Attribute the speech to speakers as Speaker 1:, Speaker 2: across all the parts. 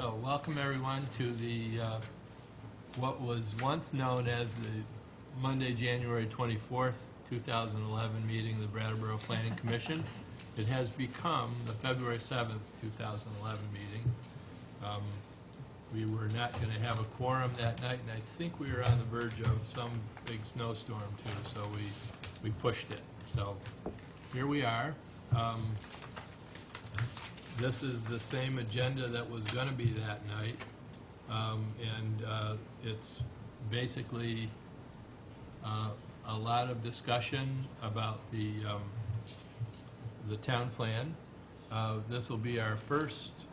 Speaker 1: So, welcome everyone to the what was once known as the Monday, January 24th, 2011 meeting of the Brattleboro Planning Commission. It has become the February 7th, 2011 meeting. We were not going to have a quorum that night, and I think we were on the verge of some big snowstorm too, so we pushed it. So here we are. This is the same agenda that was going to be that night, and it's basically a lot of discussion about the town plan. This will be our first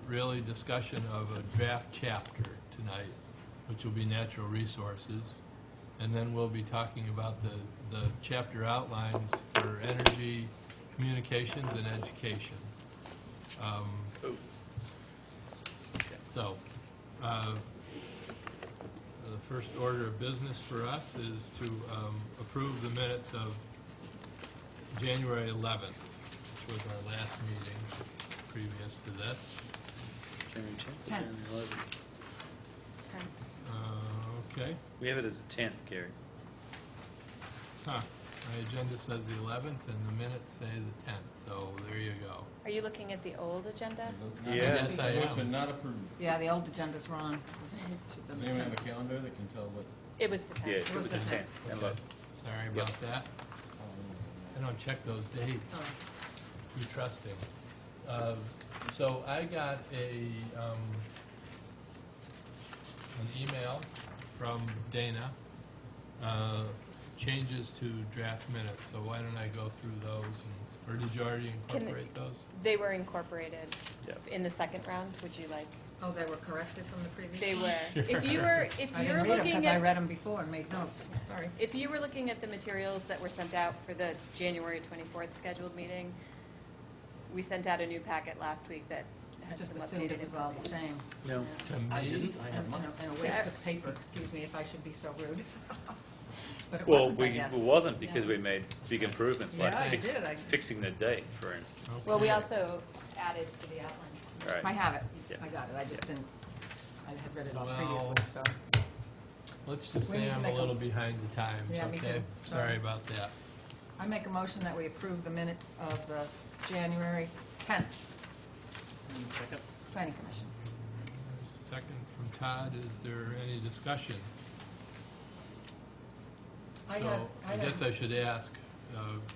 Speaker 1: really discussion of a draft chapter tonight, which will be natural resources, and then we'll be talking about the chapter outlines for energy, communications, and education. So, the first order of business for us is to approve the minutes of January 11th, which was our last meeting previous to this.
Speaker 2: January 10th.
Speaker 1: 10th. Okay.
Speaker 2: We have it as the 10th, Gary.
Speaker 1: Huh. My agenda says the 11th, and the minutes say the 10th, so there you go.
Speaker 3: Are you looking at the old agenda?
Speaker 1: Yes, I am.
Speaker 4: To not approve.
Speaker 5: Yeah, the old agenda's wrong.
Speaker 4: Does anyone have a calendar that can tell what?
Speaker 3: It was the 10th.
Speaker 2: Yeah, it was the 10th. And look,
Speaker 1: Sorry about that. I don't check those dates. Too trusting. So I got an email from Dana, changes to draft minutes, so why don't I go through those, or did you already incorporate those?
Speaker 3: They were incorporated
Speaker 2: Yep.
Speaker 3: in the second round. Would you like?
Speaker 5: Oh, they were corrected from the previous
Speaker 3: They
Speaker 5: one?
Speaker 3: were. If you were
Speaker 5: I didn't read them
Speaker 3: looking
Speaker 5: because I
Speaker 3: at
Speaker 5: read them before and made notes. Sorry.
Speaker 3: if you were looking at the materials that were sent out for the January 24th scheduled meeting, we sent out a new packet last week that
Speaker 5: I
Speaker 3: had
Speaker 5: just
Speaker 3: some
Speaker 5: assumed it
Speaker 3: updated
Speaker 5: was all the
Speaker 3: information.
Speaker 5: same.
Speaker 2: no.
Speaker 1: To me,
Speaker 5: And a waste of paper, excuse me if I should be so rude. But it
Speaker 2: Well,
Speaker 5: wasn't, I
Speaker 2: it
Speaker 5: guess.
Speaker 2: wasn't because
Speaker 5: Yeah.
Speaker 2: we made big improvements,
Speaker 5: Yeah, I
Speaker 2: like
Speaker 5: did.
Speaker 2: fixing the date, for instance.
Speaker 3: Well, we
Speaker 1: Okay.
Speaker 3: also added to the outline.
Speaker 2: Right.
Speaker 5: I have it.
Speaker 2: Yeah.
Speaker 5: I got it. I just didn't, I had read it all
Speaker 1: Well,
Speaker 5: previously, so.
Speaker 1: Let's just
Speaker 5: We
Speaker 1: say
Speaker 5: need to
Speaker 1: I'm a
Speaker 5: make a-
Speaker 1: little behind the times,
Speaker 5: Yeah, me
Speaker 1: okay?
Speaker 5: too.
Speaker 1: Sorry about that.
Speaker 5: I make a motion that we approve the minutes of the January 10th Planning Commission.
Speaker 1: Second from Todd, is there any discussion?
Speaker 5: I
Speaker 1: So, I guess
Speaker 5: had-
Speaker 1: I should ask,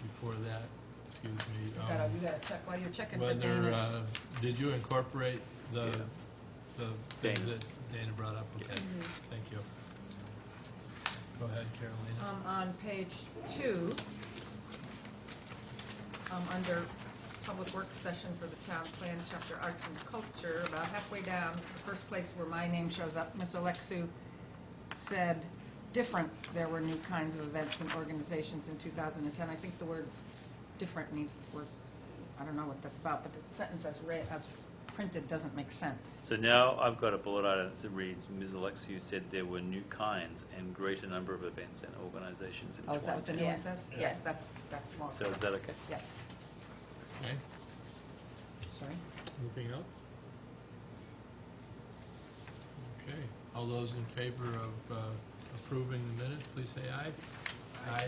Speaker 1: before that, excuse me.
Speaker 5: You gotta check, while you're checking for
Speaker 1: Whether,
Speaker 5: Dana's.
Speaker 1: did you incorporate the things
Speaker 2: Dana's.
Speaker 1: that Dana brought up? Okay, thank you. Go ahead, Carolina.
Speaker 5: On page 2, under public work session for the town plan, chapter arts and culture, about halfway down, the first place where my name shows up, Ms. Alexu said different, there were new kinds of events and organizations in 2010. I think the word different I don't know what that's about, but the sentence as printed doesn't make sense.
Speaker 2: So now I've got a bullet item that reads, Ms. Alexiou said there were new kinds and greater number of events and organizations in
Speaker 5: Oh, is that what the new
Speaker 2: 2010.
Speaker 5: one says?
Speaker 3: Yeah.
Speaker 5: Yes, that's more.
Speaker 2: So is that okay?
Speaker 5: Yes,
Speaker 1: Okay,
Speaker 5: sorry.
Speaker 1: anything else? Okay, all those in favor of approving the minutes, please say aye. Aye.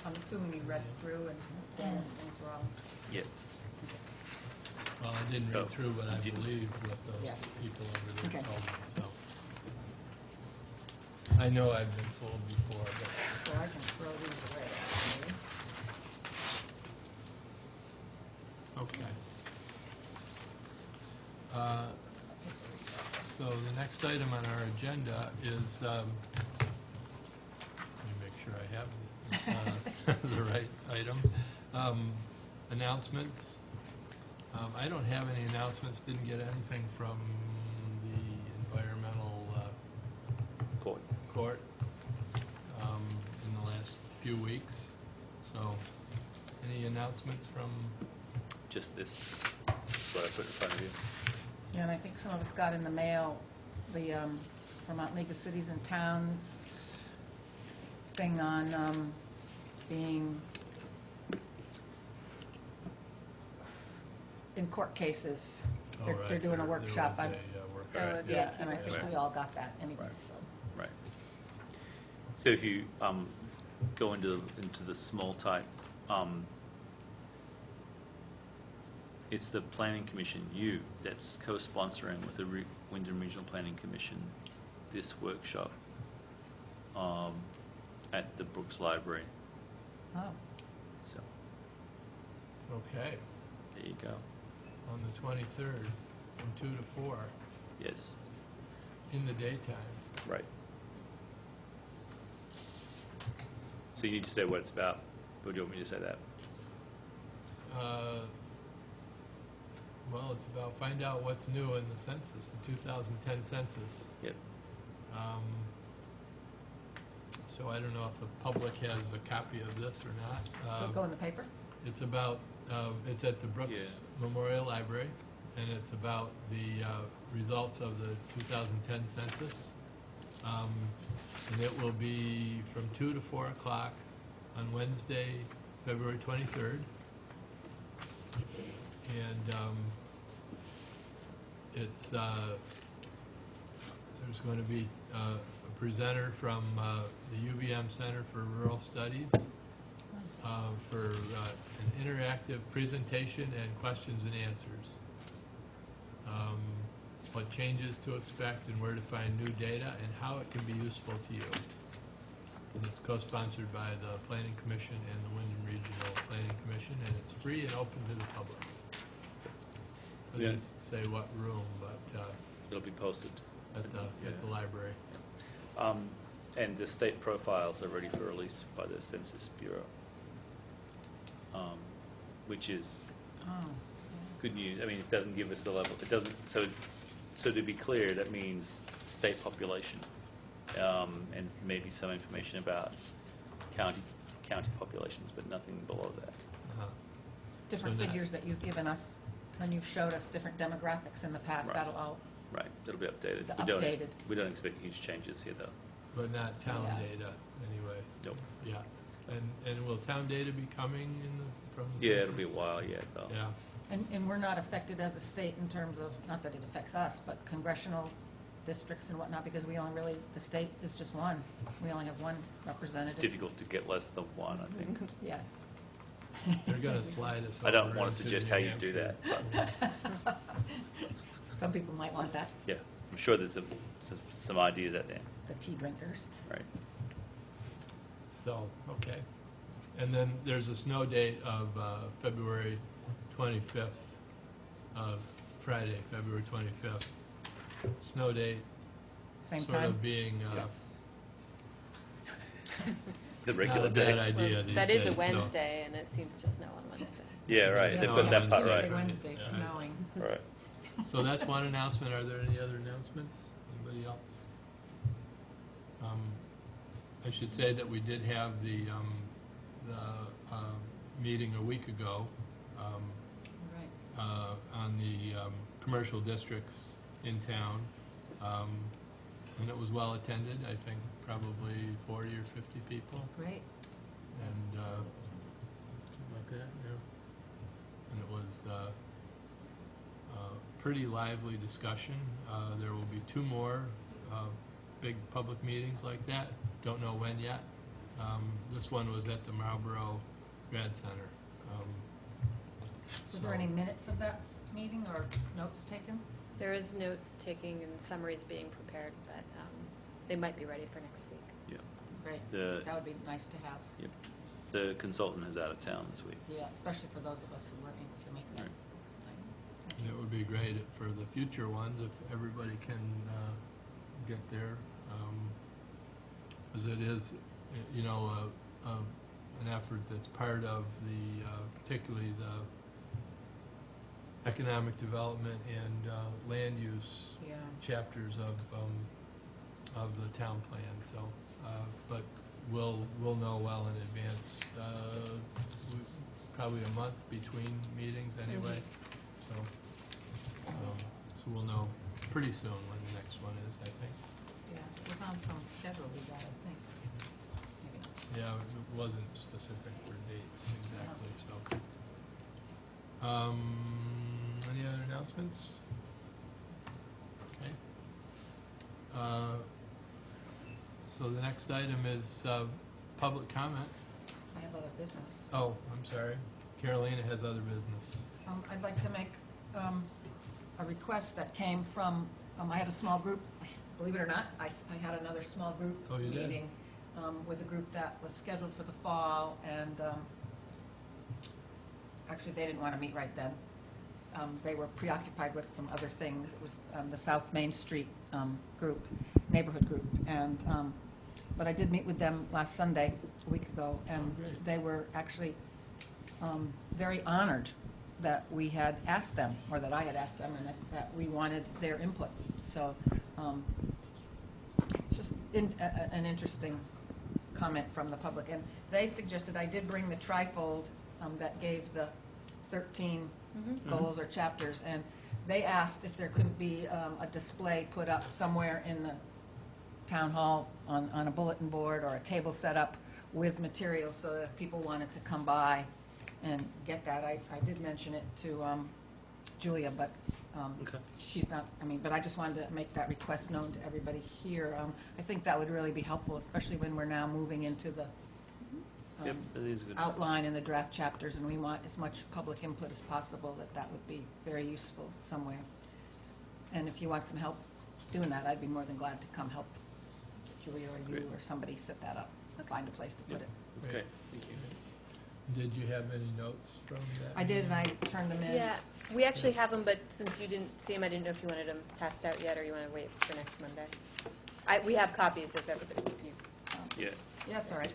Speaker 5: I'm assuming you read through and Dana's things were all.
Speaker 2: Yeah.
Speaker 1: Well, I didn't
Speaker 2: Oh,
Speaker 1: read through, but I
Speaker 2: you didn't.
Speaker 1: believe what those
Speaker 5: Yeah.
Speaker 1: people over there
Speaker 5: Okay.
Speaker 1: told me, so. I know I've been fooled before, but.
Speaker 5: So I can throw these away, actually.
Speaker 1: Okay. So the next item on our agenda is, let me make sure I have the right item. Announcements. I don't have any announcements, didn't get anything from the environmental court in the last few weeks. So, any announcements from?
Speaker 2: Just this, what I put in front of you.
Speaker 5: Yeah, and I think some of us got in the mail the Vermont League of Cities and Towns thing on being in court cases
Speaker 1: Oh,
Speaker 5: They're
Speaker 1: right,
Speaker 5: doing a
Speaker 1: there
Speaker 5: workshop.
Speaker 1: was a, workshop.
Speaker 3: Oh, of the
Speaker 5: Yeah,
Speaker 3: IT
Speaker 5: and I think
Speaker 3: workshop.
Speaker 5: we all got that anyway,
Speaker 2: Right.
Speaker 5: so.
Speaker 2: Right. So if you go into the small type, it's the Planning Commission, that's co-sponsoring with the Wyndham Regional Planning Commission this workshop at the Brooks Library.
Speaker 5: Oh,
Speaker 2: So
Speaker 1: Okay,
Speaker 2: there you go.
Speaker 1: on the 23rd, from 2 to 4,
Speaker 2: Yes.
Speaker 1: in the daytime.
Speaker 2: Right. So you need to say what it's about, or do you want me to say that?
Speaker 1: Well, it's about find out what's new in the census, the 2010 census.
Speaker 2: Yep.
Speaker 1: So I don't know if the public has a copy of this or not.
Speaker 5: it'll go in the paper?
Speaker 1: It's about, it's at the Brooks Memorial Library, and it's about the results of the 2010 census. And it will be from 2 to 4 o'clock on Wednesday, February 23rd. And it's, there's going to be a presenter from the UVM Center for Rural Studies for an interactive presentation and questions and answers. What changes to expect and where to find new data and how it can be useful to you. And it's co-sponsored by the Planning Commission and the Wyndham Regional Planning Commission, and it's free and open to the public. Doesn't say what room, but
Speaker 2: It'll be posted.
Speaker 1: at the library.
Speaker 2: And the state profiles are ready for release by the Census Bureau, which is
Speaker 5: Oh,
Speaker 2: good news. I mean, it doesn't give us the level. It doesn't. So to be clear, that means state population, and maybe some information about county populations, but nothing below that.
Speaker 5: different
Speaker 1: So now-
Speaker 5: figures that you've given us, when you've showed us different demographics in the past,
Speaker 2: Right.
Speaker 5: that'll all,
Speaker 2: Right. It'll be updated.
Speaker 5: Updated.
Speaker 2: We don't expect huge changes here, though.
Speaker 1: But not town
Speaker 5: Yeah.
Speaker 1: data, anyway.
Speaker 2: Nope.
Speaker 1: Yeah. And will town data be coming from the census?
Speaker 2: Yeah, it'll be a while yet, though.
Speaker 1: Yeah.
Speaker 5: and we're not affected as a state in terms of, not that it affects us, but congressional districts and whatnot, because we only really, the state is just one. We only have one
Speaker 2: It's
Speaker 5: representative.
Speaker 2: difficult to get less than one, I think.
Speaker 5: Yeah.
Speaker 1: They're gonna slide us over.
Speaker 2: I don't want to
Speaker 1: into
Speaker 2: suggest
Speaker 1: New
Speaker 2: how you do
Speaker 1: Hampshire.
Speaker 2: that, but
Speaker 5: Some people might want that,
Speaker 2: yeah, I'm sure there's some ideas out there.
Speaker 5: the tea drinkers.
Speaker 2: Right.
Speaker 1: So, okay. And then there's a snow date of February 25th, Friday, February 25th. Snow date
Speaker 5: Same
Speaker 1: sort
Speaker 5: time?
Speaker 1: of being
Speaker 5: Yes.
Speaker 2: The
Speaker 1: not
Speaker 2: regular
Speaker 1: a bad
Speaker 2: day.
Speaker 1: idea these days.
Speaker 3: That is a
Speaker 1: so-
Speaker 3: Wednesday, and it seems to snow on Wednesday.
Speaker 2: Yeah, right.
Speaker 1: Yeah,
Speaker 2: They've
Speaker 1: so
Speaker 2: got that
Speaker 1: on
Speaker 2: part
Speaker 1: Wednesday,
Speaker 2: right.
Speaker 5: Wednesday,
Speaker 1: Yeah.
Speaker 5: snowing.
Speaker 2: Right.
Speaker 1: So that's one announcement. Are there any other announcements? Anybody else? I should say that we did have the meeting a week ago
Speaker 5: Right.
Speaker 1: on the commercial districts in town. And it was well attended, I think probably 40 or 50 people.
Speaker 5: Great.
Speaker 1: And something like that, yeah. And it was a pretty lively discussion. There will be 2 more big public meetings like that. Don't know when yet. This one was at the Marlboro Grad Center.
Speaker 5: Was there any minutes of that meeting or notes taken?
Speaker 3: There is notes taking and summaries being prepared, but they might be ready for next week.
Speaker 2: Yeah.
Speaker 5: Great.
Speaker 2: The
Speaker 5: That would be nice to have.
Speaker 2: Yep. The consultant is out of town this week.
Speaker 5: Yeah, especially for those of us who weren't able to make that.
Speaker 2: Right.
Speaker 1: And it would be great for the future ones if everybody can get there. As it is, you know, an effort that's part of the, particularly the economic development and land use
Speaker 5: Yeah.
Speaker 1: chapters of the town plan. So, but we'll know well in advance. Probably a month between meetings anyway. So we'll know pretty soon when the next one is, I think.
Speaker 5: Yeah, it was on some schedule we got, I think. Maybe not.
Speaker 1: Yeah, it wasn't specific for dates exactly, so. Any other announcements? So the next item is public comment.
Speaker 5: I have other business.
Speaker 1: Oh, I'm sorry. Carolina has other business.
Speaker 5: I'd like to make a request that came from, I had a small group, believe it or not, I had another small group
Speaker 1: Oh, you did?
Speaker 5: meeting with a group that was scheduled for the fall, and actually, they didn't want to meet right then. They were preoccupied with some other things. It was the South Main Street group, neighborhood group, and but I did meet with them last Sunday, a week ago, and
Speaker 1: Oh, great.
Speaker 5: they were actually very honored that we had asked them, or that I had asked them, and that we wanted their input. So it's just an interesting comment from the public. And they suggested I did bring the trifold that gave the 13 goals or chapters, and they asked if there couldn't be a display put up somewhere in the town hall on a bulletin board, or a table set up with materials, so that if people wanted to come by and get that. I did mention it to Julia, but
Speaker 2: Okay.
Speaker 5: she's not, but I just wanted to make that request known to everybody here. I think that would really be helpful, especially when we're now moving into the
Speaker 2: Yep, that is good.
Speaker 5: outline and the draft chapters, and we want as much public input as possible. That would be very useful somewhere. And if you want some help doing that, I'd be more than glad to come help Julia or you
Speaker 2: Great.
Speaker 5: or somebody set that up, find a place to put
Speaker 2: Yep.
Speaker 5: it.
Speaker 2: That's great. Thank you.
Speaker 1: Did you have any notes from that?
Speaker 5: I did, and I
Speaker 1: meeting?
Speaker 5: turned them in.
Speaker 3: Yeah, we actually have them, but since you didn't see them, I didn't know if you wanted them passed out yet, or you want to wait for next Monday. We have copies if everybody, if you,
Speaker 2: Yeah.
Speaker 5: Yeah, it's all right.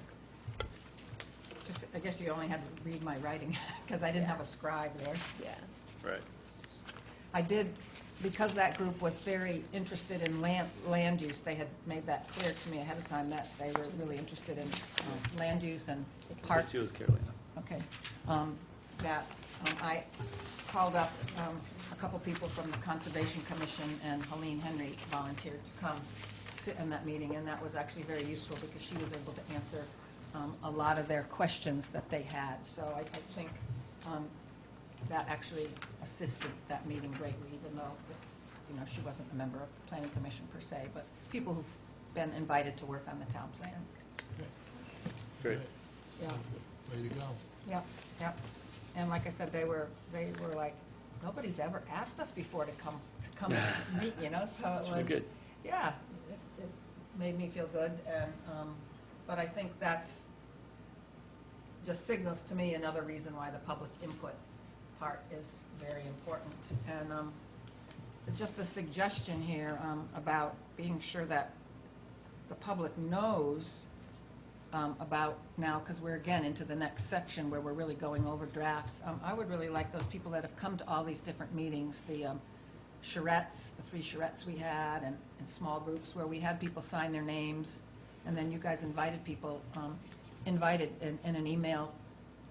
Speaker 5: Just, I guess you only had to read my writing, because I didn't have a scribe there.
Speaker 3: yeah.
Speaker 2: Right.
Speaker 5: I did, because that group was very interested in land use, they had made that clear to me ahead of time, that they were really interested in land use and parks.
Speaker 2: That's yours, Carolina.
Speaker 5: Okay. I called up a couple people from the Conservation Commission, and Helene Henry volunteered to come sit in that meeting, and that was actually very useful, because she was able to answer a lot of their questions that they had. So I think that actually assisted that meeting greatly, even though, she wasn't a member of the Planning Commission per se, but people who've been invited to work on the town plan.
Speaker 2: Great.
Speaker 5: Yeah.
Speaker 1: Way to go.
Speaker 5: Yep, yep. And like I said, they were like, nobody's ever asked us before to come and meet, so it was.
Speaker 2: That's really good.
Speaker 5: Yeah, it made me feel good, and, but I think that's just signals to me another reason why the public input part is very important. And just a suggestion here about being sure that the public knows about now, because we're again into the next section where we're really going over drafts. I would really like those people that have come to all these different meetings, the charrettes, the 3 charrettes we had, and small groups where we had people sign their names, and then you guys invited people, invited in an email,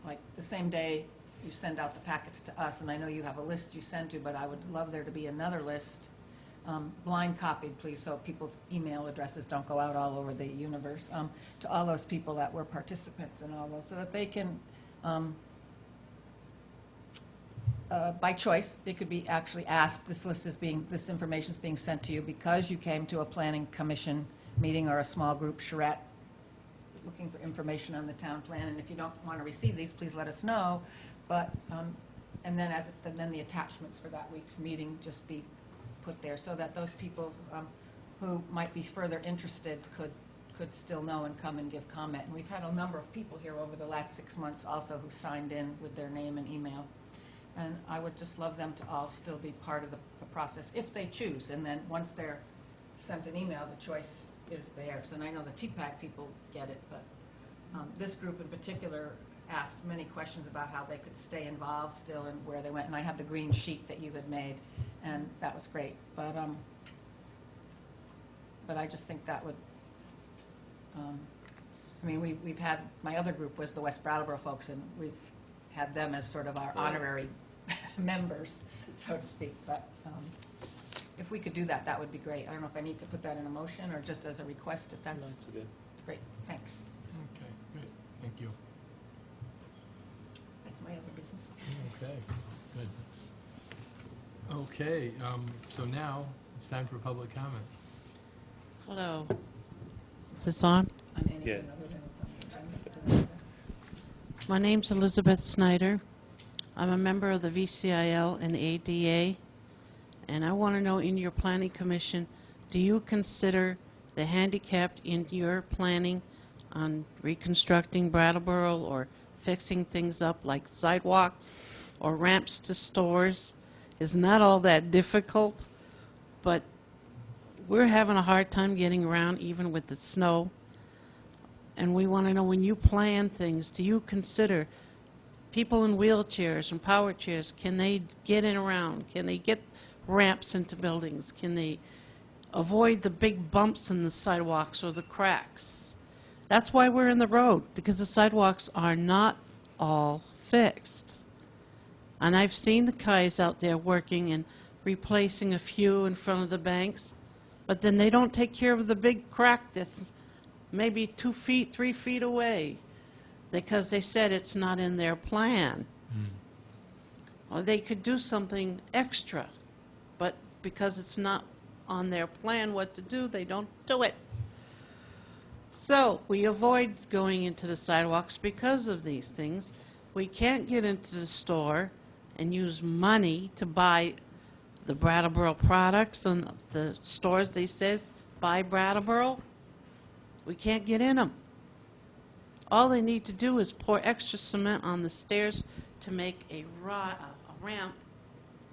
Speaker 5: like the same day you send out the packets to us, and I know you have a list you send to, but I would love there to be another list, blind copied, please, so people's email addresses don't go out all over the universe, to all those people that were participants in all those, so that they can, by choice, they could be actually asked, this information is being sent to you because you came to a planning commission meeting or a small group charrette looking for information on the town plan, and if you don't want to receive these, please let us know. But, and then then the attachments for that week's meeting just be put there, so that those people who might be further interested could still know and come and give comment. And we've had a number of people here over the last 6 months also who signed in with their name and email. And I would just love them to all still be part of the process, if they choose. And then once they're sent an email, the choice is theirs. And I know the TPAC people get it, but this group in particular asked many questions about how they could stay involved still and where they went. And I have the green sheet that you had made, and that was great. But I just think that would, we've had, my other group was the West Brattleboro folks, and we've had them as sort of our honorary members, so to speak. But if we could do that, that would be great. I don't know if I need to put that in a motion or just as a request, if that's
Speaker 2: That's good.
Speaker 5: great. Thanks.
Speaker 1: Okay, great. Thank you.
Speaker 5: That's my other business.
Speaker 1: Okay, good. Okay, so now it's time for public comment.
Speaker 6: Hello. Is this on?
Speaker 5: On anything
Speaker 2: Yeah.
Speaker 5: other than what's on the agenda.
Speaker 6: My name's Elizabeth Snyder. I'm a member of the VCIL and ADA, and I want to know, in your planning commission, do you consider the handicapped in your planning on reconstructing Brattleboro or fixing things up like sidewalks or ramps to stores? It's not all that difficult, but we're having a hard time getting around even with the snow. And we want to know, when you plan things, do you consider people in wheelchairs and power chairs, can they get in around? Can they get ramps into buildings? Can they avoid the big bumps in the sidewalks or the cracks? That's why we're in the road, because the sidewalks are not all fixed. And I've seen the guys out there working and replacing a few in front of the banks, but then they don't take care of the big crack that's maybe 2 feet, 3 feet away, because they said it's not in their plan. Or they could do something extra, but because it's not on their plan what to do, they don't do it. So we avoid going into the sidewalks because of these things. We can't get into the store and use money to buy the Brattleboro products, and the stores, they says, buy Brattleboro. We can't get in them. All they need to do is pour extra cement on the stairs to make a ramp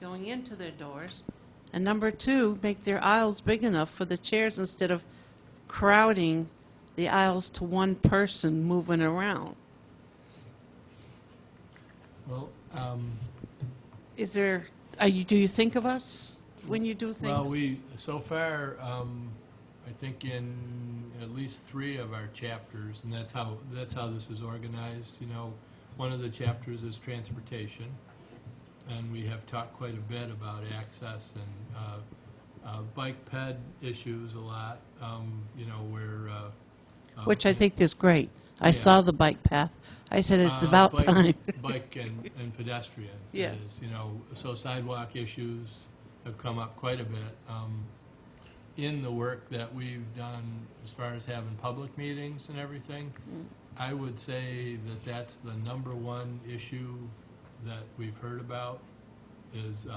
Speaker 6: going into their doors. And number two, make their aisles big enough for the chairs instead of crowding the aisles to one person moving around.
Speaker 1: Well,
Speaker 6: Is there, do you think of us when you do things?
Speaker 1: well, so far, I think in at least 3 of our chapters, and that's how this is organized. You know, one of the chapters is transportation, and we have talked quite a bit about access and bike ped issues a lot. You know, where
Speaker 6: Which I think is great. I
Speaker 1: Yeah.
Speaker 6: saw the bike path. I said it's about time.
Speaker 1: Bike and pedestrian.
Speaker 6: Yes.
Speaker 1: Is, you know, so sidewalk issues have come up quite a bit. In the work that we've done as far as having public meetings and everything, I would say that that's the -- issue that we've heard about is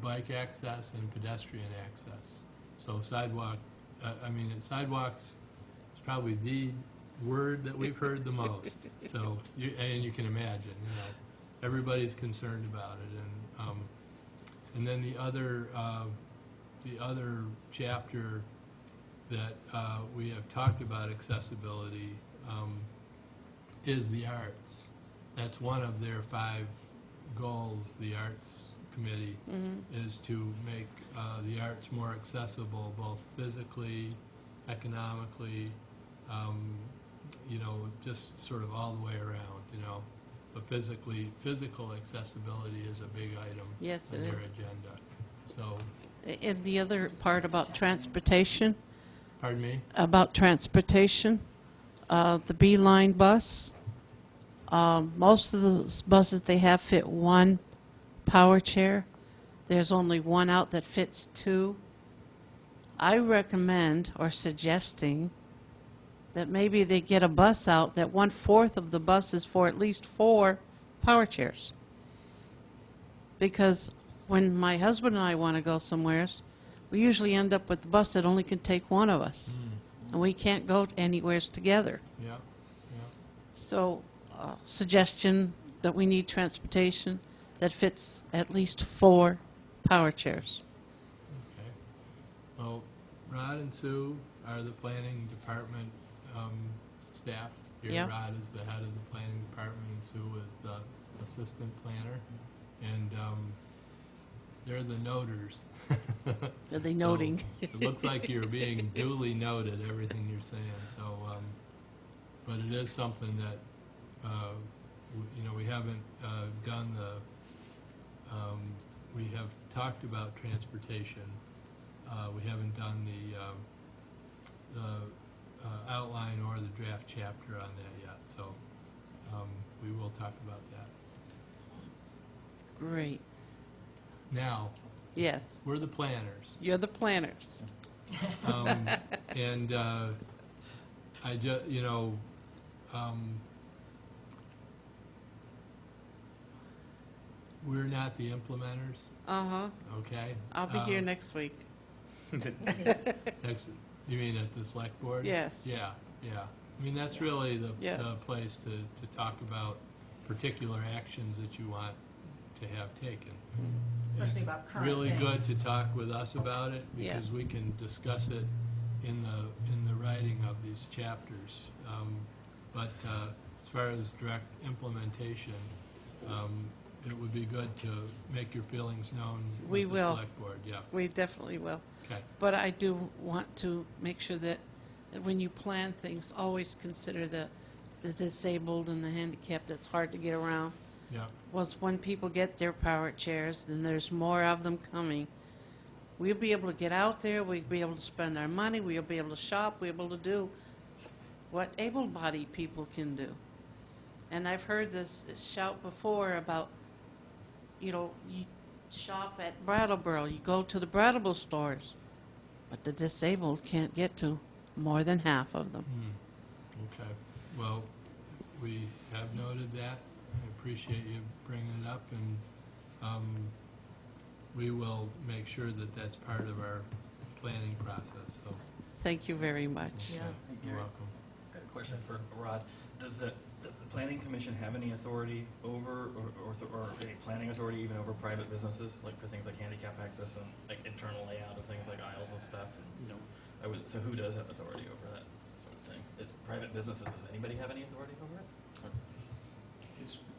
Speaker 1: bike access and pedestrian access. So sidewalks is probably the word that we've heard the most. So, you can imagine, you know, everybody's concerned about it. And then the other chapter that we have talked about accessibility is the arts. That's one of their 5 goals, the Arts Committee, is to make the arts more accessible, both physically, economically, you know, just sort of all the way around, you know. But physical accessibility is a big item
Speaker 6: Yes,
Speaker 1: on
Speaker 6: it
Speaker 1: their
Speaker 6: is.
Speaker 1: agenda. So,
Speaker 6: And the other part about transportation,
Speaker 1: pardon me?
Speaker 6: The B-line bus, most of the buses they have fit 1 power chair. There's only 1 out that fits 2. I recommend, or suggesting, that maybe they get a bus out that 1/4 of the bus is for at least 4 power chairs. Because when my husband and I want to go somewheres, we usually end up with the bus that only can take 1 of us. And we can't go anywheres together.
Speaker 1: Yeah,
Speaker 6: So, suggestion that we need transportation that fits at least 4 power chairs.
Speaker 1: okay. Well, Rod and Sue are the planning department staff. Here,
Speaker 6: Yeah.
Speaker 1: Rod is the head of the planning department, and Sue is the assistant planner. And they're the noters.
Speaker 6: Are they
Speaker 1: So,
Speaker 6: noting?
Speaker 1: It looks like you're being duly noted, everything you're saying, so, but it is something that, you know, we haven't done we have talked about transportation. We haven't done the outline or the draft chapter on that yet, so we will talk about that.
Speaker 6: Great.
Speaker 1: Now,
Speaker 6: Yes.
Speaker 1: we're the planners.
Speaker 6: You're the planners.
Speaker 1: Um, And I just, we're not the implementers,
Speaker 6: Uh-huh.
Speaker 1: okay?
Speaker 6: I'll be here next week.
Speaker 1: Next, you mean at the select board?
Speaker 6: Yes.
Speaker 1: Yeah, yeah. I mean, that's really the
Speaker 6: Yes.
Speaker 1: place to talk about particular actions that you want to have taken.
Speaker 5: Especially
Speaker 1: It's
Speaker 5: about current
Speaker 1: really good
Speaker 5: things.
Speaker 1: to talk with us about it, because we
Speaker 6: Yes.
Speaker 1: can discuss it in the writing of these chapters. But as far as direct implementation, it would be good to make your feelings known
Speaker 6: We
Speaker 1: with the
Speaker 6: will.
Speaker 1: select board, yeah.
Speaker 6: We definitely will.
Speaker 1: Okay,
Speaker 6: But I do want to make sure that when you plan things, always consider the disabled and the handicapped that's hard to get around.
Speaker 1: yeah,
Speaker 6: When people get their power chairs, then there's more of them coming. We'll be able to get out there, we'll be able to spend our money, we'll be able to shop, we'll be able to do what able-bodied people can do. And I've heard this shout before about, you shop at Brattleboro, you go to the Brattleboro stores, but the disabled can't get to more than half of them.
Speaker 1: okay. Well, we have noted that. I appreciate you bringing it up, and we will make sure that that's part of our planning process, so.
Speaker 6: Thank you very much.
Speaker 5: Yeah.
Speaker 1: You're welcome.
Speaker 4: Got a question for Rod. Does the planning commission have any authority over, or any planning authority even over private businesses, like for things like handicap access and like internal layout of things like aisles and stuff? And
Speaker 2: No.
Speaker 4: so who does have authority over that sort of thing? It's private businesses. Does anybody have any authority over it?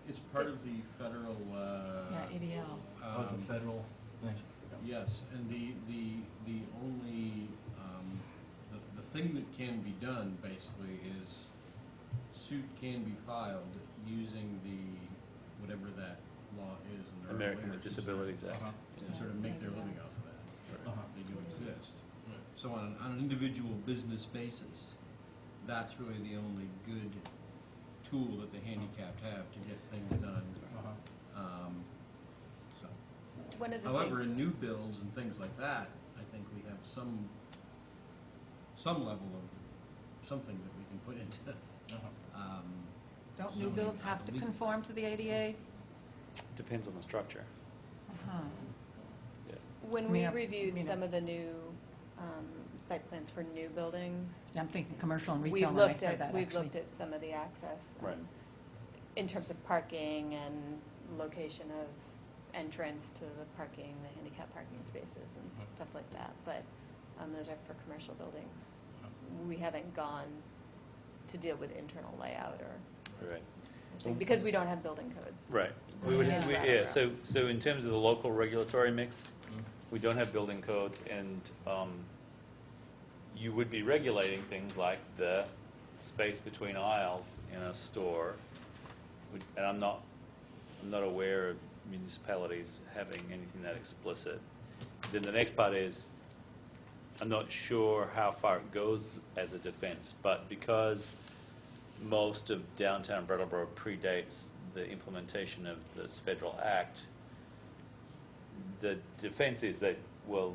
Speaker 7: It's part of the federal,
Speaker 5: Yeah, ADL.
Speaker 4: Oh, it's a federal thing.
Speaker 7: yes, and the only, the thing that can be done basically is suit can be filed using whatever that law is. And there are
Speaker 2: American with
Speaker 7: ways
Speaker 2: Disabilities Act.
Speaker 7: to sort of make their living off of that. They do exist.
Speaker 4: Right.
Speaker 7: So on an individual business basis, that's really the only good tool that the handicapped have to get things done. So,
Speaker 3: One of the
Speaker 7: however,
Speaker 3: things,
Speaker 7: in new builds and things like that, I think we have some level of something that we can put into.
Speaker 5: Don't new
Speaker 7: zoning,
Speaker 5: builds
Speaker 7: I
Speaker 5: have to
Speaker 7: believe.
Speaker 5: conform to the ADA?
Speaker 2: Depends on the structure.
Speaker 5: Uh-huh.
Speaker 3: when we
Speaker 5: Yeah,
Speaker 3: reviewed
Speaker 5: you know.
Speaker 3: some of the new site plans for new buildings,
Speaker 5: I'm thinking commercial and
Speaker 3: we've
Speaker 5: retail when I
Speaker 3: looked
Speaker 5: said
Speaker 3: at,
Speaker 5: that,
Speaker 3: we've
Speaker 5: actually.
Speaker 3: looked at some of the access.
Speaker 2: Right.
Speaker 3: In terms of parking and location of entrance to the parking, the handicap parking spaces and stuff like that. But those are for commercial buildings. We haven't gone to deal with internal layout or,
Speaker 2: Right.
Speaker 3: because we don't have building codes.
Speaker 2: Right.
Speaker 3: Yeah.
Speaker 2: So in terms of the local regulatory mix, we don't have building codes, and you would be regulating things like the space between aisles in a store. And I'm not aware of municipalities having anything that explicit. Then the next part is, I'm not sure how far it goes as a defense, but because most of downtown Brattleboro predates the implementation of this federal act, the defense is that, well,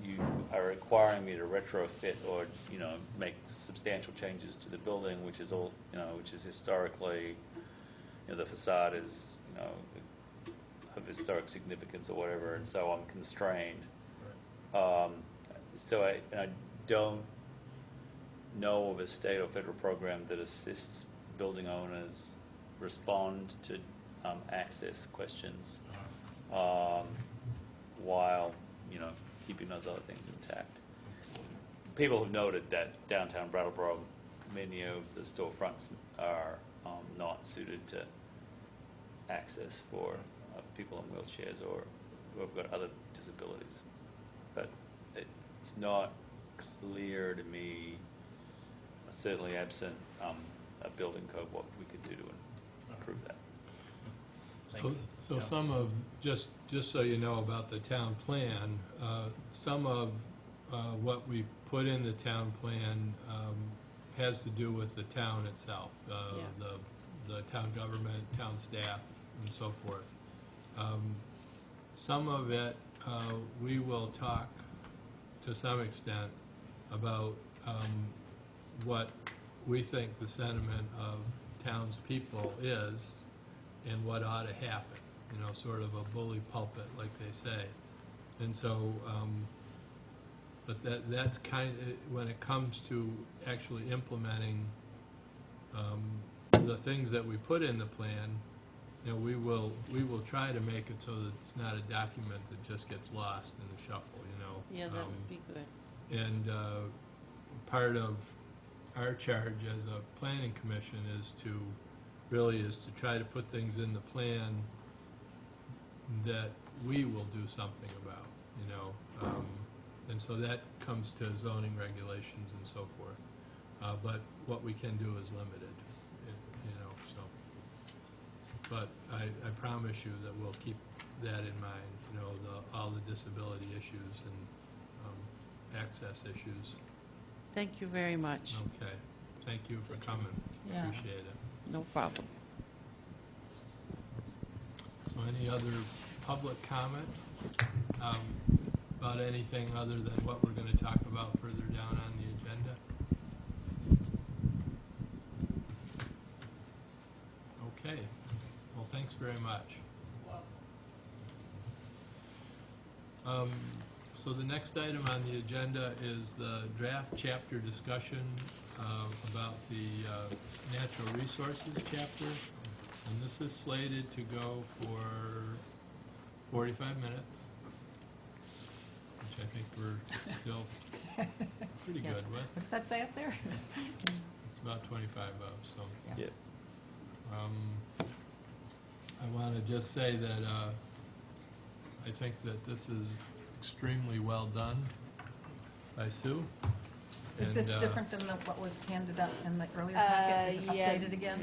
Speaker 2: you are requiring me to retrofit or, make substantial changes to the building, which is all, which is historically, the facade is, of historic significance or whatever, and so I'm constrained. So I don't know of a state or federal program that assists building owners respond to access questions while keeping those other things intact. People have noted that downtown Brattleboro, many of the storefronts are not suited to access for people in wheelchairs or who have got other disabilities. But it's not clear to me, certainly absent a building code, what we could do to improve that.
Speaker 4: Thanks.
Speaker 1: So
Speaker 4: Yeah.
Speaker 1: some of, just so you know about the town plan, some of what we put in the town plan has to do with the town itself, the town government, town staff, and so forth. Some of it, we will talk to some extent about what we think the sentiment of townspeople is and what ought to happen, you know, sort of a bully pulpit, like they say. And so, but that's when it comes to actually implementing the things that we put in the plan, you know, we will try to make it so that it's not a document that just gets lost in the shuffle, you know.
Speaker 6: Yeah, that would be good.
Speaker 1: And part of our charge as a planning commission is to try to put things in the plan that we will do something about, you know. And so that comes to zoning regulations and so forth. But what we can do is limited, you know, so. But I promise you that we'll keep that in mind, you know, all the disability issues and access issues.
Speaker 6: Thank you very much.
Speaker 1: Okay, thank you for coming.
Speaker 5: Yeah.
Speaker 1: Appreciate it.
Speaker 6: No problem.
Speaker 1: So any other public comment about anything other than what we're going to talk about further down on the agenda? Okay, well, thanks very much. So the next item on the agenda is the draft chapter discussion about the natural resources chapter. And this is slated to go for 45 minutes, which I think we're still pretty
Speaker 5: Yes.
Speaker 1: good with.
Speaker 5: What's that say up there?
Speaker 1: It's about 25 of, so.
Speaker 5: Yeah.
Speaker 2: Yeah.
Speaker 1: I want to just say that I think that this is extremely well done by Sue.
Speaker 5: Is this
Speaker 1: And,
Speaker 5: different than what was handed up in the earlier packet? Is it
Speaker 3: Yeah,
Speaker 5: updated again?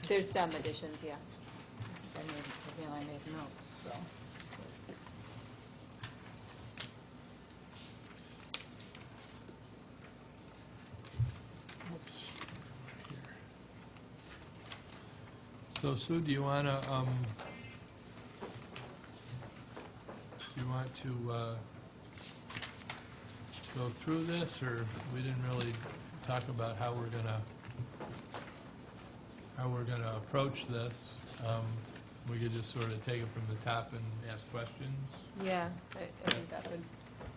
Speaker 3: There's some additions, yeah.
Speaker 5: I made notes, so.
Speaker 1: So Sue, do you want to go through this, or we didn't really talk about how we're gonna approach this? We could just sort of take it from the top and ask questions.
Speaker 3: Yeah, I think that would.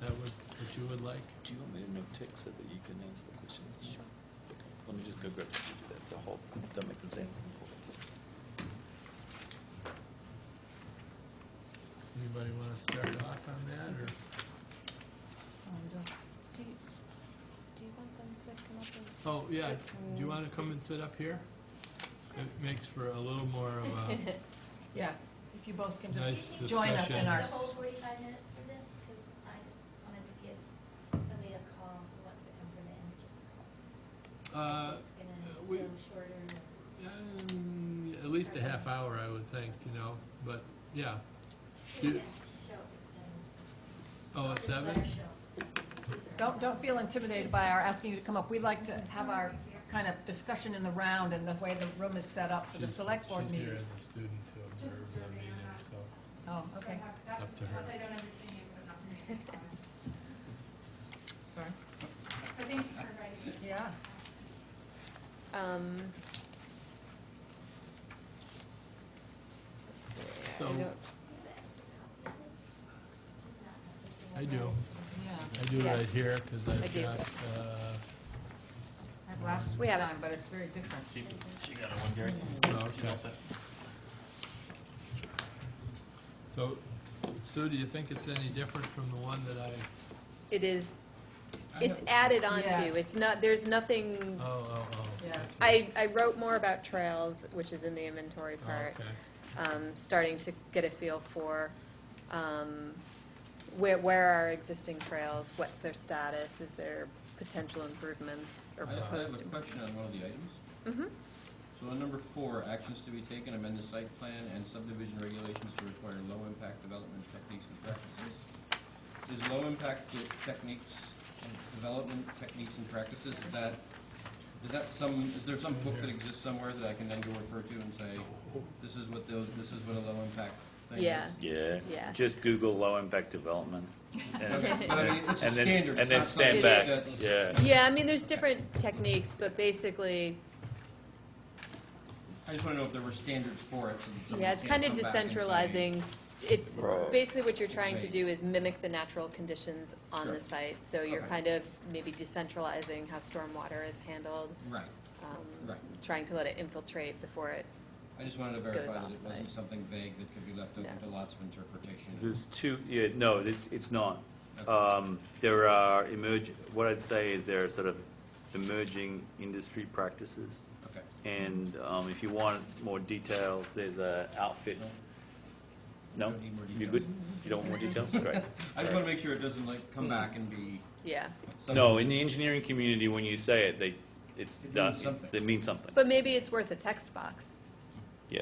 Speaker 1: That would what you would like?
Speaker 2: Do you want me to note tick so that you can answer the question? Sure. Okay. Let me just go grab the sheet. That's a whole. Don't make them say anything.
Speaker 1: Anybody want to start off on that, or?
Speaker 3: Do you want them to come up and?
Speaker 1: Oh, yeah,
Speaker 3: sit
Speaker 1: do you want to come and sit up here? It makes for a little more of a,
Speaker 5: Yeah, if you both can
Speaker 1: Nice
Speaker 5: just join us in
Speaker 1: discussion.
Speaker 5: our.
Speaker 8: The whole 45 minutes for this, because I just wanted to give somebody a call who wants to come for the end. It's
Speaker 1: we-
Speaker 8: gonna go shorter.
Speaker 1: at least a half hour, I would think, you know, but, yeah.
Speaker 8: Show
Speaker 1: You-
Speaker 8: at 7.
Speaker 1: Oh, at
Speaker 8: Just let
Speaker 1: 7?
Speaker 8: her show at 7.
Speaker 5: Don't feel intimidated by our asking you to come up. We'd like to have our kind of discussion in the round and the way the room is set up for the select board
Speaker 1: She's here
Speaker 5: meetings.
Speaker 1: as a student to observe the meeting, so
Speaker 5: Oh, okay,
Speaker 1: up to her.
Speaker 9: I don't understand you, but not for me.
Speaker 5: sorry.
Speaker 9: But thank you for inviting me.
Speaker 5: Yeah.
Speaker 3: Let's see,
Speaker 1: So-
Speaker 3: I don't-
Speaker 1: I do.
Speaker 5: Yeah.
Speaker 1: I do
Speaker 3: Yeah.
Speaker 1: right here, because
Speaker 3: I
Speaker 1: I've
Speaker 3: do.
Speaker 1: got,
Speaker 5: That last
Speaker 3: We have it.
Speaker 5: time, but it's very different.
Speaker 4: She got her one, Gary.
Speaker 1: oh,
Speaker 4: She's all
Speaker 1: okay.
Speaker 4: set.
Speaker 1: So, Sue, do you think it's any different from the one that I,
Speaker 3: It is,
Speaker 1: I
Speaker 3: it's
Speaker 1: have-
Speaker 3: added onto,
Speaker 5: Yes.
Speaker 3: it's not, there's nothing,
Speaker 1: oh.
Speaker 5: Yes.
Speaker 3: I wrote more about trails, which is in the inventory
Speaker 1: Oh,
Speaker 3: part.
Speaker 1: okay.
Speaker 3: Starting to get a feel for where are existing trails, what's their status, is there potential improvements or
Speaker 7: I have
Speaker 3: proposed
Speaker 7: a question on one of the items.
Speaker 3: Mm-hmm.
Speaker 7: So on number 4, actions to be taken, amend the site plan and subdivision regulations to require low-impact development techniques and practices. Is low-impact techniques, development techniques and practices, is there some book that exists somewhere that I can then go refer to and say, this is what a low-impact thing is?
Speaker 3: Yeah.
Speaker 2: Yeah.
Speaker 3: Yeah.
Speaker 2: Just Google low impact development. And it's
Speaker 7: But I mean, it's a
Speaker 2: And then-
Speaker 7: standard.
Speaker 2: and
Speaker 7: It's
Speaker 2: then
Speaker 7: not
Speaker 2: stand
Speaker 7: something
Speaker 2: back.
Speaker 7: that's-
Speaker 2: Yeah.
Speaker 3: Yeah, I mean, there's different techniques, but basically,
Speaker 7: I just want to know if there were standards for it. So that someone
Speaker 3: yeah, it's
Speaker 7: can't
Speaker 3: kind of
Speaker 7: come back and say-
Speaker 3: decentralizing. It's
Speaker 2: Right.
Speaker 3: basically what you're trying to
Speaker 7: Vague.
Speaker 3: do is mimic the natural conditions on
Speaker 7: Sure.
Speaker 3: the site. So you're
Speaker 7: Okay.
Speaker 3: kind of maybe decentralizing how stormwater is handled,
Speaker 7: Right. Right.
Speaker 3: trying to let it infiltrate before it.
Speaker 7: I just wanted to
Speaker 3: Goes
Speaker 7: verify that it
Speaker 3: off-site.
Speaker 7: wasn't something vague that could be left open
Speaker 3: No.
Speaker 7: to lots of interpretation.
Speaker 2: There's two, yeah, no, it's not.
Speaker 7: Okay.
Speaker 2: There are what I'd say is there are sort of emerging industry practices.
Speaker 7: Okay.
Speaker 2: And if you want more details, there's a outfit.
Speaker 7: No?
Speaker 2: No?
Speaker 7: Don't need more
Speaker 2: You
Speaker 7: details.
Speaker 2: good? You don't want more details? Great.
Speaker 7: I just want to make sure it doesn't like come back and be.
Speaker 3: Yeah.
Speaker 7: something-
Speaker 2: No, in the engineering community, when you say it, it's
Speaker 7: It
Speaker 2: done.
Speaker 7: means something.
Speaker 2: It means something.
Speaker 3: But maybe it's worth a text box,
Speaker 2: Yeah,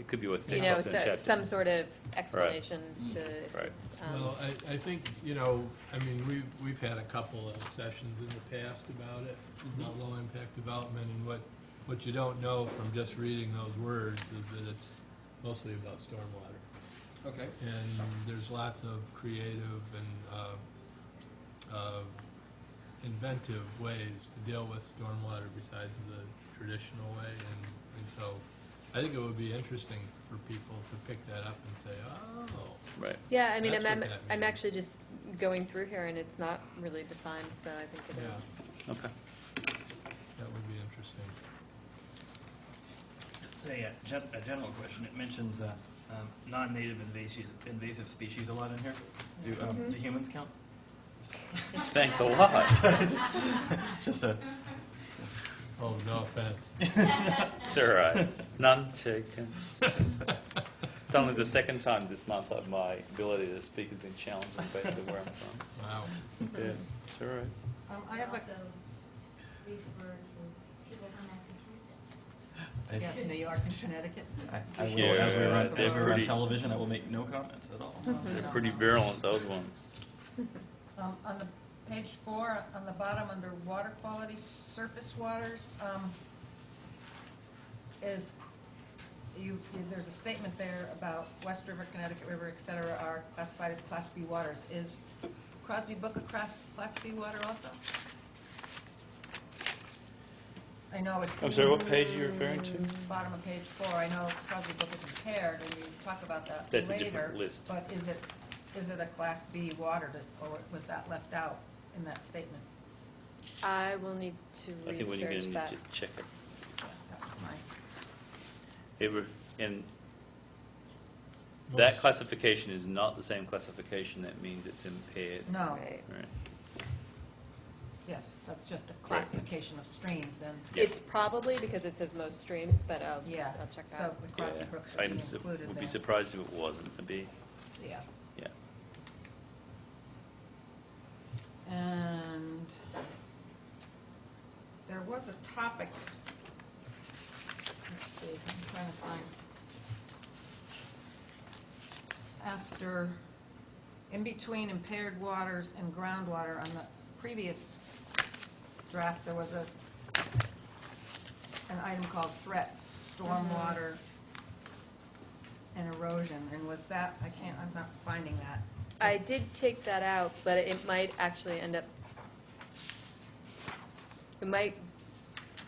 Speaker 2: it could be worth
Speaker 3: you
Speaker 2: taking
Speaker 3: know,
Speaker 2: up in a chapter.
Speaker 3: some sort of explanation to.
Speaker 2: Right.
Speaker 1: Well, I think, you know, I mean, we've had a couple of sessions in the past about it, about low-impact development, and what you don't know from just reading those words is that it's mostly about stormwater.
Speaker 7: Okay.
Speaker 1: And there's lots of creative and inventive ways to deal with stormwater besides the traditional way, and so I think it would be interesting for people to pick that up and say, oh,
Speaker 2: Right.
Speaker 3: Yeah, I mean,
Speaker 1: That's
Speaker 3: I'm
Speaker 1: what that
Speaker 3: I'm
Speaker 1: means.
Speaker 3: actually just going through here, and it's not really defined, so I think it
Speaker 1: Yeah.
Speaker 3: is.
Speaker 2: Okay.
Speaker 1: that would be interesting.
Speaker 4: Say a general question. It mentions non-native invasive species a lot in here. Do humans count?
Speaker 2: Thanks a lot.
Speaker 4: Just a.
Speaker 1: Oh, no offense.
Speaker 2: It's all right. None taken. It's only the second time this month that my ability to speak has been challenged based on where I'm from.
Speaker 1: Wow.
Speaker 2: Yeah, it's all right.
Speaker 5: I have a,
Speaker 8: Also refer to people from Massachusetts.
Speaker 5: yes, New York and Connecticut.
Speaker 4: I will,
Speaker 2: Yeah,
Speaker 4: as we run,
Speaker 2: they're
Speaker 4: as we run
Speaker 2: pretty-
Speaker 4: television, I will make no comments at all.
Speaker 2: They're pretty virulent, those ones.
Speaker 5: On the page 4, on the bottom, under water quality, surface waters, there's a statement there about West River, Connecticut River, et cetera, are classified as Class B waters. Is Crosby Brook a Class B water also? I know it's
Speaker 2: I'm sorry, what page are you referring to?
Speaker 5: bottom of page 4. I know Crosby Brook is impaired, and you talk about that
Speaker 2: That's a
Speaker 5: later.
Speaker 2: different list.
Speaker 5: But is it a Class B water, or was that left out in that statement?
Speaker 3: I will need to
Speaker 2: I think when you're going
Speaker 3: research
Speaker 2: to
Speaker 3: that.
Speaker 2: need to check it.
Speaker 5: That was my,
Speaker 2: And
Speaker 1: Most-
Speaker 2: that classification is not the same classification that means it's impaired.
Speaker 5: no,
Speaker 3: Right.
Speaker 2: Right.
Speaker 5: yes, that's just a classification of streams, and,
Speaker 2: Yeah.
Speaker 3: It's probably because it says most streams, but I'll
Speaker 5: yeah.
Speaker 3: I'll check
Speaker 5: So
Speaker 3: that.
Speaker 5: the Crosby
Speaker 2: Yeah.
Speaker 5: Brook should be included
Speaker 2: Would
Speaker 5: there.
Speaker 2: be surprised if it wasn't. It'd be,
Speaker 5: Yeah.
Speaker 2: yeah.
Speaker 5: And there was a topic, let's see, I'm trying to find, after, in between impaired waters and groundwater, on the previous draft, there was an item called threats, stormwater and erosion, and was that, I'm not finding that.
Speaker 3: I did take that out, but it might actually end up, it might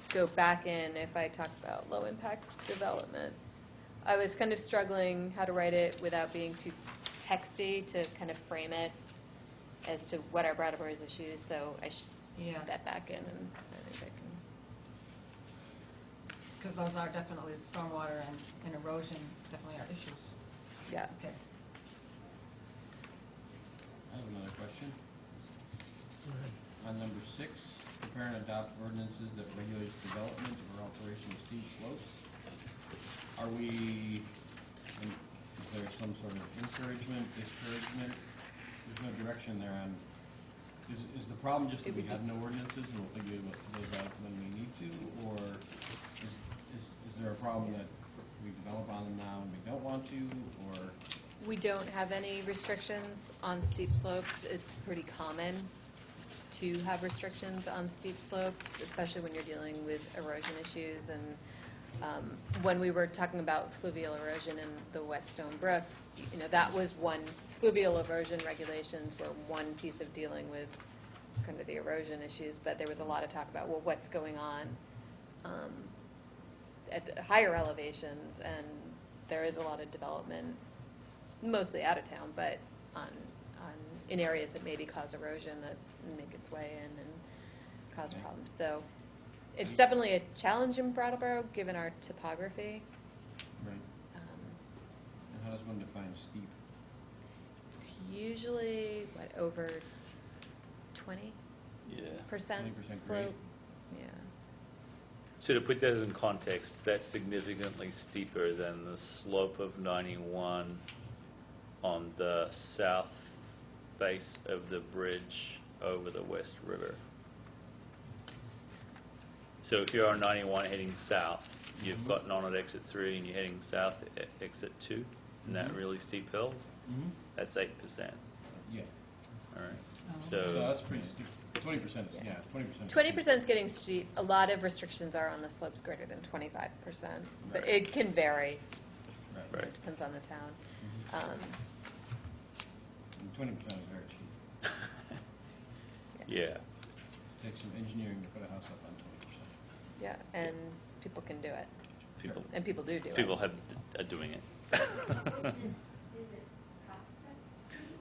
Speaker 3: go back in if I talk about low-impact development. I was kind of struggling how to write it without being too texty to kind of frame it as to what are Brattleboro's issues, so I should
Speaker 5: Yeah.
Speaker 3: put that back in, and I think I can.
Speaker 5: Because those are definitely, stormwater and erosion definitely are issues.
Speaker 3: Yeah.
Speaker 5: Okay.
Speaker 7: I have another question.
Speaker 1: Go ahead.
Speaker 7: On number 6, prepare and adopt ordinances that regulates development or operation of steep slopes. Are we, is there some sort of encouragement, discouragement? There's no direction there on, is the problem just that we have no ordinances and we'll figure those out when we need to? Or is there a problem that we develop on them now and we don't want to, or?
Speaker 3: We don't have any restrictions on steep slopes. It's pretty common to have restrictions on steep slopes, especially when you're dealing with erosion issues. And when we were talking about fluvial erosion in the Whetstone Brook, you know, that was one fluvial erosion regulations were one piece of dealing with kind of the erosion issues, but there was a lot of talk about, well, what's going on at higher elevations, and there is a lot of development, mostly out of town, but in areas that maybe cause erosion that make its way in and cause problems. So it's definitely a challenge in Brattleboro, given our topography.
Speaker 7: Right. And how does one define steep?
Speaker 3: It's usually, over 20%
Speaker 2: Yeah.
Speaker 7: 20%
Speaker 3: slope.
Speaker 7: grade.
Speaker 3: Yeah.
Speaker 2: So to put that in context, that's significantly steeper than the slope of 91 on the south face of the bridge over the West River. So if you're on 91 heading south, you've gotten on at exit 3 and you're heading south at exit 2, and that really steep hill, that's 8%.
Speaker 7: Yeah.
Speaker 2: All right.
Speaker 7: So
Speaker 2: So
Speaker 7: that's pretty steep. 20%,
Speaker 3: Yeah.
Speaker 7: 20%.
Speaker 3: 20% is getting steep. A lot of restrictions are on the slopes greater than 25%, but
Speaker 7: Right.
Speaker 3: it can vary.
Speaker 2: Right.
Speaker 3: It depends on the town.
Speaker 7: 20% is very cheap.
Speaker 2: yeah,
Speaker 7: Takes some engineering to put a house up on 20%.
Speaker 3: Yeah, and people can do it.
Speaker 2: people
Speaker 3: And people do it.
Speaker 2: people are doing it.
Speaker 8: Is it Prospect Street?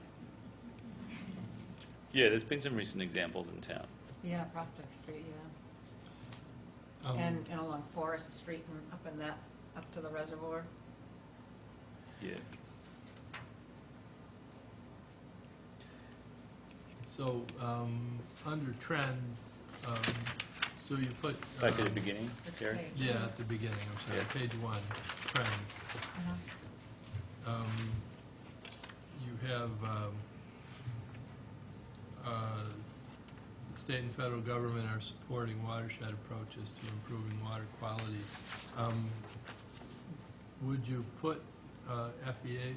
Speaker 2: Yeah, there's been some recent examples in town.
Speaker 5: Yeah, Prospect Street, yeah. And along Forest Street and up in that, up to the reservoir.
Speaker 2: Yeah.
Speaker 1: So, under trends, so you put.
Speaker 2: Back at the beginning, Gary?
Speaker 5: Page.
Speaker 1: Yeah, at the beginning, I'm sorry,
Speaker 2: Yeah.
Speaker 1: page 1, trends.
Speaker 5: Uh-huh.
Speaker 1: You have the state and federal government are supporting watershed approaches to improving water quality. Would you put FEH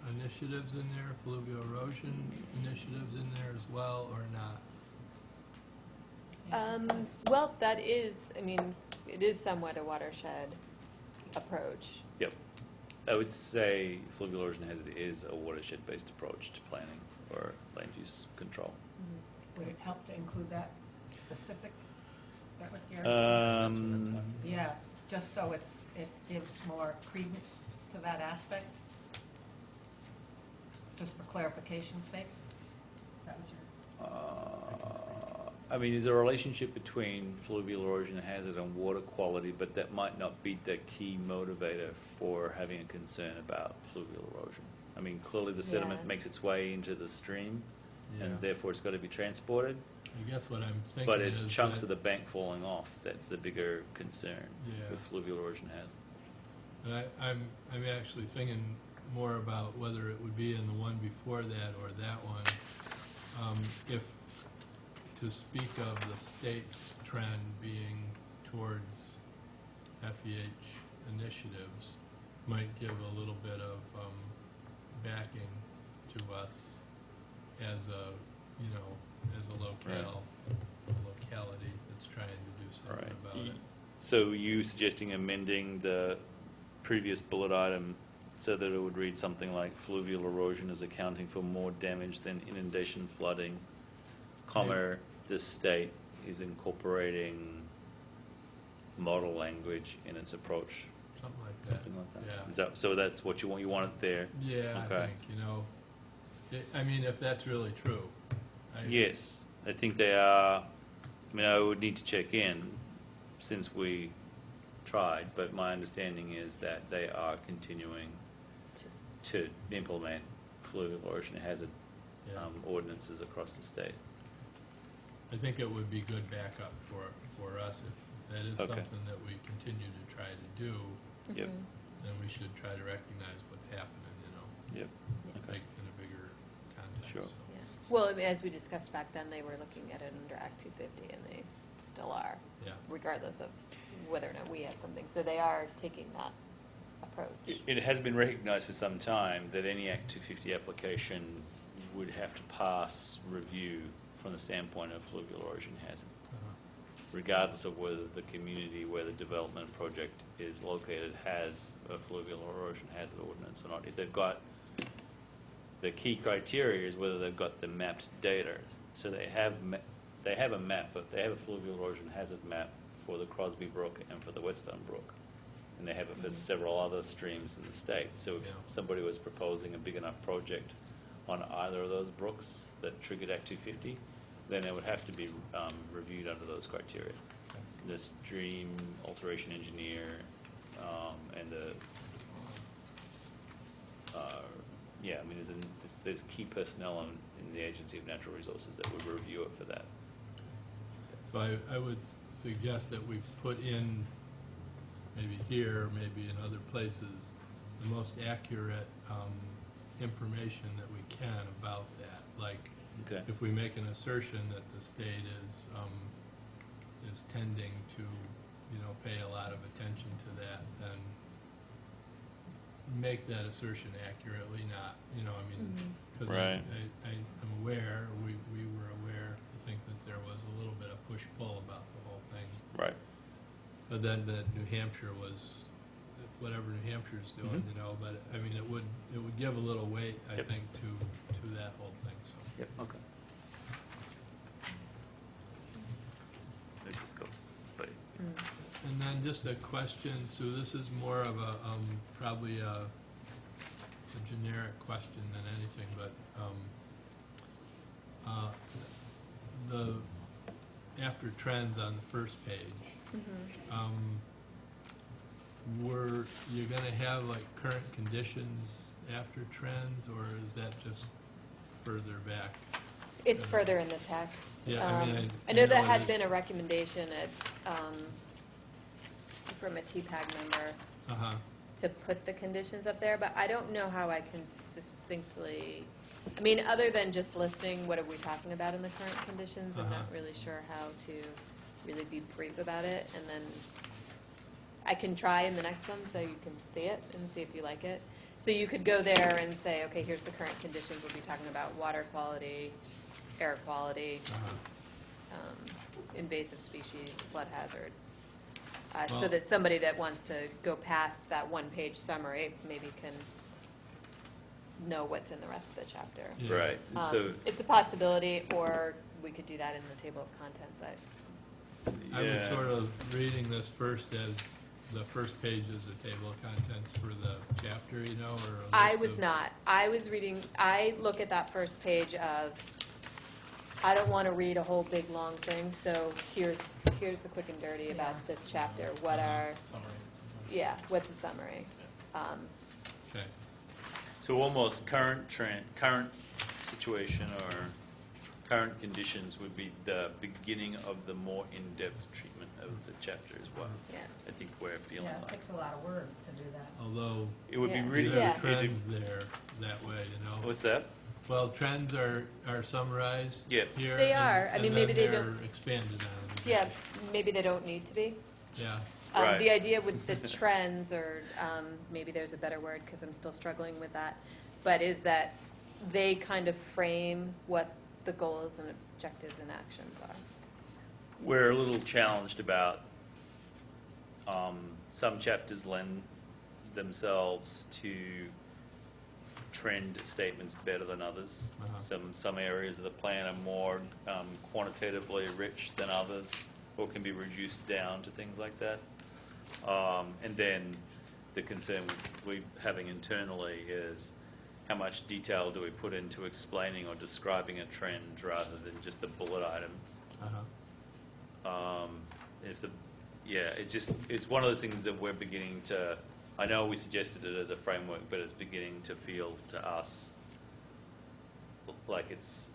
Speaker 1: initiatives in there, fluvial erosion initiatives in there as well, or not?
Speaker 3: Well, that is, I mean, it is somewhat a watershed approach.
Speaker 2: Yep. I would say fluvial erosion hazard is a watershed-based approach to planning or land use control.
Speaker 5: Would it help to include that specific, is that what Gary's talking about? Yeah, just so it gives more credence to that aspect? Just for clarification's sake? Is that what you're?
Speaker 2: I mean, there's a relationship between fluvial erosion hazard and water quality, but that might not be the key motivator for having a concern about fluvial erosion. I mean, clearly the sediment
Speaker 3: Yeah.
Speaker 2: makes its way into the stream,
Speaker 1: Yeah.
Speaker 2: and therefore it's got to be transported.
Speaker 1: I guess what I'm thinking
Speaker 2: But it's
Speaker 1: is
Speaker 2: chunks
Speaker 1: that-
Speaker 2: of the bank falling off that's the bigger concern
Speaker 1: Yeah.
Speaker 2: with fluvial erosion hazard.
Speaker 1: And I'm actually thinking more about whether it would be in the one before that or that one. If, to speak of the state trend being towards FEH initiatives, might give a little bit of backing to us as a, as a locality that's trying to do something about it.
Speaker 2: So you suggesting amending the previous bullet item so that it would read something like fluvial erosion is accounting for more damage than inundation flooding, comma, the state is incorporating model language in its approach,
Speaker 1: Something like that.
Speaker 2: something like that.
Speaker 1: Yeah.
Speaker 2: Is that, so that's what you want it there?
Speaker 1: Yeah,
Speaker 2: Okay.
Speaker 1: I think, I mean, if that's really true.
Speaker 2: Yes, I think they are. I mean, I would need to check in since we tried, but my understanding is that they are continuing to implement fluvial erosion hazard
Speaker 1: Yeah.
Speaker 2: ordinances across the state.
Speaker 1: I think it would be good backup for us if that is
Speaker 2: Okay.
Speaker 1: something that we continue to try to do,
Speaker 2: Yep.
Speaker 1: then we should try to recognize what's happening,
Speaker 2: Yep. Okay.
Speaker 1: in a bigger context.
Speaker 2: Sure.
Speaker 1: so.
Speaker 3: Yeah. Well, I mean, as we discussed back then, they were looking at it under Act 250, and they still are,
Speaker 1: Yeah.
Speaker 3: regardless of whether or not we have something. So they are taking that approach.
Speaker 2: It has been recognized for some time that any Act 250 application would have to pass review from the standpoint of fluvial erosion hazard,
Speaker 1: Uh-huh.
Speaker 2: regardless of whether the community where the development project is located has a fluvial erosion hazard ordinance or not. If they've got the key criteria is whether they've got the mapped data. So they have a map, but they have a fluvial erosion hazard map for the Crosby Brook and for the Whetstone Brook. And they have it for several other streams in the state. So if
Speaker 1: Yeah.
Speaker 2: somebody was proposing a big enough project on either of those brooks that triggered Act 250, then it would have to be reviewed under those criteria. The stream alteration engineer and the yeah, I mean, there's key personnel in the Agency of Natural Resources that would review it for that.
Speaker 1: So I would suggest that we put in, maybe here, maybe in other places, the most accurate information that we can about that. Like,
Speaker 2: Okay.
Speaker 1: if we make an assertion that the state is tending to, pay a lot of attention to that, then make that assertion accurately, not, because
Speaker 2: Right.
Speaker 1: I'm aware, we were aware, I think that there was a little bit of push-pull about the whole thing.
Speaker 2: Right.
Speaker 1: But then that New Hampshire was, whatever New Hampshire's doing,
Speaker 2: Mhm.
Speaker 1: but, I mean, it would give a little weight, I
Speaker 2: Yep.
Speaker 1: think, to that whole thing, so.
Speaker 2: Yep. Okay. Let's just go. But
Speaker 1: And then just a question, so this is more of a, probably a generic question than anything, but, the, after trends on the first page, were you gonna have like current conditions after trends, or is that just further back?
Speaker 3: It's further in the text.
Speaker 1: Yeah, I mean,
Speaker 3: I know
Speaker 1: I
Speaker 3: that
Speaker 1: know
Speaker 3: had
Speaker 1: it-
Speaker 3: been a recommendation from a TPAG member
Speaker 1: Uh-huh,
Speaker 3: to put the conditions up there, but I don't know how I can succinctly, I mean, other than just listing what are we talking about in the current conditions, I'm not really sure how to really be brief about it, and then I can try in the next one so you can see it and see if you like it. So you could go there and say, okay, here's the current conditions, we'll be talking about water quality, air quality,
Speaker 1: uh-huh.
Speaker 3: invasive species, flood hazards. So
Speaker 1: Well-
Speaker 3: that somebody that wants to go past that one-page summary maybe can know what's in the rest of the chapter.
Speaker 1: Yeah.
Speaker 2: right. So
Speaker 3: It's a possibility, or we could do that in the table of contents.
Speaker 1: I was
Speaker 2: Yeah.
Speaker 1: sort of reading this first as the first page is a table of contents for the chapter, or a
Speaker 3: I
Speaker 1: list
Speaker 3: was
Speaker 1: of-
Speaker 3: not. I was reading, I look at that first page of, I don't want to read a whole big, long thing, so here's the quick and dirty about this chapter. What are,
Speaker 4: Summary.
Speaker 3: what's the summary?
Speaker 1: Okay,
Speaker 2: So almost current trend, current situation or current conditions would be the beginning of the more in-depth treatment of the chapter is what
Speaker 3: Yeah.
Speaker 2: I think we're feeling
Speaker 5: Yeah, it
Speaker 2: like.
Speaker 5: takes a lot of words to do that.
Speaker 1: although
Speaker 2: It would be
Speaker 3: Yeah.
Speaker 2: really
Speaker 1: you
Speaker 3: Yeah.
Speaker 1: have trends there that way,
Speaker 2: What's that?
Speaker 1: Well, trends are summarized
Speaker 2: Yeah.
Speaker 1: here.
Speaker 3: They
Speaker 1: and-
Speaker 3: are. I
Speaker 1: and
Speaker 3: mean,
Speaker 1: then
Speaker 3: maybe they
Speaker 1: they're
Speaker 3: don't-
Speaker 1: expanded on. a bit.
Speaker 3: Yeah, maybe they don't need to be.
Speaker 1: Yeah,
Speaker 2: Right.
Speaker 3: The idea with the trends, or maybe there's a better word because I'm still struggling with that, but is that they kind of frame what the goals and objectives and actions are.
Speaker 2: We're a little challenged about some chapters lend themselves to trend statements better than others.
Speaker 1: Uh-huh.
Speaker 2: Some areas of the plan are more quantitatively rich than others, or can be reduced down to things like that. And then the concern we're having internally is how much detail do we put into explaining or describing a trend rather than just a bullet item.
Speaker 1: uh-huh.
Speaker 2: It's one of those things that we're beginning to, I know we suggested it as a framework, but it's beginning to feel to us like it's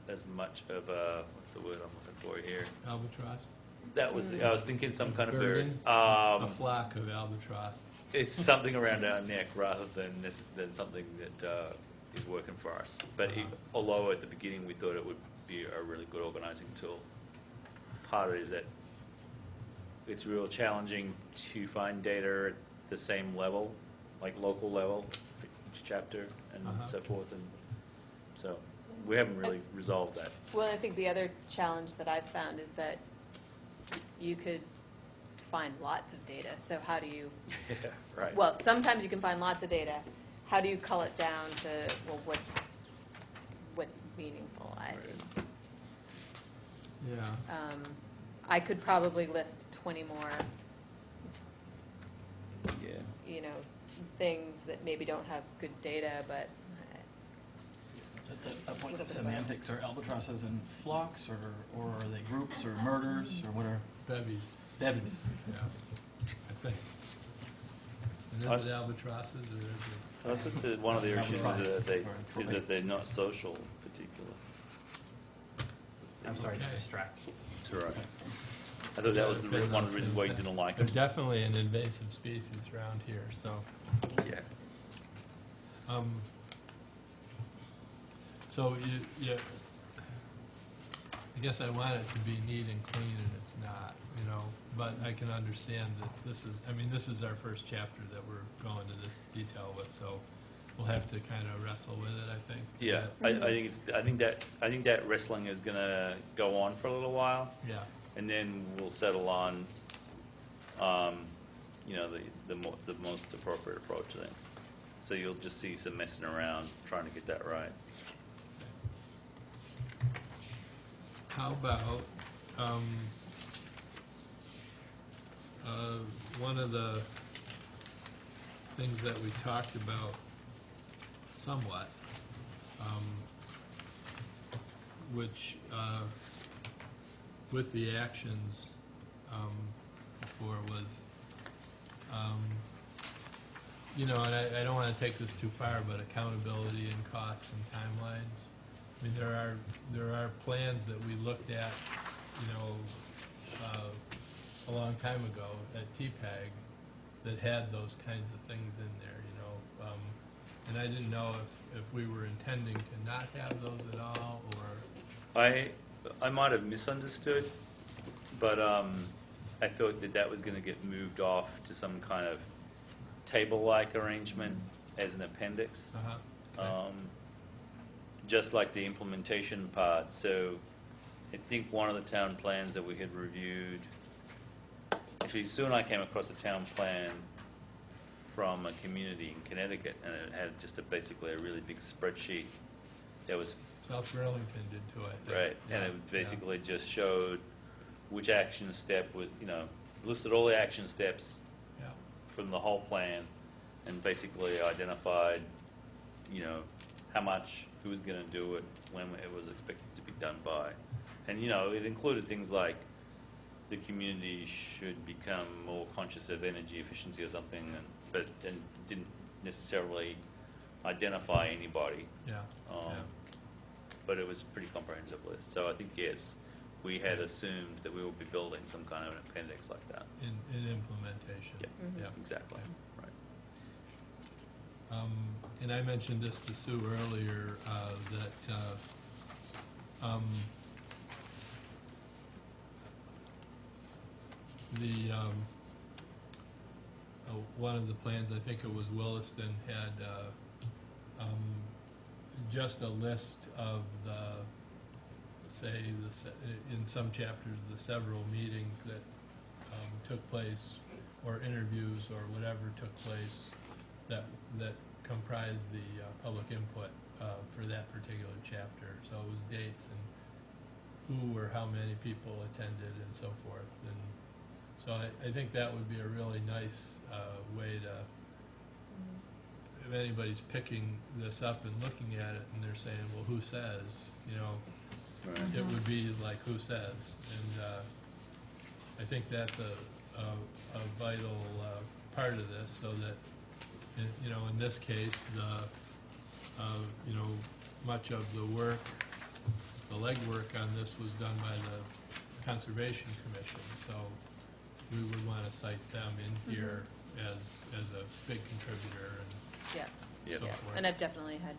Speaker 2: as much of a, what's the word I'm looking for here?
Speaker 1: Albatross,
Speaker 2: That was, I was thinking some kind of bird.
Speaker 1: Birding? a flock of albatross.
Speaker 2: It's something around our neck rather than something that is working for us. But although at the beginning we thought it would be a really good organizing tool, part of it is that it's real challenging to find data at the same level, like local level, for each chapter and so forth. And so we haven't really resolved that.
Speaker 3: Well, I think the other challenge that I've found is that you could find lots of data, so how do you,
Speaker 2: Yeah, right.
Speaker 3: well, sometimes you can find lots of data. how do you cull it down to, well, what's meaningful?
Speaker 1: Yeah.
Speaker 3: I could probably list 20 more,
Speaker 2: Yeah.
Speaker 3: you know, things that maybe don't have good data, but
Speaker 4: Just a point of semantics, are albatrosses in flocks, or are they groups, or murders, or what are
Speaker 1: Bevies,
Speaker 4: bevies?
Speaker 1: yeah, I think. And is it albatrosses or is it?
Speaker 2: I think one of the issues is that
Speaker 4: Right.
Speaker 2: they're not social particularly.
Speaker 4: I'm sorry to
Speaker 1: Okay.
Speaker 4: distract.
Speaker 2: That's right. I thought that was one of the reasons why you didn't like
Speaker 1: They're
Speaker 2: them.
Speaker 1: definitely an invasive species around here, so.
Speaker 2: Yeah.
Speaker 1: So you, I guess I want it to be neat and clean, and it's not, you know, but I can understand that this is our first chapter that we're going to this detail with, so we'll have to kind of wrestle with it, I think. Is
Speaker 2: Yeah,
Speaker 1: that-
Speaker 2: I think that wrestling is gonna go on for a little while,
Speaker 1: Yeah,
Speaker 2: and then we'll settle on, you know, the most appropriate approach then. So you'll just see some messing around trying to get that right.
Speaker 1: how about, one of the things that we talked about somewhat, which, with the actions, before was, you know, and I don't want to take this too far, but accountability and costs and timelines. I mean, there are plans that we looked at, you know, a long time ago at TPAG that had those kinds of things in there, you know. And I didn't know if we were intending to not have those at all, or,
Speaker 2: I might have misunderstood, but I thought that was going to get moved off to some kind of table-like arrangement as an appendix.
Speaker 1: okay.
Speaker 2: Just like the implementation part. So I think one of the town plans that we had reviewed, actually Sue and I came across a town plan from a community in Connecticut, and it had just basically a really big spreadsheet that was
Speaker 1: South Burlington did to it.
Speaker 2: right, and
Speaker 1: Yeah,
Speaker 2: it basically just showed which action step would, you know, listed all the action steps
Speaker 1: yeah,
Speaker 2: from the whole plan, and basically identified, you know, how much, who was going to do it, when it was expected to be done by. And, you know, it included things like the community should become more conscious of energy efficiency or something, and didn't necessarily identify anybody.
Speaker 1: yeah, yeah.
Speaker 2: But it was a pretty comprehensive list. So I think, yes, we had assumed that we would be building some kind of an appendix like that.
Speaker 1: In implementation.
Speaker 2: Yep.
Speaker 1: Yeah.
Speaker 2: Exactly.
Speaker 1: Okay.
Speaker 2: Right.
Speaker 1: And I mentioned this to Sue earlier, that the one of the plans, I think it was Williston, had just a list of in some chapters, the several meetings that took place, or interviews, or whatever took place that comprised the public input for that particular chapter. So it was dates and who or how many people attended and so forth. And so I think that would be a really nice way to, if anybody's picking this up and looking at it and they're saying, well, who says, you know,
Speaker 2: Right.
Speaker 1: it would be like who says. And I think that's a vital part of this, so that, you know, in this case, you know, much of the work, the legwork on this was done by the Conservation Commission, so we would want to cite them in here as a big contributor and
Speaker 3: Yeah,
Speaker 2: Yep.
Speaker 1: so
Speaker 3: yeah.
Speaker 1: forth.
Speaker 3: And I've definitely had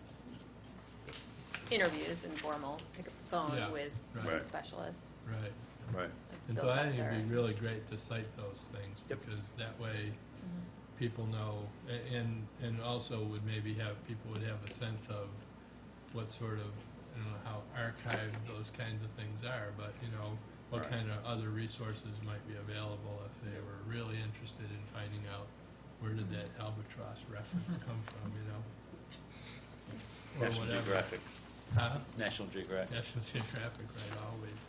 Speaker 3: interviews, informal, pick up the phone
Speaker 1: Yeah,
Speaker 3: with
Speaker 1: right.
Speaker 3: some
Speaker 2: Right.
Speaker 3: specialists.
Speaker 1: Right.
Speaker 2: Right.
Speaker 3: like
Speaker 1: And
Speaker 3: Bill
Speaker 1: so I think
Speaker 3: Becker
Speaker 1: it'd
Speaker 3: and-
Speaker 1: be really great to cite those things,
Speaker 2: Yep.
Speaker 1: because that way people know, and also would maybe people would have a sense of what sort of, I don't know how archived those kinds of things are, but, you know, what
Speaker 2: Right.
Speaker 1: kind of other resources might be available if they were really interested in finding out where did that albatross reference come from, you know? or
Speaker 2: National
Speaker 1: whatever.
Speaker 2: Geographic.
Speaker 1: Huh?
Speaker 2: National Geographic.
Speaker 1: National Geographic, right, always.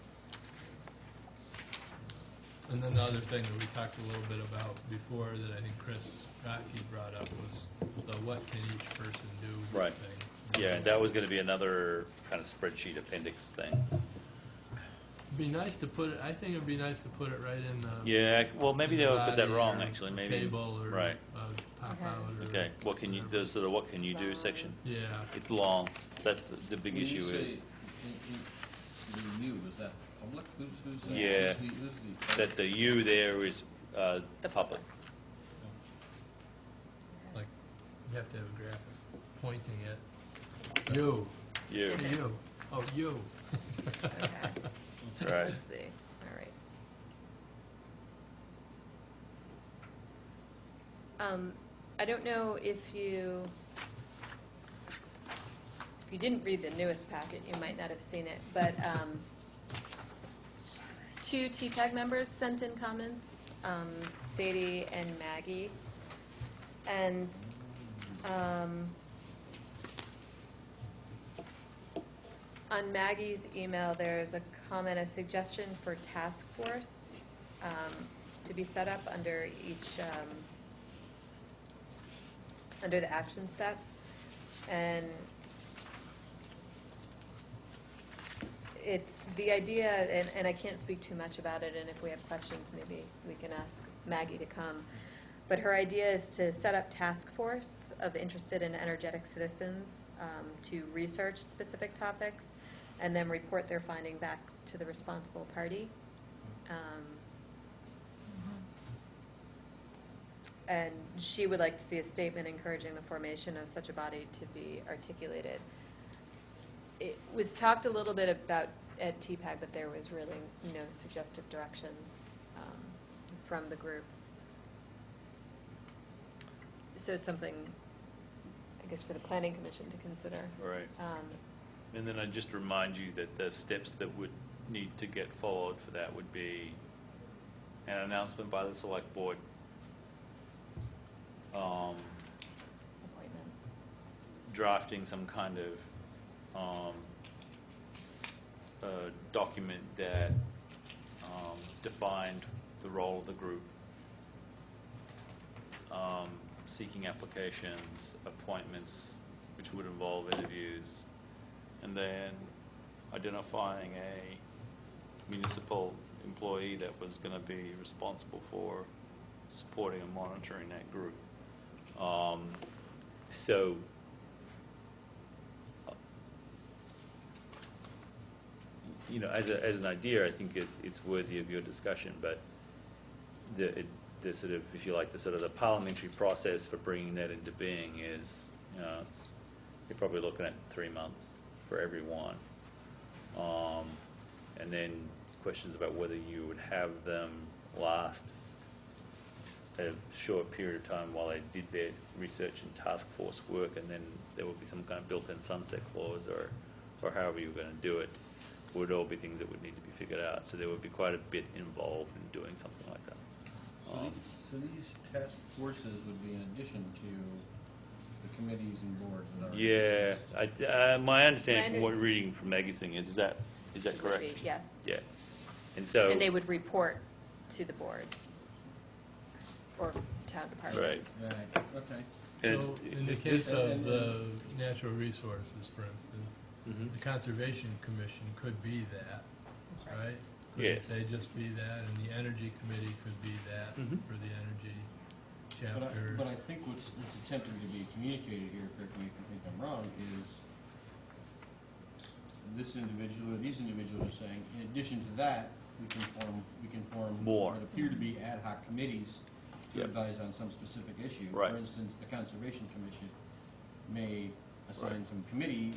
Speaker 1: And then the other thing that we talked a little bit about before that I think Chris Rotke brought up was the what can each person do
Speaker 2: Right.
Speaker 1: thing.
Speaker 2: Yeah, that was going to be another kind of spreadsheet appendix thing.
Speaker 1: It'd be nice to put it, I think it'd be nice to put it right in the.
Speaker 2: Yeah, well, maybe
Speaker 1: in
Speaker 2: they
Speaker 1: the
Speaker 2: would put that
Speaker 1: body
Speaker 2: wrong,
Speaker 1: or
Speaker 2: actually.
Speaker 1: a
Speaker 2: Maybe
Speaker 1: Table or
Speaker 2: right.
Speaker 1: pop
Speaker 3: Okay.
Speaker 1: out or.
Speaker 2: Okay, what can you?
Speaker 1: whatever.
Speaker 2: The sort of what can you do section.
Speaker 1: Yeah.
Speaker 2: It's long. That's the big
Speaker 7: When you
Speaker 2: issue
Speaker 7: say
Speaker 2: is
Speaker 7: the you, is that public? Who's that?
Speaker 2: Yeah.
Speaker 7: Who's the-
Speaker 2: that the you there is
Speaker 3: The
Speaker 2: public.
Speaker 1: Like, you have to have a graphic pointing at you.
Speaker 2: You.
Speaker 1: What are you? Oh, you.
Speaker 3: Okay,
Speaker 2: Right.
Speaker 3: let's see, all right. I don't know if you didn't read the newest packet, you might not have seen it, but, two TPAG members sent in comments, Sadie and Maggie. And, on Maggie's email, there's a comment, a suggestion for task force to be set up under each, under the action steps. And it's the idea, and I can't speak too much about it, and if we have questions, maybe we can ask Maggie to come. But her idea is to set up task force of interested and energetic citizens to research specific topics and then report their finding back to the responsible party. And she would like to see a statement encouraging the formation of such a body to be articulated. It was talked a little bit about at TPAG, but there was really no suggestive direction from the group. So it's something, I guess, for the Planning Commission to consider.
Speaker 2: Right. And then I just remind you that the steps that would need to get followed for that would be an announcement by the select board,
Speaker 3: Appointment.
Speaker 2: drafting some kind of document that defined the role of the group, seeking applications, appointments, which would involve interviews, and then identifying a municipal employee that was going to be responsible for supporting and monitoring that group. So you know, as an idea, I think it's worthy of your discussion, but the sort of, if you like, the sort of the parliamentary process for bringing that into being is, you know, you're probably looking at 3 months for every one. And then questions about whether you would have them last a short period of time while they did their research and task force work, and then there would be some kind of built-in sunset clause or however you were going to do it, would all be things that would need to be figured out. So there would be quite a bit involved in doing something like that.
Speaker 7: So these task forces would be in addition to the committees and boards that are.
Speaker 2: Yeah, my understanding from what reading from Maggie's thing is that
Speaker 3: Would
Speaker 2: correct?
Speaker 3: be, yes.
Speaker 2: Yes. And so.
Speaker 3: And they would report to the boards or town departments.
Speaker 7: Right, okay.
Speaker 2: And
Speaker 1: So
Speaker 2: it's-
Speaker 1: in the
Speaker 2: this-
Speaker 1: case
Speaker 2: this-
Speaker 1: of the natural resources, for instance,
Speaker 2: Mhm.
Speaker 1: the Conservation Commission could be that, right?
Speaker 2: Yes.
Speaker 1: Could they just be that, and the Energy Committee could be that
Speaker 2: Mhm.
Speaker 1: for the energy
Speaker 7: But
Speaker 1: chapter?
Speaker 7: I think what's attempting to be communicated here, correct me if you think I'm wrong, is this individual, or these individuals are saying, in addition to that, we can form
Speaker 2: More.
Speaker 7: what appear to be ad hoc committees to
Speaker 2: Yep.
Speaker 7: advise on some specific issue.
Speaker 2: Right.
Speaker 7: For instance, the Conservation Commission may assign
Speaker 2: Right.
Speaker 7: some committee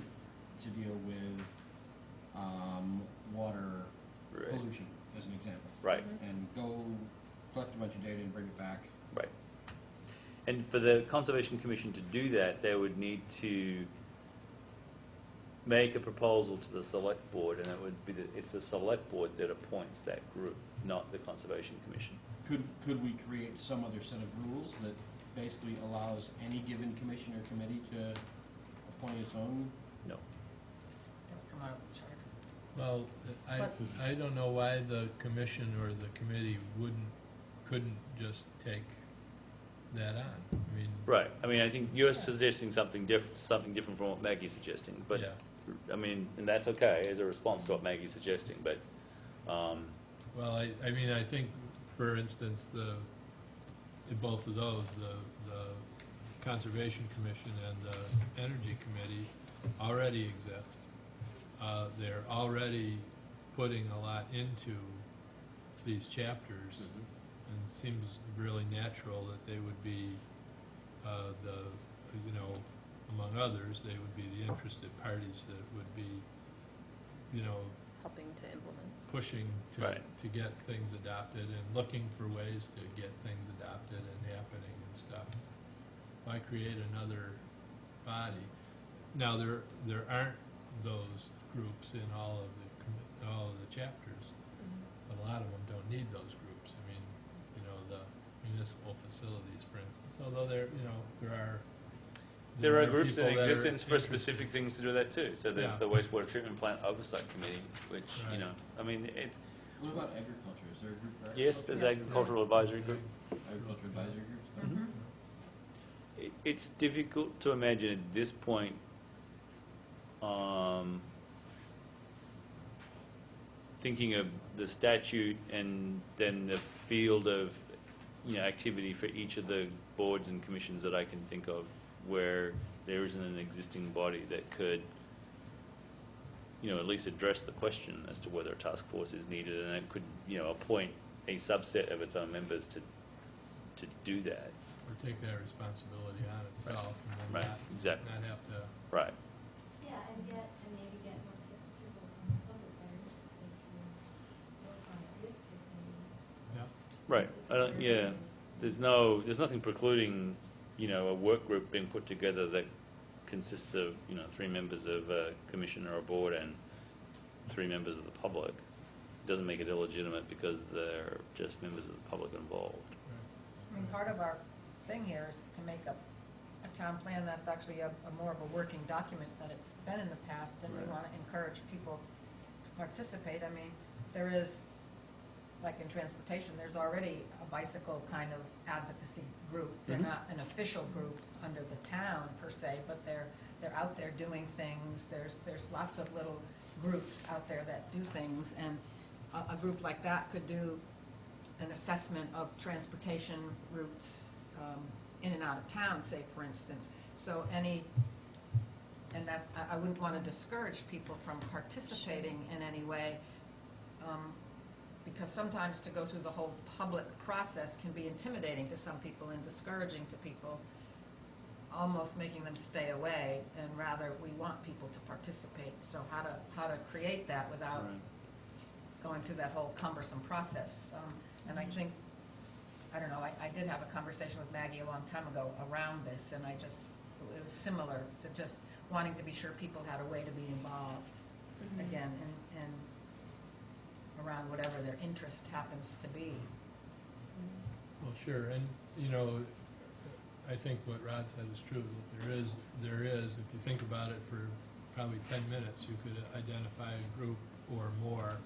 Speaker 7: to deal with water
Speaker 2: Right.
Speaker 7: pollution, as an example.
Speaker 2: Right.
Speaker 7: And go collect a bunch of data and bring it back.
Speaker 2: Right. And for the Conservation Commission to do that, they would need to make a proposal to the Select Board, and it would be it's the Select Board that appoints that group, not the Conservation Commission.
Speaker 7: Could we create some other set of rules that basically allows any given commission or committee to appoint its own?
Speaker 2: No.
Speaker 5: That would come out of the charter.
Speaker 1: Well,
Speaker 5: But-
Speaker 1: I don't know why the commission or the committee couldn't just take that on. I mean,
Speaker 2: Right. I mean, I think you're suggesting something different from what Maggie's suggesting. But
Speaker 1: yeah.
Speaker 2: I mean, and that's okay as a response to what Maggie's suggesting. But
Speaker 1: Well, I mean, I think, for instance, in both of those, the Conservation Commission and the Energy Committee already exist. They're already putting a lot into these chapters, and it seems really natural that they would be among others, they would be the interested parties that would be,
Speaker 3: Helping to implement.
Speaker 1: pushing
Speaker 2: Right.
Speaker 1: to get things adopted and looking for ways to get things adopted and happening and stuff. Why create another body? Now, there aren't those groups in all of the chapters, but a lot of them don't need those groups. I mean, the municipal facilities, for instance, although there
Speaker 2: there are groups
Speaker 1: people
Speaker 2: in
Speaker 1: that are
Speaker 2: existence for
Speaker 1: interested.
Speaker 2: specific things to do that too. So there's
Speaker 1: Yeah.
Speaker 2: the wastewater treatment plant oversight committee, which
Speaker 1: Right.
Speaker 2: I mean, it.
Speaker 7: What about agriculture? Is there a group for agriculture?
Speaker 2: Yes, there's
Speaker 5: Yes.
Speaker 2: agricultural advisory group.
Speaker 7: Agriculture advisory groups?
Speaker 5: Mm-hmm.
Speaker 2: It's difficult to imagine at this point thinking of the statute and then the field of activity for each of the boards and commissions that I can think of where there isn't an existing body that could at least address the question as to whether a task force is needed, and it could appoint a subset of its own members to do that.
Speaker 1: Or take that responsibility on itself and then
Speaker 2: Right,
Speaker 1: not
Speaker 2: exactly.
Speaker 1: have to.
Speaker 2: Right.
Speaker 8: Yeah, and maybe get more people from the public that are interested to work on it with the committee.
Speaker 1: Yeah.
Speaker 2: Right. There's nothing precluding, a work group being put together that consists of, 3 members of a commission or a board and 3 members of the public. It doesn't make it illegitimate because they're just members of the public involved.
Speaker 5: I mean, part of our thing here is to make a town plan that's actually a more of a working document than it's been in the past, and we
Speaker 2: Right.
Speaker 5: want to encourage people to participate. I mean, there is, like in transportation, there's already a bicycle kind of advocacy group. They're
Speaker 2: Mhm.
Speaker 5: not an official group under the town per se, but they're out there doing things. There's lots of little groups out there that do things, and a group like that could do an assessment of transportation routes in and out of town, say, for instance. So I wouldn't want to discourage people from participating in any way, because sometimes to go through the whole public process can be intimidating to some people and discouraging to people, almost making them stay away, and rather we want people to participate. So how to create that without
Speaker 2: Right.
Speaker 5: going through that whole cumbersome process. And I think, I don't know, I did have a conversation with Maggie a long time ago around this, and it was similar to just wanting to be sure people had a way to be involved, again, in around whatever their interest happens to be.
Speaker 1: Well, sure, and, I think what Rod said is true, that there is, if you think about it for probably 10 minutes, you could identify a group or more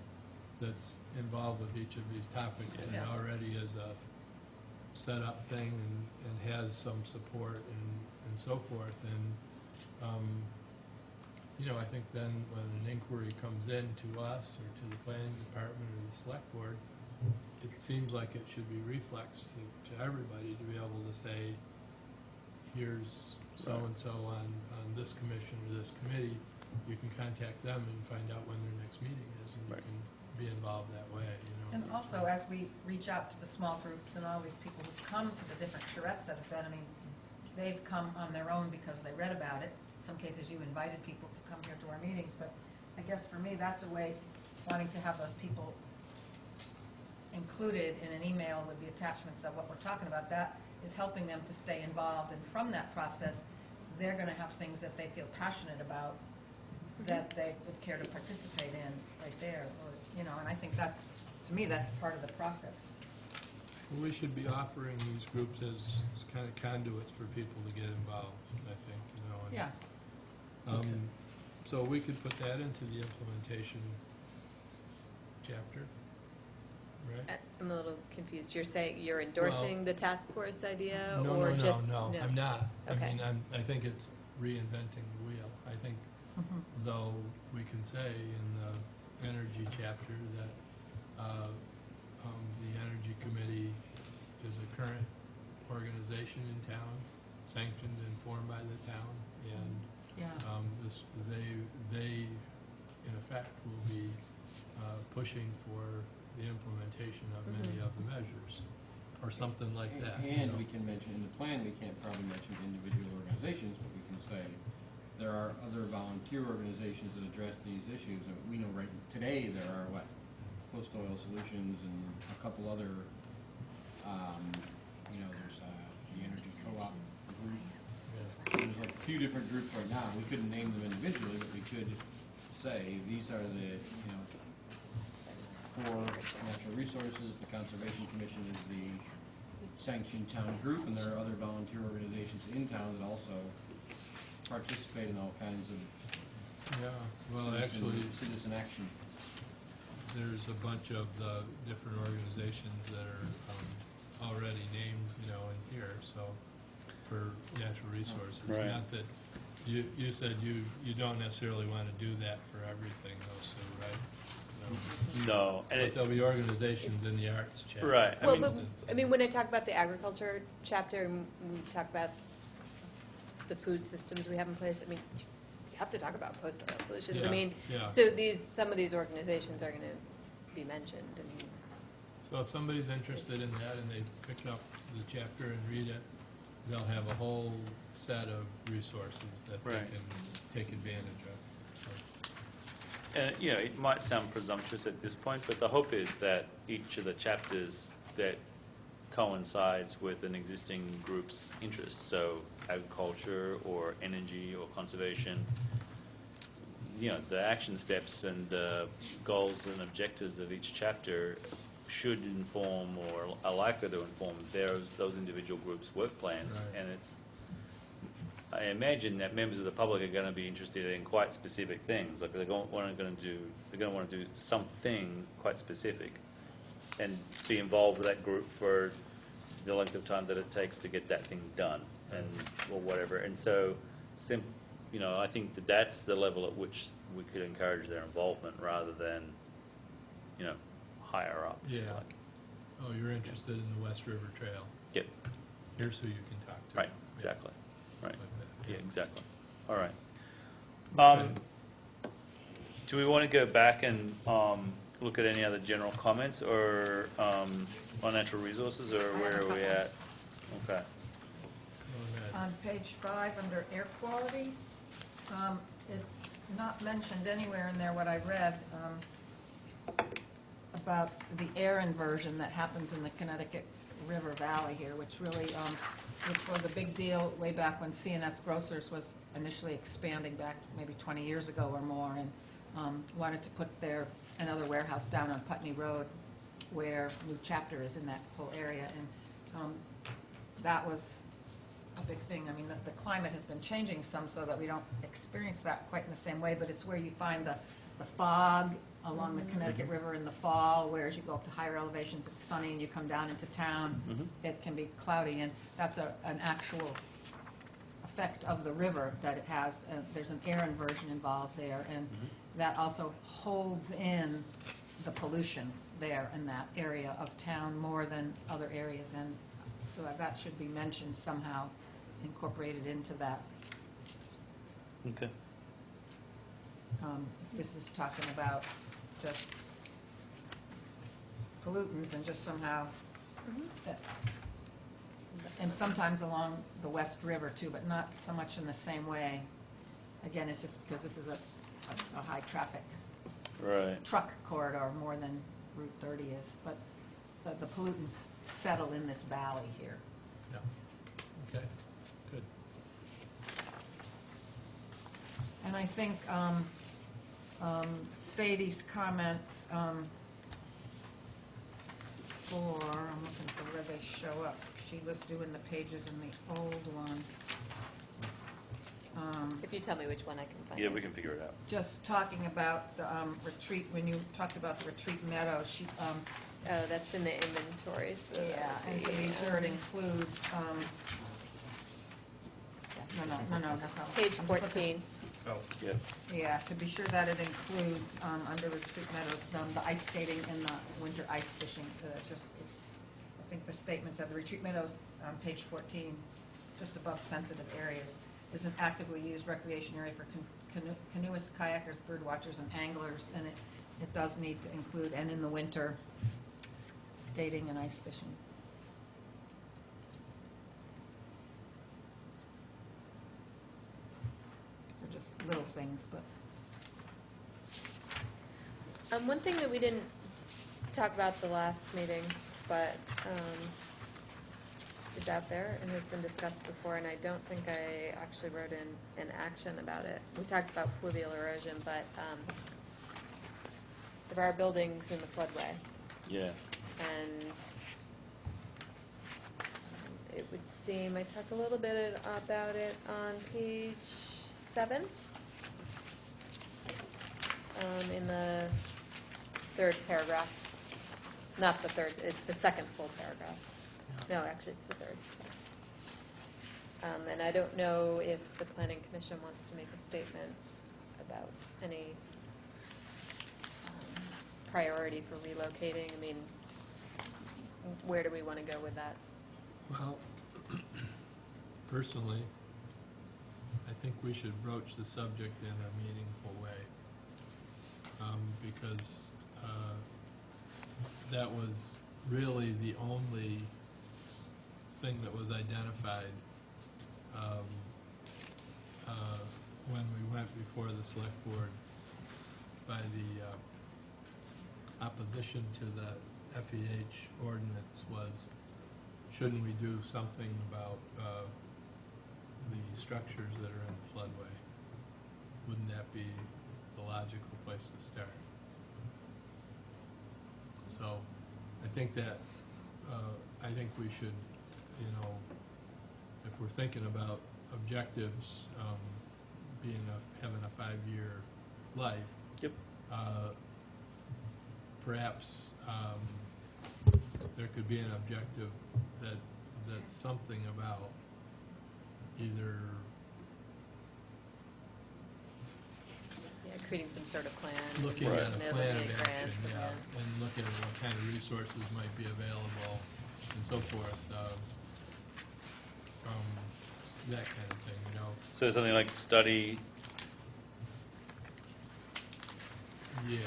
Speaker 1: that's involved with each of these topics and
Speaker 5: Yeah.
Speaker 1: already is a set-up thing and has some support and so forth. And, I think then when an inquiry comes in to us or to the planning department or the select board, it seems like it should be reflexed to everybody to be able to say, here's so-and-so on this commission or this committee. You can contact them and find out when their next meeting is, and you
Speaker 2: Right.
Speaker 1: can be involved that way,
Speaker 5: And also, as we reach out to the small groups and all these people who've come to the different charrettes that have been, I mean, they've come on their own because they read about it. In some cases, you invited people to come here to our meetings, but I guess for me, that's a way, wanting to have those people included in an email with the attachments of what we're talking about, that is helping them to stay involved, and from that process, they're gonna have things that they feel passionate about that they would care to participate in right there, or, and I think that's, to me, that's part of the process.
Speaker 1: Well, we should be offering these groups as kind of conduits for people to get involved, I think, and
Speaker 5: Yeah,
Speaker 2: Okay.
Speaker 1: So we could put that into the implementation chapter, right?
Speaker 3: I'm a little confused. You're saying you're endorsing the task force idea,
Speaker 1: No,
Speaker 3: or
Speaker 1: no,
Speaker 3: just
Speaker 1: no, I'm not.
Speaker 3: Okay.
Speaker 1: I mean, I think it's reinventing the wheel. I think, though, we can say in the energy chapter that the Energy Committee is a current organization in town, sanctioned and formed by the town, and
Speaker 5: Yeah.
Speaker 1: they, in effect, will be pushing for the implementation of many of the measures, or something like that. you
Speaker 7: And
Speaker 1: know.
Speaker 7: we can mention, in the plan, we can't probably mention individual organizations, but we can say there are other volunteer organizations that address these issues. And we know right today there are, Post Oil Solutions and a couple other, there's the Energy Co-op group. There's like a few different groups right now. We couldn't name them individually, but we could say these are the, for natural resources, the Conservation Commission is the sanctioned town group, and there are other volunteer organizations in town that also participate in all kinds of
Speaker 1: Yeah, well, actually,
Speaker 7: citizen action.
Speaker 1: there's a bunch of the different organizations that are already named, in here, so, for natural resources.
Speaker 2: Right.
Speaker 1: Not that, you said you don't necessarily want to do that for everything, though, Sue, right?
Speaker 2: No, and
Speaker 1: But there'll be organizations in the arts chapter.
Speaker 2: Right,
Speaker 1: for
Speaker 3: Well, but,
Speaker 1: instance.
Speaker 3: I mean, when I talk about the agriculture chapter, and we talk about the food systems we have in place, I mean, you have to talk about Post Oil Solutions. I
Speaker 1: Yeah,
Speaker 3: mean,
Speaker 1: yeah.
Speaker 3: so some of these organizations are going to be mentioned. And
Speaker 1: So if somebody's interested in that and they pick up the chapter and read it, they'll have a whole set of resources that they
Speaker 2: Right.
Speaker 1: can take advantage of. So,
Speaker 2: And, it might sound presumptuous at this point, but the hope is that each of the chapters that coincides with an existing group's interest, so agriculture or energy or conservation, the action steps and the goals and objectives of each chapter should inform or are likely to inform those individual groups' work plans.
Speaker 1: Right.
Speaker 2: And I imagine that members of the public are going to be interested in quite specific things. Like they're going to want to do something quite specific, and be involved with that group for the length of time that it takes to get that thing done, or whatever. And so, I think that's the level at which we could encourage their involvement rather than, higher up. if you
Speaker 1: Yeah.
Speaker 2: like.
Speaker 1: Oh, you're interested in the West River Trail.
Speaker 2: Yep.
Speaker 1: Here's who you can talk to.
Speaker 2: Right.
Speaker 1: Yeah.
Speaker 2: Exactly. Right.
Speaker 1: Like that.
Speaker 2: Yeah. Exactly. All right.
Speaker 1: Okay.
Speaker 2: Do we want to go back and look at any other general comments or on natural resources, or
Speaker 5: I have
Speaker 2: where
Speaker 5: a
Speaker 2: are we
Speaker 5: couple.
Speaker 2: at? Okay.
Speaker 1: Go ahead.
Speaker 5: On page 5, under air quality, it's not mentioned anywhere in there what I read about the air inversion that happens in the Connecticut River Valley here, which really, which was a big deal way back when CNS Grocers was initially expanding back maybe 20 years ago or more, and wanted to put another warehouse down on Putney Road, where New Chapter is in that whole area, and that was a big thing. I mean, the climate has been changing some so that we don't experience that quite in the same way, but it's where you find the fog along the Connecticut River in the fall, whereas you go up to higher elevations, it's sunny, and you come down into town, it can be cloudy, and that's an actual effect of the river that it has. There's an air inversion involved there, and that also holds in the pollution there in that area of town more than other areas, and so that should be mentioned somehow, incorporated into that.
Speaker 2: Okay.
Speaker 5: This is talking about just pollutants and just somehow, that- and sometimes along the West River too, but not so much in the same way. Again, it's just because this is a high-traffic
Speaker 2: Right.
Speaker 5: truck corridor more than Route 30 is, but the pollutants settle in this valley here.
Speaker 1: Yeah. Okay, good.
Speaker 5: And I think Sadie's comment I'm looking for where they show up. She was doing the pages in the old one.
Speaker 3: If you tell me which one, I can find it.
Speaker 2: Yeah, we can figure it out.
Speaker 5: Just talking about the retreat, when you talked about the retreat meadow, she,
Speaker 3: Oh, that's in the inventory, so. that
Speaker 5: yeah,
Speaker 3: would
Speaker 5: and to be sure it includes, no, that's not.
Speaker 3: Page
Speaker 5: I'm just looking-
Speaker 3: 14.
Speaker 4: Oh,
Speaker 2: Yep.
Speaker 5: Yeah, to be sure that it includes, under retreat meadows, the ice skating and the winter ice fishing, I think the statement said the retreat meadows on page 14, just above sensitive areas, is an actively used recreation area for canoeists, kayakers, bird watchers, and anglers, and it does need to include, and in the winter, skating and ice fishing. They're just little things, but.
Speaker 3: One thing that we didn't talk about the last meeting, but is out there and has been discussed before, and I don't think I actually wrote in an action about it. We talked about fluvial erosion, but there are buildings in the floodway,
Speaker 2: Yeah.
Speaker 3: and it would seem, I talk a little bit about it on page 7, in the third paragraph. Not the third, it's the second full paragraph. No, actually, it's the third. And I don't know if the planning commission wants to make a statement about any priority for relocating. I mean, where do we want to go with that?
Speaker 1: Well, personally, I think we should broach the subject in a meaningful way, because that was really the only thing that was identified when we went before the select board by the opposition to the FEH ordinance was, shouldn't we do something about the structures that are in the floodway? Wouldn't that be the logical place to start? So I think that, I think we should, if we're thinking about objectives, having a 5-year life,
Speaker 2: Yep.
Speaker 1: perhaps there could be an objective that's something about either
Speaker 3: Creating some sort of plan.
Speaker 1: looking
Speaker 2: Right.
Speaker 1: at a
Speaker 3: And there
Speaker 1: plan
Speaker 3: would
Speaker 1: of
Speaker 3: be
Speaker 1: action,
Speaker 3: grants,
Speaker 1: yeah, and look at what kind of resources might be available and so forth, that kind of thing,
Speaker 2: So something like study,
Speaker 1: Yeah,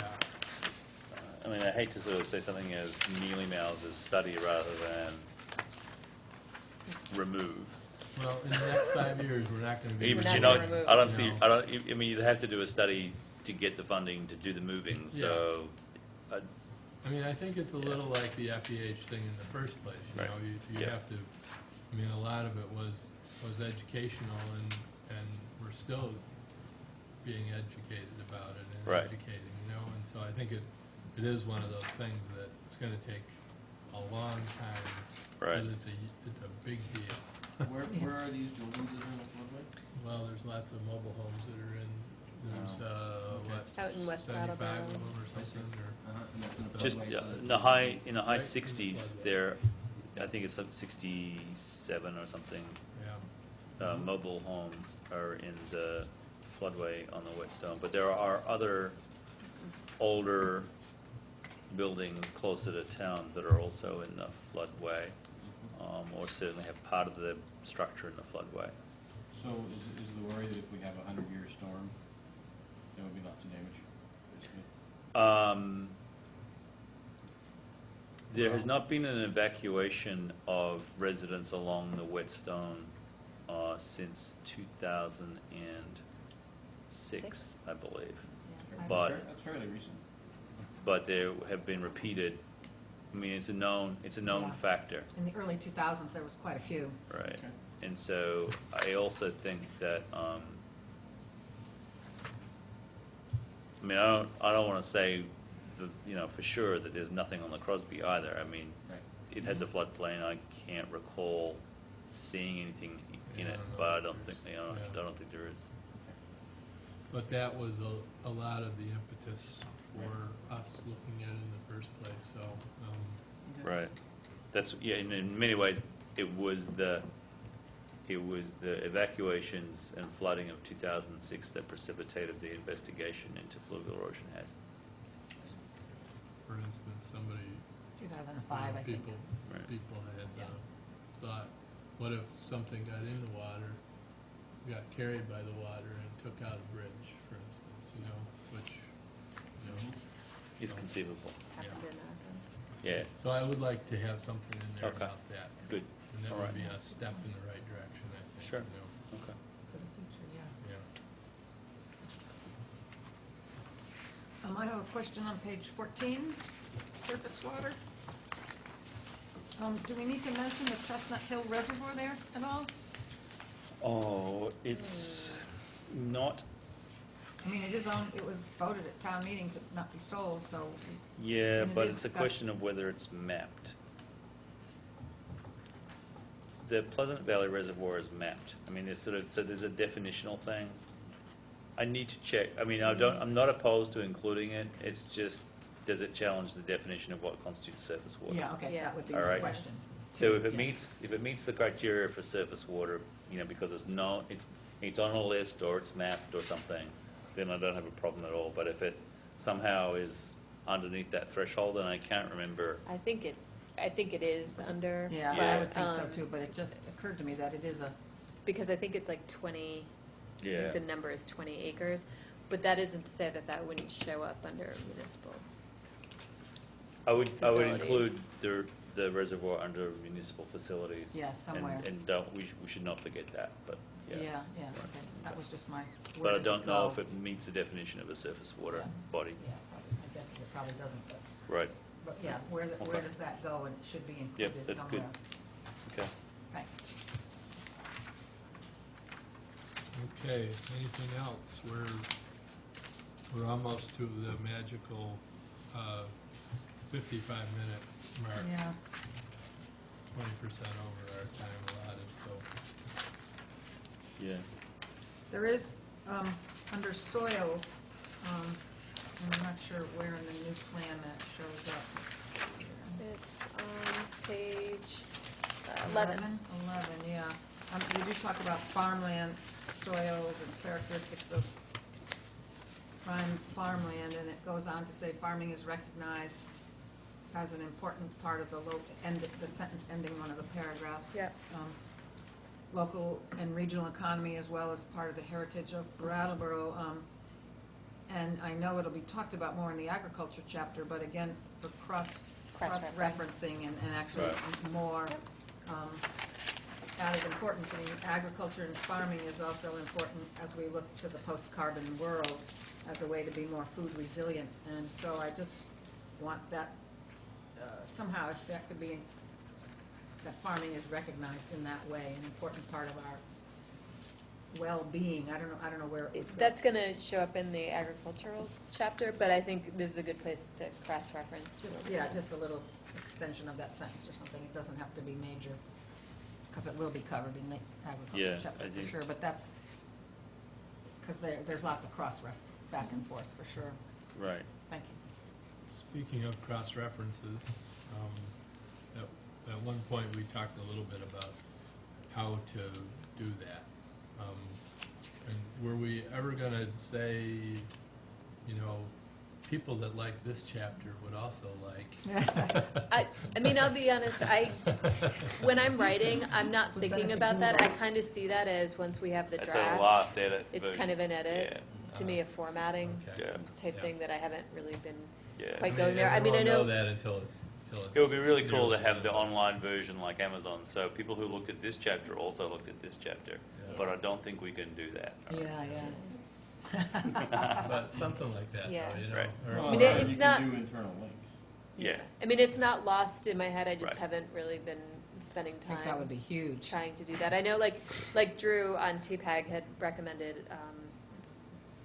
Speaker 2: I mean, I hate to sort of say something as mealy-mouthed as study rather than remove.
Speaker 1: well, in the next 5 years, we're not gonna be.
Speaker 2: Even,
Speaker 3: not
Speaker 2: you
Speaker 3: gonna
Speaker 2: know,
Speaker 3: remove
Speaker 2: I
Speaker 3: it.
Speaker 2: don't see,
Speaker 1: No.
Speaker 2: I don't, I mean, you'd have to do a study to get the funding to do the moving, so,
Speaker 1: I mean, I think it's a little like the FEH thing in the first place,
Speaker 2: Right.
Speaker 1: you
Speaker 2: Yeah.
Speaker 1: have to, I mean, a lot of it was educational, and we're still being educated about it and
Speaker 2: Right.
Speaker 1: educating, and so I think it is one of those things that it's gonna take a long time.
Speaker 2: Right.
Speaker 1: Because it's a big deal.
Speaker 7: Where are these buildings that are in the floodway?
Speaker 1: Well, there's lots of mobile homes that are in, there's,
Speaker 7: Okay.
Speaker 1: what,
Speaker 3: Out in West
Speaker 1: 75
Speaker 3: Brattleboro.
Speaker 1: of them or something, or,
Speaker 7: And that's in the
Speaker 2: just
Speaker 7: floodway, so that's-
Speaker 2: in the high
Speaker 1: Right.
Speaker 2: 60s, there, I think it's 67 or something,
Speaker 1: yeah.
Speaker 2: mobile homes are in the floodway on the Whetstone, but there are other older buildings closer to town that are also in the floodway, or certainly have part of the structure in the floodway.
Speaker 7: So is the worry that if we have a 100-year storm, there would be lots of damage, basically?
Speaker 2: There has not been an evacuation of residents along the Whetstone since 2006, I believe. But
Speaker 7: That's fairly recent.
Speaker 2: but there have been repeated. I mean, it's a known
Speaker 5: Yeah.
Speaker 2: factor,
Speaker 5: In the early 2000s, there was quite a few.
Speaker 2: right?
Speaker 7: Okay.
Speaker 2: And so I also think that I mean, I don't want to say for sure that there's nothing on the Crosby either. I mean,
Speaker 7: Right.
Speaker 2: it has a floodplain. I can't recall seeing anything in
Speaker 1: Yeah,
Speaker 2: it,
Speaker 1: I don't know
Speaker 2: but I
Speaker 1: if
Speaker 2: don't think,
Speaker 1: there's-
Speaker 2: I
Speaker 1: yeah.
Speaker 2: don't think there is.
Speaker 1: But that was a lot of the impetus for us looking at it in the first place, so,
Speaker 2: Right. That's, yeah, in many ways, it was the evacuations and flooding of 2006 that precipitated the investigation into fluvial erosion hazard.
Speaker 1: for instance, somebody,
Speaker 5: 2005, I think.
Speaker 2: Right.
Speaker 1: people had
Speaker 5: Yeah.
Speaker 1: thought, what if something got in the water, got carried by the water and took out a bridge, for instance, which,
Speaker 2: Is conceivable.
Speaker 3: Happened in Athens.
Speaker 2: Yeah,
Speaker 1: So I would like to have something in there
Speaker 2: Okay.
Speaker 1: about that.
Speaker 2: good.
Speaker 1: And that
Speaker 2: All
Speaker 1: would
Speaker 2: right.
Speaker 1: be a step in the right direction, I think.
Speaker 2: Sure. Okay.
Speaker 5: For the future, yeah.
Speaker 1: Yeah.
Speaker 5: I have a question on page 14, surface water. Do we need to mention the Chestnut Hill Reservoir there at all?
Speaker 2: Oh, it's not,
Speaker 5: I mean, it was voted at town meeting to not be sold, so.
Speaker 2: yeah,
Speaker 5: And it
Speaker 2: but
Speaker 5: is
Speaker 2: it's a
Speaker 5: got-
Speaker 2: question of whether it's mapped. The Pleasant Valley Reservoir is mapped. I mean, so there's a definitional thing. I need to check. I mean, I'm not opposed to including it. It's just, does it challenge the definition of what constitutes surface water?
Speaker 5: Yeah, okay,
Speaker 3: Yeah.
Speaker 5: that would be
Speaker 2: All
Speaker 5: my
Speaker 2: right.
Speaker 5: question.
Speaker 2: So if it
Speaker 5: Yeah.
Speaker 2: meets the criteria for surface water, because it's on a list or it's mapped or something, then I don't have a problem at all. But if it somehow is underneath that threshold, and I can't remember.
Speaker 3: I think it is under.
Speaker 5: Yeah, I
Speaker 2: Yeah.
Speaker 5: would think so too, but it just occurred to me that it is a,
Speaker 3: Because I think it's like 20, I
Speaker 2: Yeah.
Speaker 3: think the number is 20 acres, but that isn't to say that wouldn't show up under municipal.
Speaker 2: I would include
Speaker 3: Facilities.
Speaker 2: the reservoir under municipal facilities.
Speaker 5: Yeah, somewhere.
Speaker 2: And we should not forget that. But
Speaker 5: yeah, okay, that was just my,
Speaker 2: But
Speaker 5: where
Speaker 2: I
Speaker 5: does it
Speaker 2: don't know
Speaker 5: go?
Speaker 2: if it meets the definition of a surface water
Speaker 5: Yeah.
Speaker 2: body.
Speaker 5: Yeah, probably, my guess is it probably doesn't,
Speaker 2: Right.
Speaker 5: but yeah, where
Speaker 2: Okay.
Speaker 5: does that go, and it should be
Speaker 2: Yep,
Speaker 5: included
Speaker 2: that's good.
Speaker 5: somewhere.
Speaker 2: Okay.
Speaker 5: Thanks.
Speaker 1: Okay, anything else? We're almost to the magical 55-minute mark.
Speaker 5: Yeah,
Speaker 1: 20% over our time allotted, so.
Speaker 2: Yeah.
Speaker 5: there is, under soils, and I'm not sure where in the new plan that shows up. Let's see here.
Speaker 3: It's on page 11.
Speaker 5: 11, yeah. We do talk about farmland soils and characteristics of prime farmland, and it goes on to say farming is recognized as an important part of the sentence ending one of the paragraphs.
Speaker 3: Yep.
Speaker 5: Local and regional economy as well as part of the heritage of Brattleboro. And I know it'll be talked about more in the agriculture chapter, but again, for cross-referencing and actually
Speaker 2: Right.
Speaker 5: more added importance. I mean, agriculture and farming is also important as we look to the post-carbon world as a way to be more food resilient. And so I just want that, somehow, if that could be, that farming is recognized in that way, an important part of our well-being. I don't know where it would go.
Speaker 3: That's going to show up in the agricultural chapter, but I think this is a good place to cross-reference.
Speaker 5: Just a little extension of that sentence or something. It doesn't have to be major, because it will be covered in the
Speaker 2: Yeah,
Speaker 5: agriculture chapter
Speaker 2: I
Speaker 5: for
Speaker 2: think-
Speaker 5: sure, but that's, because there's lots of cross-ref, back and forth for sure.
Speaker 2: Right.
Speaker 5: Thank you.
Speaker 1: Speaking of cross-references, at one point we talked a little bit about how to do that. And were we ever going to say, people that like this chapter would also like?
Speaker 3: I mean, I'll be honest, when I'm writing, I'm not
Speaker 5: We'll send
Speaker 3: thinking
Speaker 5: it to
Speaker 3: about that. I
Speaker 5: Google.
Speaker 3: kind of see that as once we have the
Speaker 2: It's a
Speaker 3: draft,
Speaker 2: last edit.
Speaker 3: it's
Speaker 2: version.
Speaker 3: kind of an edit,
Speaker 2: Yeah.
Speaker 3: to me, a formatting
Speaker 1: Okay.
Speaker 2: Yeah.
Speaker 3: type
Speaker 1: Yeah.
Speaker 3: thing that I haven't really been
Speaker 2: Yeah.
Speaker 3: quite going there. I mean,
Speaker 1: we
Speaker 3: I
Speaker 1: won't know
Speaker 3: know,
Speaker 1: that until it's.
Speaker 2: It would be really cool to
Speaker 1: nearly
Speaker 2: have the
Speaker 1: done.
Speaker 2: online version like Amazon, so people who looked at this chapter also looked at this chapter.
Speaker 1: Yeah.
Speaker 2: But I don't think we can do that.
Speaker 1: But something like that,
Speaker 3: Yeah.
Speaker 1: though,
Speaker 2: Right.
Speaker 1: or-
Speaker 3: I mean,
Speaker 7: Or
Speaker 3: it's
Speaker 7: you
Speaker 3: not-
Speaker 7: can do internal links.
Speaker 2: Yeah.
Speaker 3: I mean, it's not lost in my head, I just
Speaker 2: Right.
Speaker 3: haven't really been spending
Speaker 5: I think that would
Speaker 3: time
Speaker 5: be huge.
Speaker 3: trying to do that. I know, like Drew on TPAG had recommended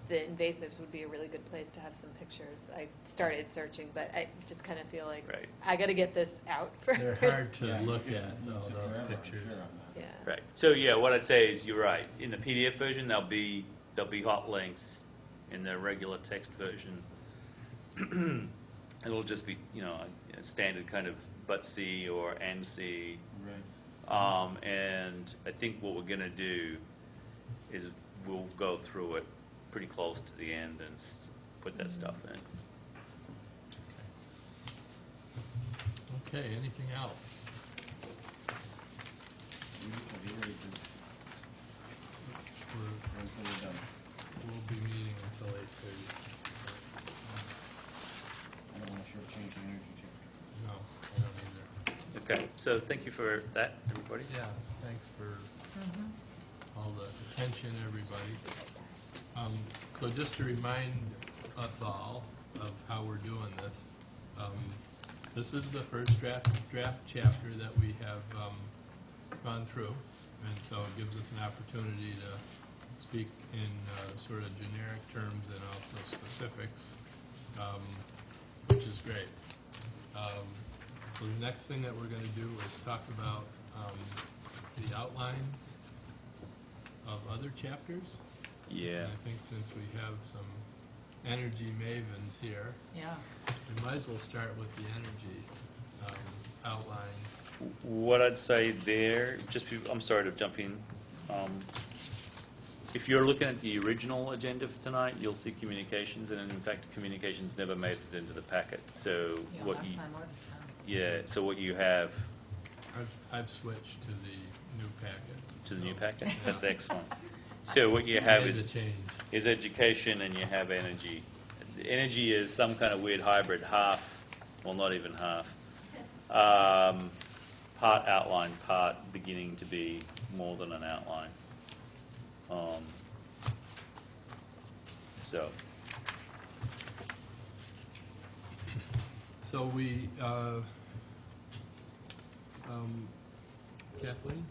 Speaker 3: the invasives would be a really good place to have some pictures. I started searching, but I just kind of feel like
Speaker 2: Right.
Speaker 3: I got to get this out first.
Speaker 1: They're hard to
Speaker 7: Yeah,
Speaker 1: look
Speaker 7: you
Speaker 1: at,
Speaker 7: could
Speaker 1: all
Speaker 7: use it
Speaker 1: those
Speaker 7: forever, I'm
Speaker 1: pictures.
Speaker 7: sure, on that.
Speaker 3: Yeah.
Speaker 2: Right. So yeah, what I'd say is you're right. In the PDF version, there'll be hot links. In the regular text version, it'll just be a standard kind of but see or and see.
Speaker 7: Right.
Speaker 2: And I think what we're going to do is we'll go through it pretty close to the end and put that stuff in.
Speaker 1: Okay, anything else?
Speaker 7: I'll be ready
Speaker 1: We're,
Speaker 7: until we're done.
Speaker 1: we'll be meeting until 8:30.
Speaker 7: I don't want to shortchange the energy chapter.
Speaker 1: No, I don't either.
Speaker 2: Okay. So thank you for that, everybody.
Speaker 1: Yeah, thanks for all the attention, everybody. So just to remind us all of how we're doing this, this is the first draft chapter that we have gone through, and so it gives us an opportunity to speak in sort of generic terms and also specifics, which is great. So the next thing that we're going to do is talk about the outlines of other chapters.
Speaker 2: Yeah.
Speaker 1: And I think since we have some energy mavens here,
Speaker 5: Yeah.
Speaker 1: we might as well start with the energy outline.
Speaker 2: What I'd say there, I'm sorry to jump in. If you're looking at the original agenda for tonight, you'll see communications, and in fact, communications never made it into the packet. So
Speaker 5: Yeah,
Speaker 2: what
Speaker 5: last
Speaker 2: you,
Speaker 5: time or this time.
Speaker 2: yeah, so what you have
Speaker 1: I've switched to the new packet.
Speaker 2: to the
Speaker 1: so-
Speaker 2: new packet, that's excellent. So what you have
Speaker 1: Made the
Speaker 2: is
Speaker 1: change.
Speaker 2: education, and you have energy. Energy is some kind of weird hybrid, well, not even half. Part outline, part beginning to be more than an outline. So,
Speaker 1: So we, Kathleen?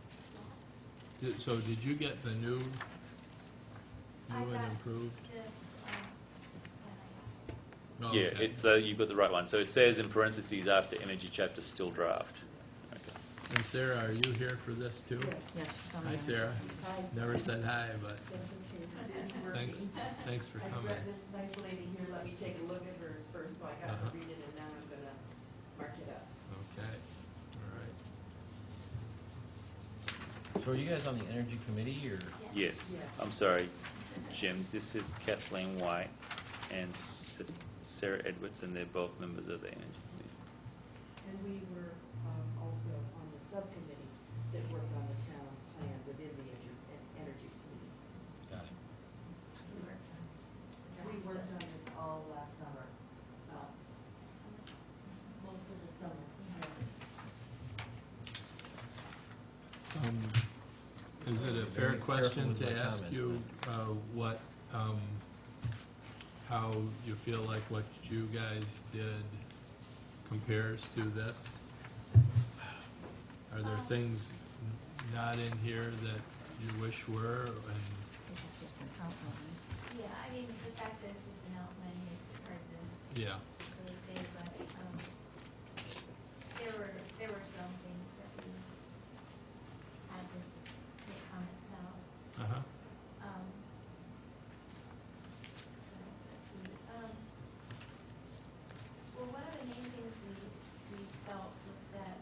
Speaker 1: So did you get the new
Speaker 8: I
Speaker 1: and
Speaker 8: got
Speaker 1: improved?
Speaker 8: this,
Speaker 1: Oh,
Speaker 2: yeah,
Speaker 1: okay.
Speaker 2: it's you've got the right one. So it says in parentheses after energy chapter still draft. Okay.
Speaker 1: And Sarah, are you here for this too?
Speaker 5: Yeah, she's on the
Speaker 1: Hi,
Speaker 5: end.
Speaker 1: Sarah. Never said hi, but
Speaker 10: That's okay.
Speaker 1: thanks for
Speaker 10: I've
Speaker 1: coming.
Speaker 10: got this nice lady here, let me take a look at hers first, so I got
Speaker 1: Uh-huh.
Speaker 10: to read it, and then I'm gonna mark it up.
Speaker 1: Okay, all right.
Speaker 7: So are you guys on the energy committee, or?
Speaker 2: Yes.
Speaker 10: Yes.
Speaker 2: I'm sorry, Jim. This is Kathleen White and Sarah Edwards, and they're both members of the energy committee.
Speaker 10: And we were also on the subcommittee that worked on the town plan within the energy committee.
Speaker 7: Got it.
Speaker 10: We worked on this all last summer, most of the summer.
Speaker 1: Is it a fair
Speaker 7: Very careful
Speaker 1: question
Speaker 7: with
Speaker 1: to
Speaker 7: my
Speaker 1: ask
Speaker 7: comments
Speaker 1: you how you feel like what you guys did compares to this? Are there things not in here that you wish were? And
Speaker 5: This is just an outline.
Speaker 8: yeah, I mean, the fact that it's just an outline makes it hard to
Speaker 1: yeah,
Speaker 8: really say, but, there were some things that we had to make comments about.
Speaker 1: uh-huh.
Speaker 8: So, let's see, well, one of the main things we felt was that,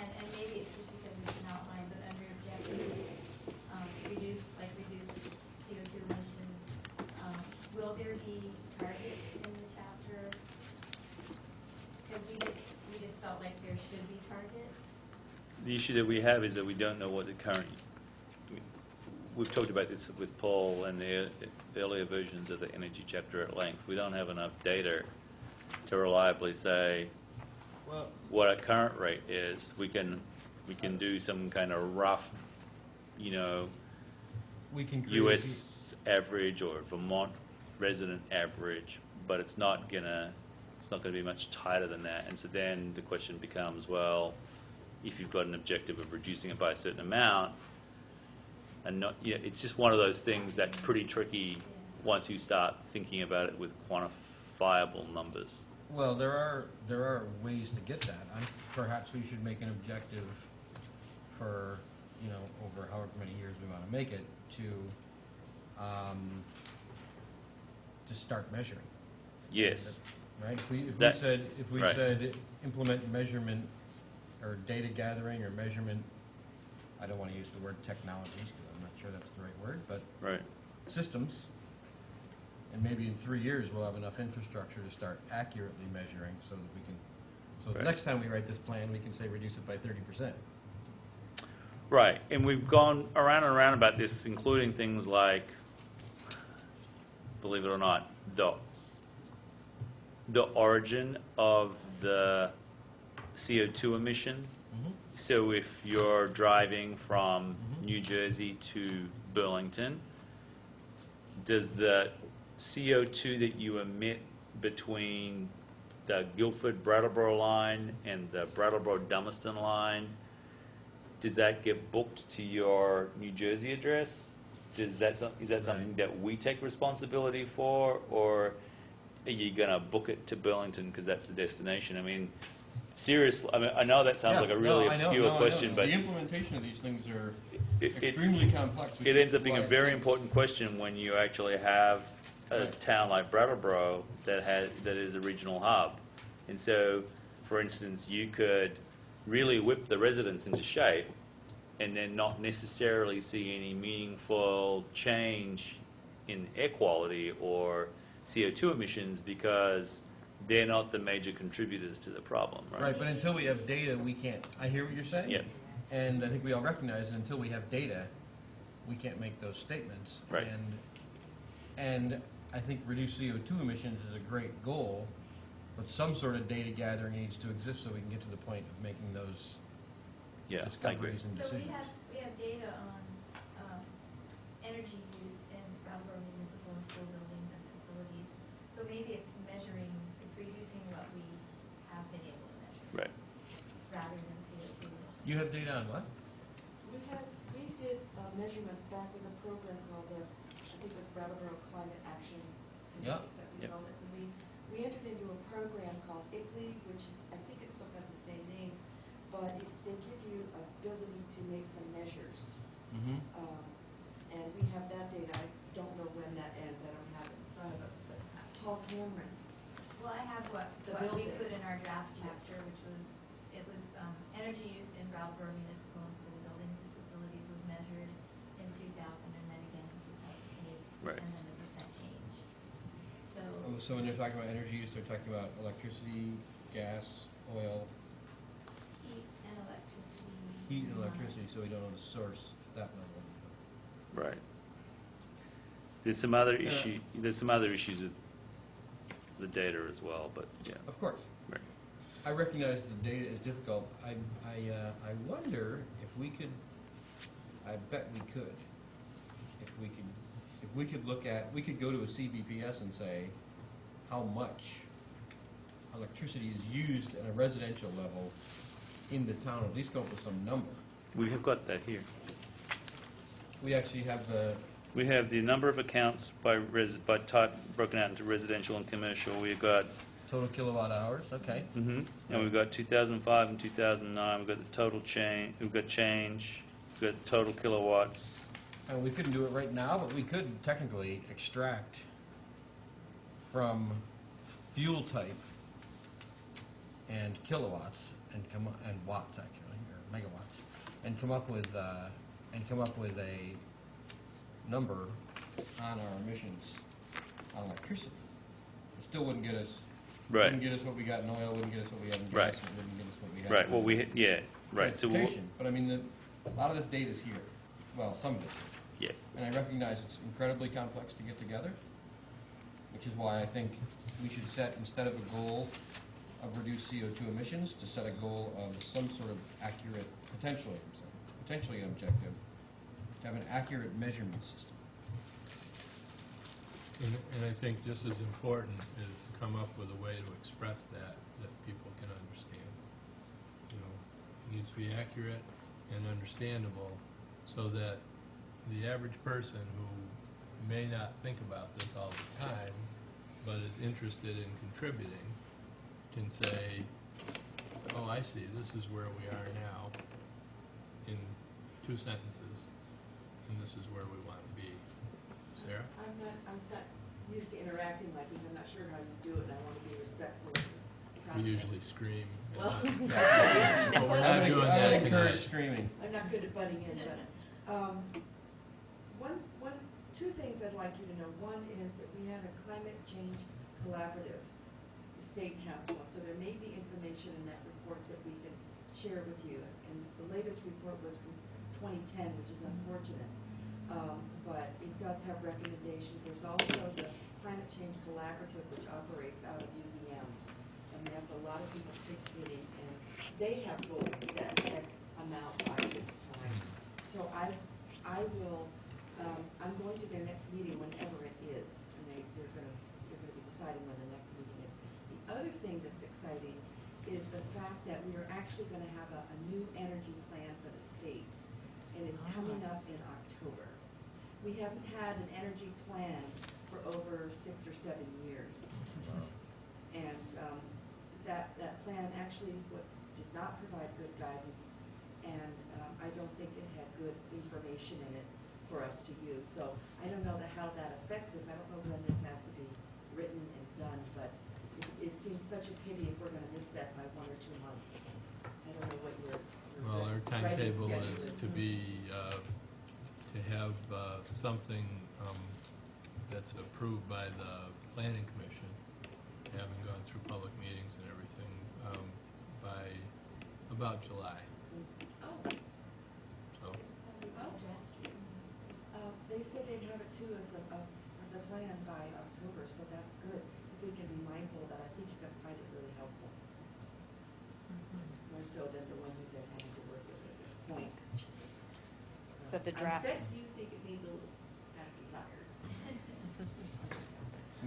Speaker 8: and maybe it's just because it's an outline, but under objectives, reduce CO2 emissions. Will there be targets in the chapter? Because we just felt like there should be targets.
Speaker 2: The issue that we have is that we don't know what the current. We've talked about this with Paul and the earlier versions of the energy chapter at length. We don't have enough data to reliably say
Speaker 7: Well,
Speaker 2: what our current rate is. We can do some kind of rough,
Speaker 7: we can create.
Speaker 2: U.S. average or Vermont resident average, but it's not gonna be much tighter than that. And so then the question becomes, well, if you've got an objective of reducing it by a certain amount, and not, it's just one of those things that's pretty tricky once you start thinking about it with quantifiable numbers.
Speaker 7: Well, there are ways to get that. Perhaps we should make an objective for, over however many years we want to make it, to start measuring.
Speaker 2: Yes.
Speaker 7: Right? If we
Speaker 2: That- right.
Speaker 7: said implement measurement or data gathering or measurement, I don't want to use the word technologies because I'm not sure that's the right word, but
Speaker 2: Right.
Speaker 7: systems, and maybe in 3 years we'll have enough infrastructure to start accurately measuring so that we can, the
Speaker 2: Right.
Speaker 7: next time we write this plan, we can say reduce it by 30%.
Speaker 2: Right, and we've gone around and around about this, including things like, believe it or not, the origin of the CO2 emission. So if you're driving from New Jersey to Burlington, does the CO2 that you emit between the Guilford-Brattleboro line and the Brattleboro-Dummerston line, does that get booked to your New Jersey address? Is that something that we take responsibility for, or are you going to book it to Burlington because that's the destination? I mean, seriously, I know that sounds like a really obscure question, but
Speaker 7: the implementation of these things are
Speaker 2: it-
Speaker 7: extremely complex.
Speaker 2: it ends up being a very important question when you actually have a
Speaker 7: Right.
Speaker 2: town like Brattleboro that is a regional hub. And so, for instance, you could really whip the residents into shape and then not necessarily see any meaningful change in air quality or CO2 emissions because they're not the major contributors to the problem, right?
Speaker 7: Right, but until we have data, we can't, I hear what you're saying.
Speaker 2: Yeah.
Speaker 7: And I think we all recognize that until we have data, we can't make those statements.
Speaker 2: Right.
Speaker 7: And I think reduce CO2 emissions is a great goal, but some sort of data gathering needs to exist so we can get to the point of making those
Speaker 2: Yeah, I agree.
Speaker 7: discoveries and
Speaker 8: So
Speaker 7: decisions.
Speaker 8: we have data on energy use in Brattleboro municipal and school buildings and facilities. So maybe it's reducing what we have been able to measure.
Speaker 2: Right.
Speaker 8: Rather than CO2 emissions.
Speaker 7: You have data on what?
Speaker 10: We did measurements back with a program called I think it was Brattleboro Climate Action
Speaker 7: Yeah.
Speaker 10: Committee, is that what
Speaker 2: Yep.
Speaker 10: we called it? And we entered into a program called ICLEI, which is, I think it still has the same name, but they give you ability to make some measures.
Speaker 7: Mm-hmm.
Speaker 10: And we have that data. I don't know when that ends. I don't have it in front of us, but Paul Cameron.
Speaker 8: Well, I have what
Speaker 10: The
Speaker 8: we put in
Speaker 10: buildings.
Speaker 8: our draft chapter, which was, energy use in Brattleboro municipal and school buildings and facilities was measured in 2000 and then again in 2008.
Speaker 2: Right.
Speaker 8: And then the percent change. So,
Speaker 7: So when they're talking about energy use, they're talking about electricity, gas, oil,
Speaker 8: heat and electricity.
Speaker 7: heat and electricity, so we don't know the source at that level.
Speaker 2: Right. There's some other
Speaker 7: Yeah.
Speaker 2: issues with the data as well, but yeah.
Speaker 7: Of course.
Speaker 2: Right.
Speaker 7: I recognize the data is difficult. I wonder if we could, I bet we could, if we could look at, we could go to a CBPS and say how much electricity is used at a residential level in the town, at least come up with some number.
Speaker 2: We have got that here.
Speaker 7: We actually have the,
Speaker 2: We have the number of accounts by type broken out into residential and commercial. We've got,
Speaker 7: total kilowatt hours, okay.
Speaker 2: and we've got 2005 and 2009. We've got the total change. We've got total kilowatts.
Speaker 7: And we couldn't do it right now, but we could technically extract from fuel type and kilowatts and and watts actually, or megawatts, and come up with a number on our emissions on electricity. It still wouldn't get us.
Speaker 2: Right.
Speaker 7: Wouldn't get us what we got in oil. Wouldn't get us what we have in gas.
Speaker 2: Right.
Speaker 7: It wouldn't get us what we have.
Speaker 2: Right.
Speaker 7: in
Speaker 2: Well, right. So
Speaker 7: transportation. But I mean, a lot of this data is here. Well, some of it's here.
Speaker 2: yeah.
Speaker 7: And I recognize it's incredibly complex to get together, which is why I think we should set, instead of a goal of reduced CO2 emissions, to set a goal of some sort of accurate, potentially an objective, to have an accurate measurement system.
Speaker 1: And I think just as important is come up with a way to express that people can understand. You know, it needs to be accurate and understandable so that the average person who may not think about this all the time, but is interested in contributing, can say, oh, I see, this is where we are now, in 2 sentences, and this is where we want to be. Sarah?
Speaker 10: I'm not used to interacting like this. I'm not sure how you do it, and I want to be respectful of the process.
Speaker 1: We usually scream.
Speaker 10: Well,
Speaker 1: But we're not doing
Speaker 7: I
Speaker 1: that
Speaker 7: would encourage
Speaker 1: tonight.
Speaker 7: streaming.
Speaker 10: I'm not good at butting in, but, two things I'd like you to know. One is that we have a climate change collaborative, the state has one, so there may be information in that report that we can share with you. And the latest report was from 2010, which is unfortunate, but it does have recommendations. There's also the climate change collaborative, which operates out of UVM, and that's a lot of people participating, and they have goals set X amount by this time. So I will, I'm going to their next meeting whenever it is, and they're going to be deciding when the next meeting is. The other thing that's exciting is the fact that we are actually going to have a new energy plan for the state, and it's coming up in October. We haven't had an energy plan for over 6 or 7 years. And that plan actually did not provide good guidance, and I don't think it had good information in it for us to use. So I don't know how that affects us. I don't know when this has to be written and done, but it seems such a pity if we're going to miss that by 1 or 2 months. I don't know what your
Speaker 1: Well, our
Speaker 10: writing
Speaker 1: timetable
Speaker 10: schedule
Speaker 1: is to have something that's approved by the planning commission, having gone through public meetings and everything, by about July.
Speaker 10: Oh.
Speaker 1: So,
Speaker 10: They said they'd have it to us of the plan by October, so that's good. If we can be mindful of that, I think you're going to find it really helpful. More so than the one you've been having to work with at this point.
Speaker 3: Is that the draft?
Speaker 10: I bet you think it needs a little as desired.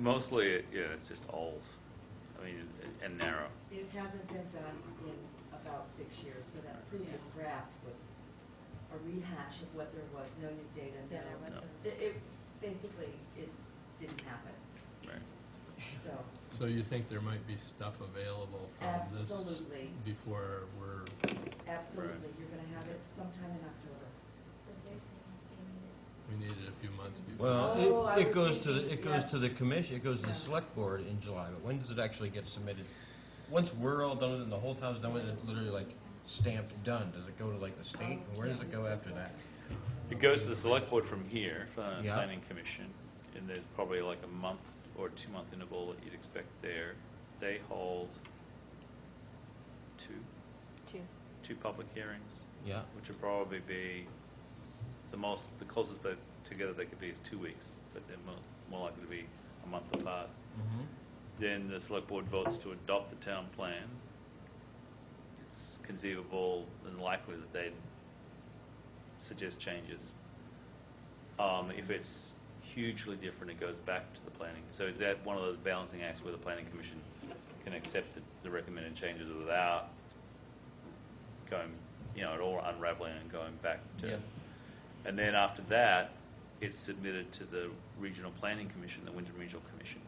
Speaker 2: Mostly, yeah, it's just old. I mean, and narrow.
Speaker 10: It hasn't been done in about 6 years, so that previous draft was a rehash of what there was, no new data,
Speaker 3: Yeah, there was
Speaker 10: basically, it didn't happen,
Speaker 2: Right.
Speaker 10: so.
Speaker 1: so you think there might be stuff available from this
Speaker 10: Absolutely.
Speaker 1: before we're,
Speaker 10: Absolutely, you're gonna have it sometime in October.
Speaker 8: But they're saying they need it.
Speaker 1: we needed a few months before?
Speaker 10: Oh, I
Speaker 7: It
Speaker 10: was
Speaker 7: goes to
Speaker 10: thinking,
Speaker 7: it goes
Speaker 10: yeah.
Speaker 7: to the commission, it goes to the
Speaker 10: Yeah.
Speaker 7: select board in July, but when does it actually get submitted? Once we're all done with it and the whole town's done with it, it's literally like stamped done. Does it go to like the state? And where does it go after that?
Speaker 2: It goes to the select board from here, from the
Speaker 7: Yeah.
Speaker 2: planning commission, and there's probably like a month or 2 month interval that you'd expect there. They hold two public hearings,
Speaker 7: Yeah.
Speaker 2: which would probably be the closest that together they could be is 2 weeks, but they're more likely to be a month apart.
Speaker 7: Mm-hmm.
Speaker 2: Then the select board votes to adopt the town plan. It's conceivable and likely that they'd suggest changes. If it's hugely different, it goes back to the planning. So is that one of those balancing acts where the planning commission can accept the recommended changes without going, at all unraveling and going back to.
Speaker 7: Yeah.
Speaker 2: And then after that, it's submitted to the regional planning commission, the Winton Regional Commission,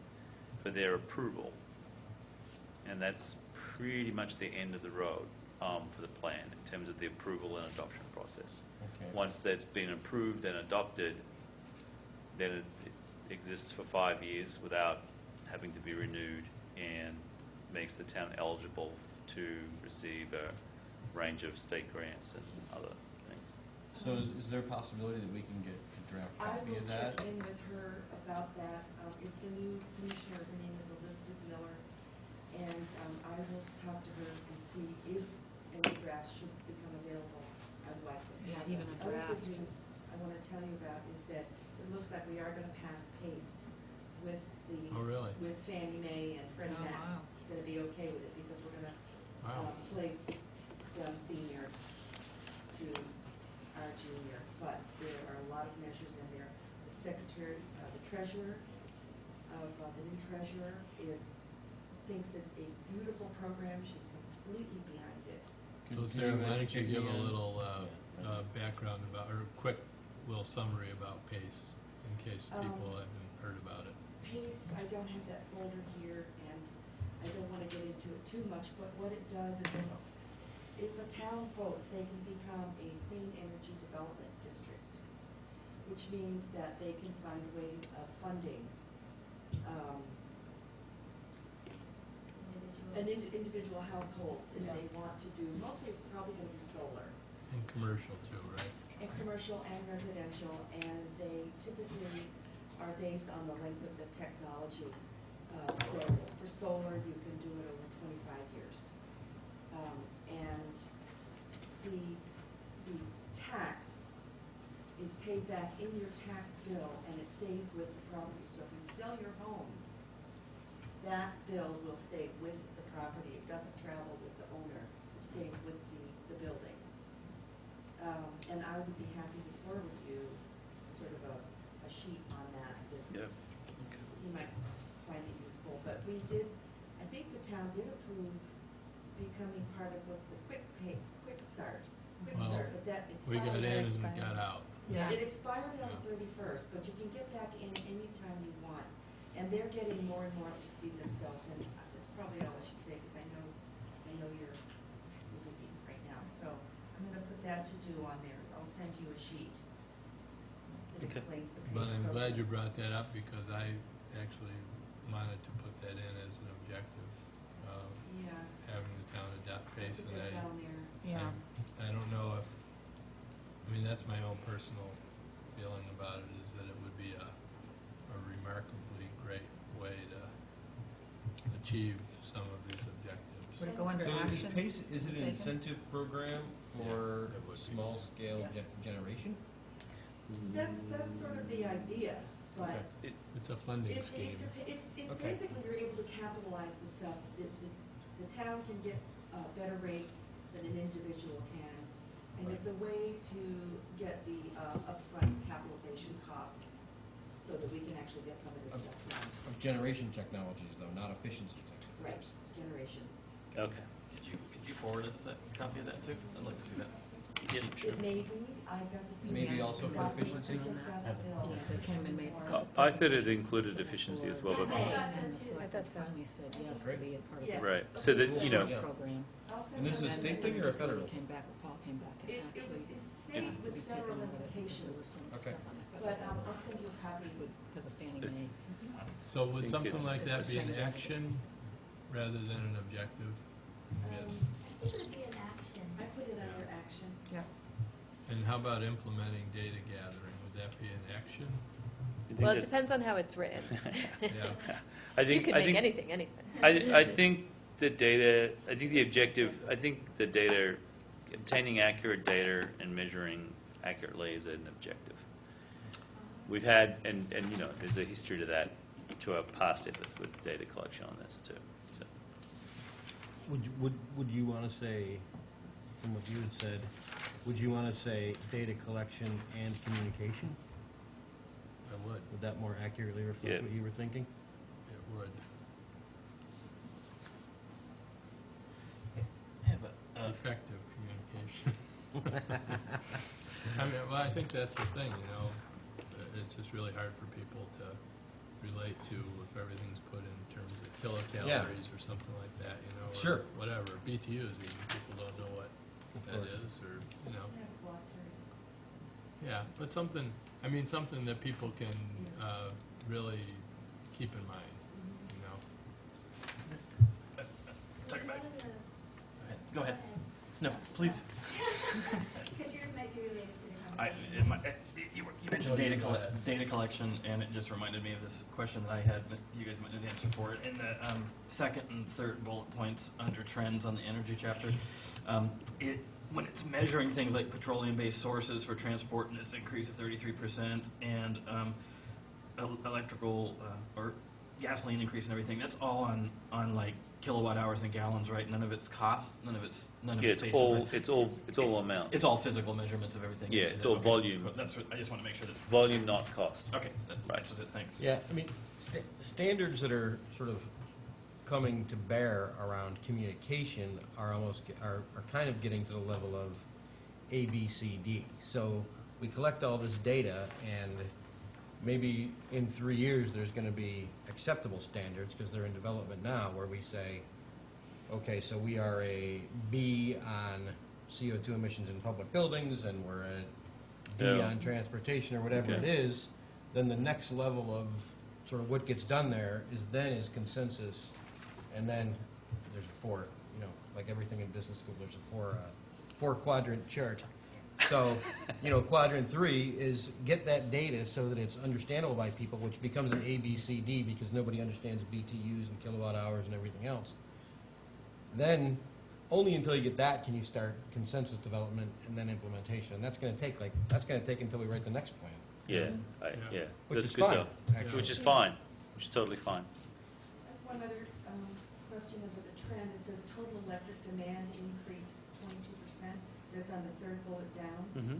Speaker 2: for their approval. And that's pretty much the end of the road for the plan in terms of the approval and adoption process.
Speaker 7: Okay.
Speaker 2: Once that's been approved and adopted, then it exists for 5 years without having to be renewed and makes the town eligible to receive a range of state grants and other things.
Speaker 7: So is there a possibility that we can get a draft
Speaker 10: I
Speaker 7: copy
Speaker 10: will
Speaker 7: of that?
Speaker 10: check in with her about that. Is the new commissioner, her name is Elizabeth Miller, and I will talk to her and see if any drafts should become available. I would like to.
Speaker 3: Yeah,
Speaker 10: have
Speaker 3: even
Speaker 10: them.
Speaker 3: a draft.
Speaker 10: Other good news I want to tell you about is that it looks like we are going to pass PACE with
Speaker 1: Oh, really?
Speaker 10: with Fannie Mae and Freddie
Speaker 5: Oh,
Speaker 10: Mac.
Speaker 5: wow.
Speaker 10: Going to be okay with it because we're going to
Speaker 1: Wow.
Speaker 10: place Dunn Senior to our junior, but there are a lot of measures in there. The secretary, the treasurer the new treasurer thinks it's a beautiful program. She's completely behind it.
Speaker 1: So
Speaker 7: Can
Speaker 1: Sarah,
Speaker 7: you
Speaker 1: why don't you
Speaker 7: educate
Speaker 1: give
Speaker 7: me
Speaker 1: a
Speaker 7: on-
Speaker 1: little
Speaker 7: Yeah.
Speaker 1: background about, or a quick little summary about PACE, in case people haven't heard about it.
Speaker 10: PACE, I don't have that folder here, and I don't want to get into it too much, but what it does is if a town votes, they can become a clean energy development district, which means that they can find ways of funding individual households if they want to do, mostly it's probably going to be solar.
Speaker 1: And commercial too, right?
Speaker 10: And commercial and residential, and they typically are based on the length of the technology. So for solar, you can do it over 25 years. And the tax is paid back in your tax bill, and it stays with the property. So if you sell your home, that bill will stay with the property. It doesn't travel with the owner. It stays with the building. And I would be happy to forward you sort of a sheet on that. That's, you might find it useful. But we did, I think the town did approve becoming part of what's the quick start,
Speaker 1: Well,
Speaker 10: but that
Speaker 1: We got
Speaker 10: expired.
Speaker 1: in and
Speaker 3: expired.
Speaker 1: got out.
Speaker 5: Yeah.
Speaker 10: It expired on the
Speaker 1: Yeah.
Speaker 10: 31st, but you can get back in anytime you want. And they're getting more and more up to speed themselves, and that's probably all I should say, because I know you're busy right now. So I'm gonna put that to do on there, is I'll send you a sheet that
Speaker 2: Okay.
Speaker 10: explains the PACE
Speaker 1: But I'm
Speaker 10: program.
Speaker 1: glad you brought that up because I actually wanted to put that in as an objective,
Speaker 10: Yeah,
Speaker 1: having the town adopt PACE.
Speaker 10: put
Speaker 1: And
Speaker 10: that down there.
Speaker 5: Yeah.
Speaker 1: I don't know if, I mean, that's my own personal feeling about it, is that it would be a remarkably great way to achieve some of these objectives.
Speaker 5: Would it go under
Speaker 7: So is
Speaker 5: actions?
Speaker 7: PACE, is it an
Speaker 5: taken?
Speaker 7: incentive program for
Speaker 1: Yeah, it would be.
Speaker 7: small-scale
Speaker 5: Yeah.
Speaker 7: generation?
Speaker 10: That's sort of the idea, but
Speaker 7: Okay.
Speaker 1: It's a funding
Speaker 10: It's
Speaker 1: scheme.
Speaker 7: Okay.
Speaker 10: basically, you're able to capitalize the stuff. The town can get better rates than an individual can, and it's a way to get the upfront capitalization costs so that we can actually get some of this stuff done.
Speaker 7: Of generation technologies, though, not efficiency technologies.
Speaker 10: Right, it's generation.
Speaker 2: Okay.
Speaker 4: Could you forward us that copy of that too? I'd like to see that.
Speaker 10: It may be, I got to see.
Speaker 7: Maybe
Speaker 10: that
Speaker 7: also for
Speaker 10: exactly what
Speaker 7: efficiency?
Speaker 10: they just got the bill.
Speaker 5: Yeah, they came and made.
Speaker 2: I thought it included efficiency as well, but,
Speaker 10: May.
Speaker 5: And the select
Speaker 3: I thought so.
Speaker 5: finally said yes to
Speaker 7: Great.
Speaker 5: be a part of
Speaker 10: Yeah.
Speaker 5: the
Speaker 2: right, so that, you know,
Speaker 7: Yeah.
Speaker 5: program.
Speaker 10: I'll send
Speaker 7: And this is
Speaker 10: you
Speaker 7: a
Speaker 10: that.
Speaker 7: state thing or a federal?
Speaker 5: Paul came back and
Speaker 10: It
Speaker 5: actually
Speaker 10: stayed
Speaker 5: asked to
Speaker 10: with
Speaker 5: be taken
Speaker 10: federal
Speaker 5: out of it because there was
Speaker 10: implications,
Speaker 5: some
Speaker 7: Okay.
Speaker 5: stuff on the
Speaker 10: but
Speaker 5: federal
Speaker 10: I'll send you a copy.
Speaker 5: because of Fannie Mae.
Speaker 1: So would
Speaker 2: think
Speaker 1: something
Speaker 2: it's-
Speaker 1: like that be an
Speaker 5: It's changing.
Speaker 1: action rather than an objective? Yes.
Speaker 8: I think it would be an action.
Speaker 10: I put it under action.
Speaker 5: Yeah.
Speaker 1: And how about implementing data gathering? Would that be an action?
Speaker 2: I think
Speaker 3: Well, it
Speaker 2: that's-
Speaker 3: depends on how it's written.
Speaker 1: Yeah.
Speaker 2: I
Speaker 3: You
Speaker 2: think,
Speaker 3: can
Speaker 2: I
Speaker 3: make
Speaker 2: think,
Speaker 3: anything.
Speaker 2: I think the data, I think the objective, I think the data, obtaining accurate data and measuring accurately is an objective. We've had, and you know, there's a history to that, to our past efforts with data collection on this too. So,
Speaker 11: Would you want to say, from what you had said, would you want to say data collection and communication?
Speaker 1: I would.
Speaker 11: Would that more accurately reflect
Speaker 2: Yeah.
Speaker 11: what you were thinking?
Speaker 1: It would. Effective communication. I mean, well, I think that's the thing, you know. It's just really hard for people to relate to if everything's put in terms of kilocalories or something like that, you know. Or
Speaker 11: Sure.
Speaker 1: whatever. BTUs even, people don't know what
Speaker 11: Of
Speaker 1: that
Speaker 11: course.
Speaker 1: is, or, you know.
Speaker 10: Yeah, glossary.
Speaker 1: Yeah, but something, I mean, something that people can really keep in mind, you know.
Speaker 4: Talk about
Speaker 8: One of the-
Speaker 4: Go ahead. No, please.
Speaker 8: Because yours might be related to the
Speaker 4: I,
Speaker 8: conversation.
Speaker 4: you mentioned
Speaker 1: No, you go ahead.
Speaker 4: data collection, and it just reminded me of this question that I had, that you guys might know the answer for it. In the second and third bullet points under trends on the energy chapter, when it's measuring things like petroleum-based sources for transport, and it's an increase of 33%, and electrical or gasoline increase and everything, that's all on like kilowatt hours and gallons, right? None of it's cost, none of it's
Speaker 2: yeah,
Speaker 4: based
Speaker 2: it's
Speaker 4: on
Speaker 2: all, it's all amount.
Speaker 4: it's all physical measurements of everything.
Speaker 2: Yeah, it's all
Speaker 4: Okay.
Speaker 2: volume.
Speaker 4: That's what, I just want to make sure that.
Speaker 2: Volume, not cost.
Speaker 4: Okay, that
Speaker 2: Right.
Speaker 4: answers it. Thanks.
Speaker 11: Yeah, I mean, standards that are sort of coming to bear around communication are are kind of getting to the level of A, B, C, D. So we collect all this data, and maybe in 3 years, there's gonna be acceptable standards, because they're in development now, where we say, okay, so we are a B on CO2 emissions in public buildings, and we're a D
Speaker 2: Yeah.
Speaker 11: on transportation, or whatever it
Speaker 2: Okay.
Speaker 11: is, then the next level of sort of what gets done there is consensus, and then there's a four, like everything in business school, there's a four quadrant chart. So, quadrant 3 is get that data so that it's understandable by people, which becomes an A, B, C, D, because nobody understands BTUs and kilowatt hours and everything else. Then, only until you get that can you start consensus development and then implementation. And that's going to take until we write the next plan.
Speaker 2: Yeah,
Speaker 1: Yeah.
Speaker 11: Which
Speaker 2: that's
Speaker 11: is
Speaker 2: good
Speaker 11: fine,
Speaker 2: though.
Speaker 11: actually.
Speaker 2: Which is fine, which is totally fine.
Speaker 10: I have one other question under the trend. It says total electric demand increase 22%. That's on the third bullet down.
Speaker 2: Mm-hmm.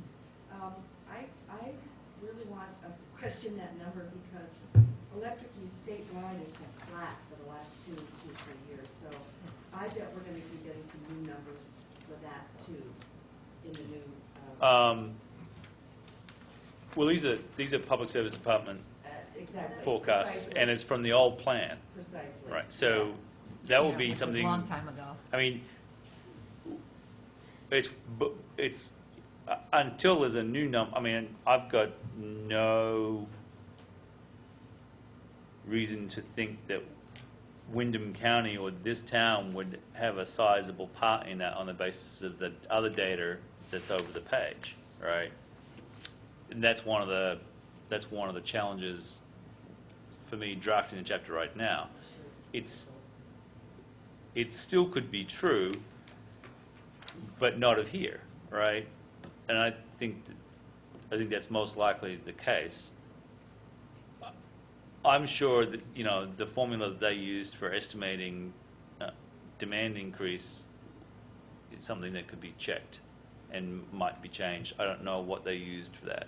Speaker 10: I really want us to question that number because electric use statewide has been flat for the last 2 to 3 years. So I bet we're going to be getting some new numbers for that too in the new.
Speaker 2: Well, these are public service department
Speaker 10: Exactly.
Speaker 2: forecasts,
Speaker 10: Precisely.
Speaker 2: and it's from the old plan,
Speaker 10: Precisely.
Speaker 2: right? So that will
Speaker 5: Yeah,
Speaker 2: be
Speaker 5: which was
Speaker 2: something.
Speaker 5: a long time ago.
Speaker 2: I mean, it's until there's a new number. I mean, I've got no reason to think that Wyndham County or this town would have a sizable part in that on the basis of the other data that's over the page, right? And that's one of the challenges for me drafting the chapter right now. It still could be true, but not of here, right? And I think that's most likely the case. I'm sure that the formula that they used for estimating demand increase is something that could be checked and might be changed. I don't know what they used for that.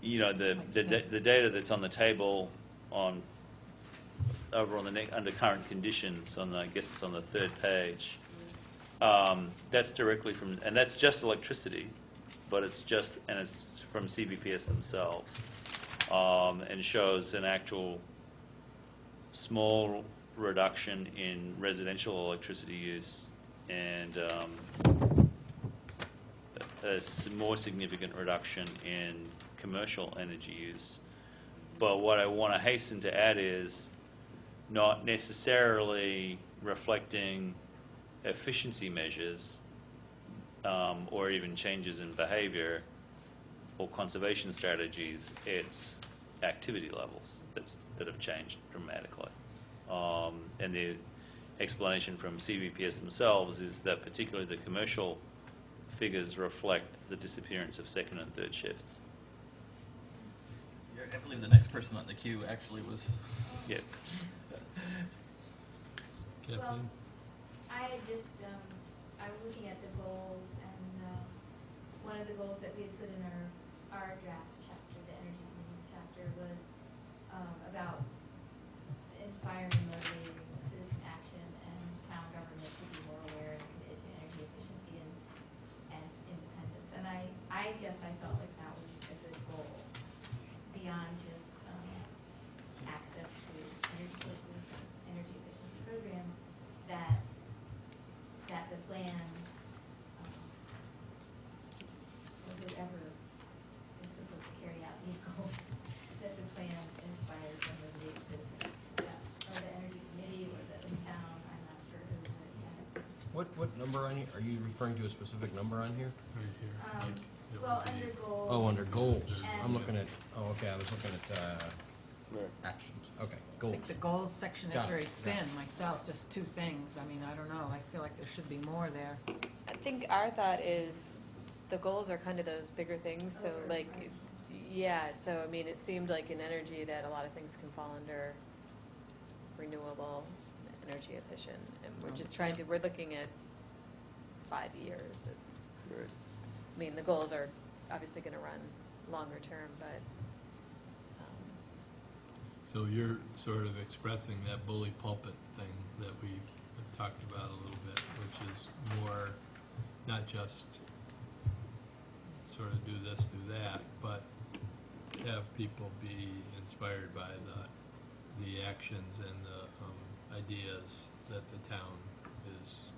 Speaker 2: The data that's on the table over on the under current conditions I guess it's on the third page. That's directly from, and that's just electricity, but it's from CVPS themselves, and shows an actual small reduction in residential electricity use and a more significant reduction in commercial energy use. But what I want to hasten to add is not necessarily reflecting efficiency measures or even changes in behavior or conservation strategies. It's activity levels that have changed dramatically. And the explanation from CVPS themselves is that particularly the commercial figures reflect the disappearance of second and third shifts.
Speaker 4: I believe the next person on the queue actually was.
Speaker 2: Yeah.
Speaker 1: Kathleen?
Speaker 8: I was looking at the goals, and one of the goals that we had put in our draft chapter, the Energy Committee's chapter, was about inspiring and motivating citizen action and town government to be more aware and committed to energy efficiency and independence. And I guess I felt like that was a good goal beyond just access to energy sources, energy efficiency programs, that the plan, or whoever is supposed to carry out these goals, that the plan inspires and motivates citizens to do that, or the energy committee, or the town, I'm not sure who, but
Speaker 11: What number on here? Are you referring to a specific number on here?
Speaker 1: Right here. like, it
Speaker 8: well,
Speaker 1: would be-
Speaker 8: under goals.
Speaker 11: Oh, under goals.
Speaker 8: And-
Speaker 11: I'm looking at, okay, I was looking at actions. Okay,
Speaker 5: I
Speaker 11: goals.
Speaker 5: think the goals section is
Speaker 11: Got it,
Speaker 5: very
Speaker 11: got it.
Speaker 5: thin myself, just 2 things. I mean, I don't know. I feel like there should be more there.
Speaker 3: I think our thought is the goals are kind of those bigger things, so like, yeah, so I mean, it seemed like in energy that a lot of things can fall under renewable, energy efficient, and we're just we're looking at 5 years. It's,
Speaker 2: Right.
Speaker 3: I mean, the goals are obviously gonna run longer term, but,
Speaker 1: So you're sort of expressing that bully pulpit thing that we have talked about a little bit, which is more, not just sort of do this, do that, but have people be inspired by the actions and the ideas that the town is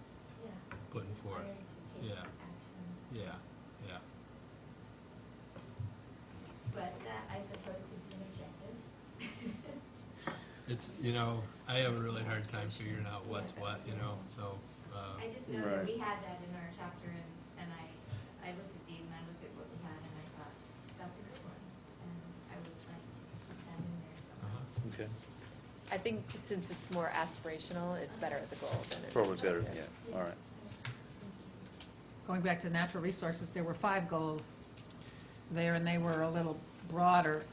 Speaker 8: Yeah.
Speaker 1: putting forth.
Speaker 8: Inspired to take
Speaker 1: Yeah.
Speaker 8: action.
Speaker 1: Yeah, yeah.
Speaker 8: But that, I suppose, could be an objective.
Speaker 1: It's, you know, I have a really hard time figuring out what's what, you know, so,
Speaker 8: I just know that
Speaker 2: Right.
Speaker 8: we had that in our chapter, and I looked at these, and I looked at what we had, and I thought, that's a good one, and I would like to keep that in there somehow.
Speaker 1: uh-huh.
Speaker 2: Okay.
Speaker 3: I think since it's more aspirational, it's better as a goal than an
Speaker 2: Probably better,
Speaker 3: objective.
Speaker 2: yeah, all right.
Speaker 5: Going back to natural resources, there were 5 goals there, and they were a little broader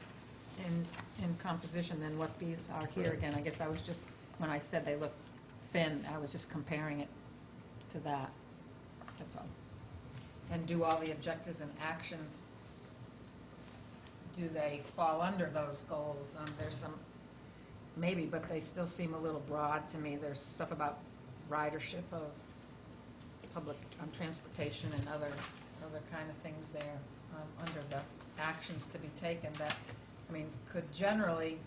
Speaker 5: in composition than what these are here. Again, I guess I was just, when I said they looked thin, I was just comparing it to that. That's all. And do all the objectives and actions, do they fall under those goals? There's some, maybe, but they still seem a little broad to me. There's stuff about ridership of public transportation and other kind of things there under the actions to be taken that, I mean, could generally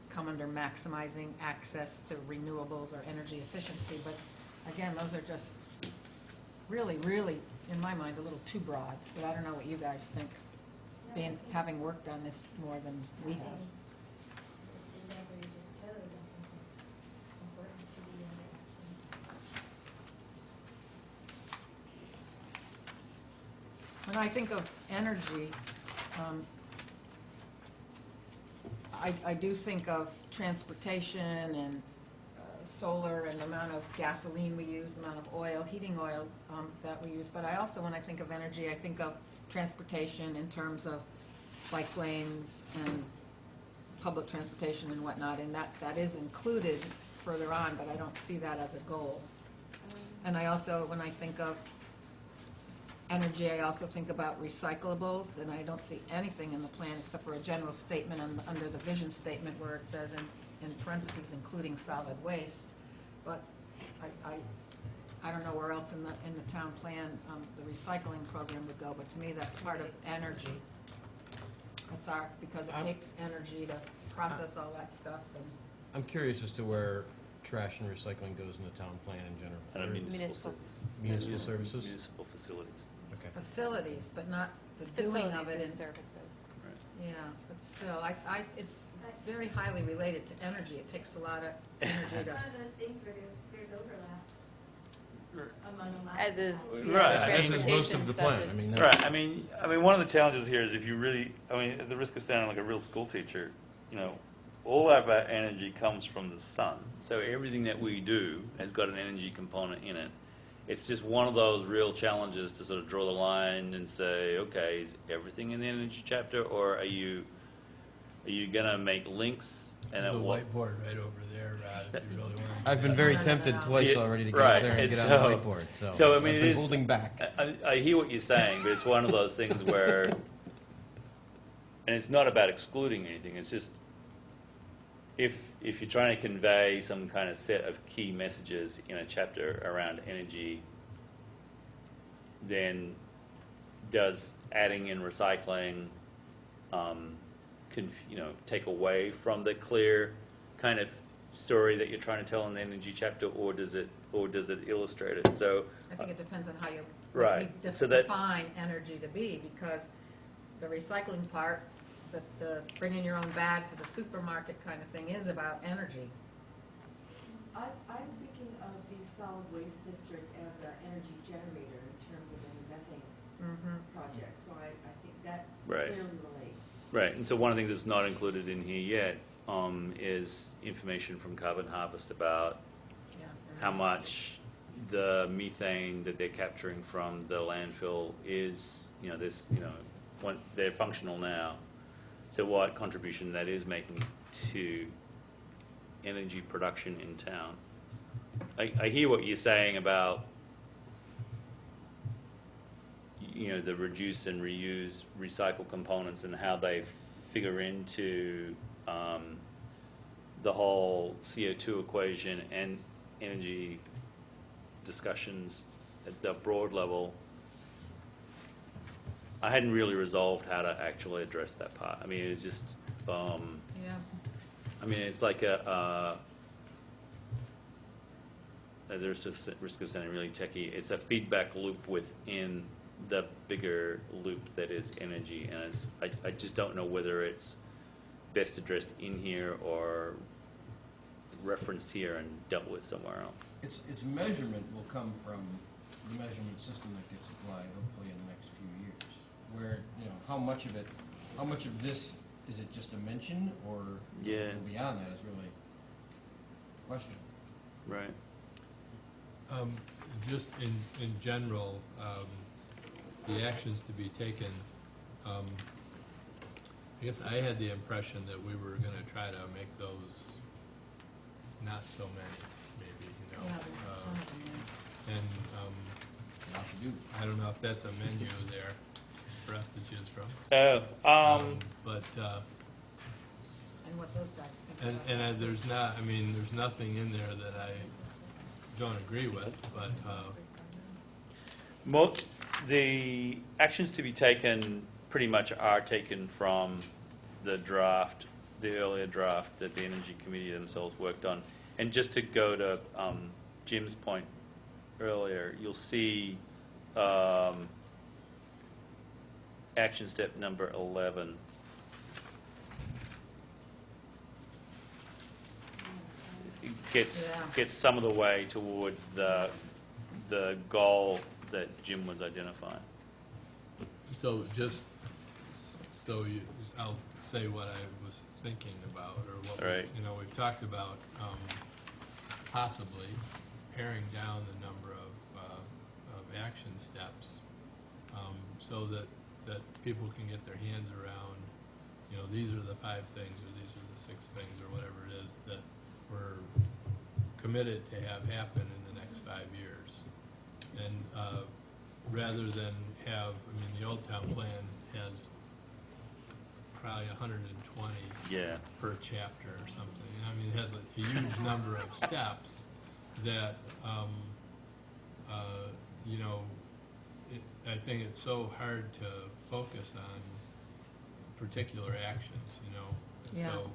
Speaker 5: come under maximizing access to renewables or energy efficiency, but again, those are just really, really, in my mind, a little too broad, but I don't know what you guys think, having worked on this more than we have.
Speaker 8: The example you just chose, I think is important to be in the actions.
Speaker 5: When I think of energy, I do think of transportation and solar and the amount of gasoline we use, the amount of oil, heating oil that we use. But I also, when I think of energy, I think of transportation in terms of bike lanes and public transportation and whatnot, and that is included further on, but I don't see that as a goal. And I also, when I think of energy, I also think about recyclables, and I don't see anything in the plan except for a general statement under the vision statement where it says in parentheses, including solid waste. But I don't know where else in the town plan the recycling program would go, but to me that's part of energy. That's because it takes energy to process all that stuff. And
Speaker 11: I'm curious as to where trash and recycling goes in the town plan in general.
Speaker 2: And
Speaker 11: Where-
Speaker 3: Municipal.
Speaker 11: Municipal services?
Speaker 2: Municipal facilities.
Speaker 11: Okay.
Speaker 5: facilities, but not the
Speaker 3: It's
Speaker 5: doing of
Speaker 3: facilities
Speaker 5: it.
Speaker 3: and services.
Speaker 5: Yeah, but still, it's very highly related to energy. It takes a lot of energy
Speaker 8: It's
Speaker 5: to.
Speaker 8: one of those things where there's overlap among a lot.
Speaker 3: As is,
Speaker 8: of
Speaker 3: yeah,
Speaker 2: Right.
Speaker 3: the
Speaker 2: As is
Speaker 11: most
Speaker 3: transportation
Speaker 11: of the
Speaker 3: stuff
Speaker 11: plan. I
Speaker 3: is-
Speaker 11: mean,
Speaker 2: Right, I mean, one of the challenges here is if you really, I mean, at the risk of sounding like a real school teacher, you know, all of our energy comes from the sun. So everything that we do has got an energy component in it. It's just one of those real challenges to sort of draw the line and say, okay, is everything in the energy chapter, or are you gonna make links and
Speaker 1: There's a
Speaker 2: at what?
Speaker 1: whiteboard right over there, Rod, if you really want.
Speaker 11: I've been very
Speaker 5: No.
Speaker 11: tempted twice
Speaker 2: Yeah,
Speaker 11: already to get
Speaker 2: right,
Speaker 11: out there and
Speaker 2: and
Speaker 11: get on
Speaker 2: so-
Speaker 11: the whiteboard, so
Speaker 2: so, I
Speaker 11: I've
Speaker 2: mean, it
Speaker 11: been
Speaker 2: is-
Speaker 11: holding back.
Speaker 2: I hear what you're saying, but it's one of those things where, and it's not about excluding anything, it's just, if you're trying to convey some kind of set of key messages in a chapter around energy, then does adding in recycling, take away from the clear kind of story that you're trying to tell in the energy chapter, or does it illustrate it? So,
Speaker 5: I think it depends on how you,
Speaker 2: Right.
Speaker 5: what you
Speaker 2: So that-
Speaker 5: define energy to be, because the recycling part, the bringing your own bag to the supermarket kind of thing is about energy.
Speaker 10: I'm thinking of the solid waste district as an energy generator in terms of any methane project, so I think that
Speaker 2: Right.
Speaker 10: clearly relates.
Speaker 2: right, and so one of the things that's not included in here yet is information from Carbon Harvest about
Speaker 5: Yeah.
Speaker 2: how much the methane that they're capturing from the landfill is, when they're functional now. So what contribution that is making to energy production in town. I hear what you're saying about, the reduce and reuse, recycle components and how they figure into the whole CO2 equation and energy discussions at the broad level. I hadn't really resolved how to actually address that part. I mean, it was just,
Speaker 5: Yeah.
Speaker 2: I mean, it's like there's a risk of sounding really techie. It's a feedback loop within the bigger loop that is energy, and I just don't know whether it's best addressed in here or referenced here and dealt with somewhere else.
Speaker 11: Its measurement will come from the measurement system that gets applied hopefully in the next few years. Where, how much of this, is it just a mention, or
Speaker 2: Yeah.
Speaker 11: beyond that is really the question.
Speaker 2: Right.
Speaker 1: Just in general, the actions to be taken, I guess I had the impression that we were gonna try to make those not so many, maybe,
Speaker 5: Yeah, there's a ton of them there.
Speaker 1: And,
Speaker 11: Lot to do.
Speaker 1: I don't know if that's a menu there for us to choose from.
Speaker 2: Oh,
Speaker 1: But,
Speaker 5: And what those guys think about
Speaker 1: and
Speaker 5: that.
Speaker 1: there's nothing in there that I don't agree with, but,
Speaker 2: the actions to be taken pretty much are taken from the draft, the earlier draft that the Energy Committee themselves worked on. And just to go to Jim's point earlier, you'll see action step number 11. It gets some of the way towards the goal that Jim was identifying.
Speaker 1: so I'll say what I was thinking about, or what,
Speaker 2: All right.
Speaker 1: we've talked about, possibly paring down the number of action steps, so that people can get their hands around, these are the 5 things, or these are the 6 things, or whatever it is that we're committed to have happen in the next 5 years. And rather than have, the Old Town Plan has probably 120
Speaker 2: Yeah.
Speaker 1: per chapter or something. It has a huge number of steps that, I think it's so hard to focus on particular actions,
Speaker 5: Yeah.
Speaker 1: So,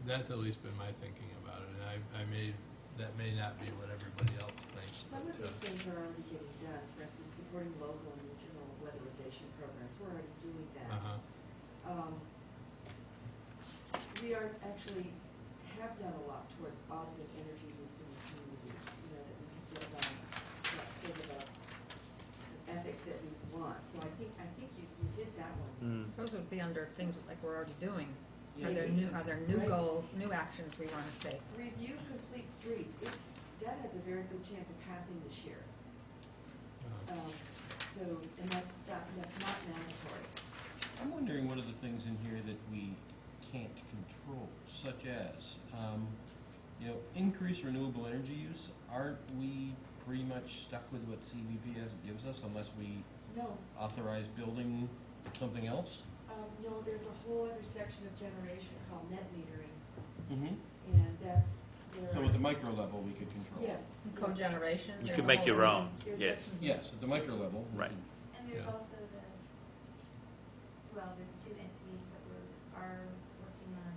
Speaker 1: that's at least been my thinking about it, and that may not be what everybody else thinks.
Speaker 10: Some of
Speaker 1: but,
Speaker 10: these things are already getting done, for instance, supporting local and regional weatherization programs, we're already doing that. We are actually have done a lot toward auditing energy use in the community, that we can build on that sort of an ethic that we want. So I think you did that one.
Speaker 5: Those would be under things like we're already doing.
Speaker 10: Yeah.
Speaker 5: Are there new
Speaker 10: Right.
Speaker 5: goals, new actions we want to take?
Speaker 10: Review complete streets, that has a very good chance of passing this year. And that's not mandatory.
Speaker 11: I'm wondering what are the things in here that we can't control, such as, increased renewable energy use. Aren't we pretty much stuck with what CVP gives us unless we
Speaker 10: No,
Speaker 11: authorize building something else?
Speaker 10: no, there's a whole other section of generation called net metering,
Speaker 11: Mm-hmm.
Speaker 10: and that's where.
Speaker 11: So at the micro level, we could control.
Speaker 10: Yes.
Speaker 5: Cogeneration?
Speaker 2: You
Speaker 5: there's
Speaker 2: can
Speaker 5: a
Speaker 2: make
Speaker 5: whole
Speaker 2: your
Speaker 5: other-
Speaker 2: own, yes.
Speaker 11: Yes, at the micro level. we
Speaker 2: Right.
Speaker 11: could-
Speaker 8: And there's
Speaker 1: Yeah.
Speaker 8: also there's 2 entities that are working on,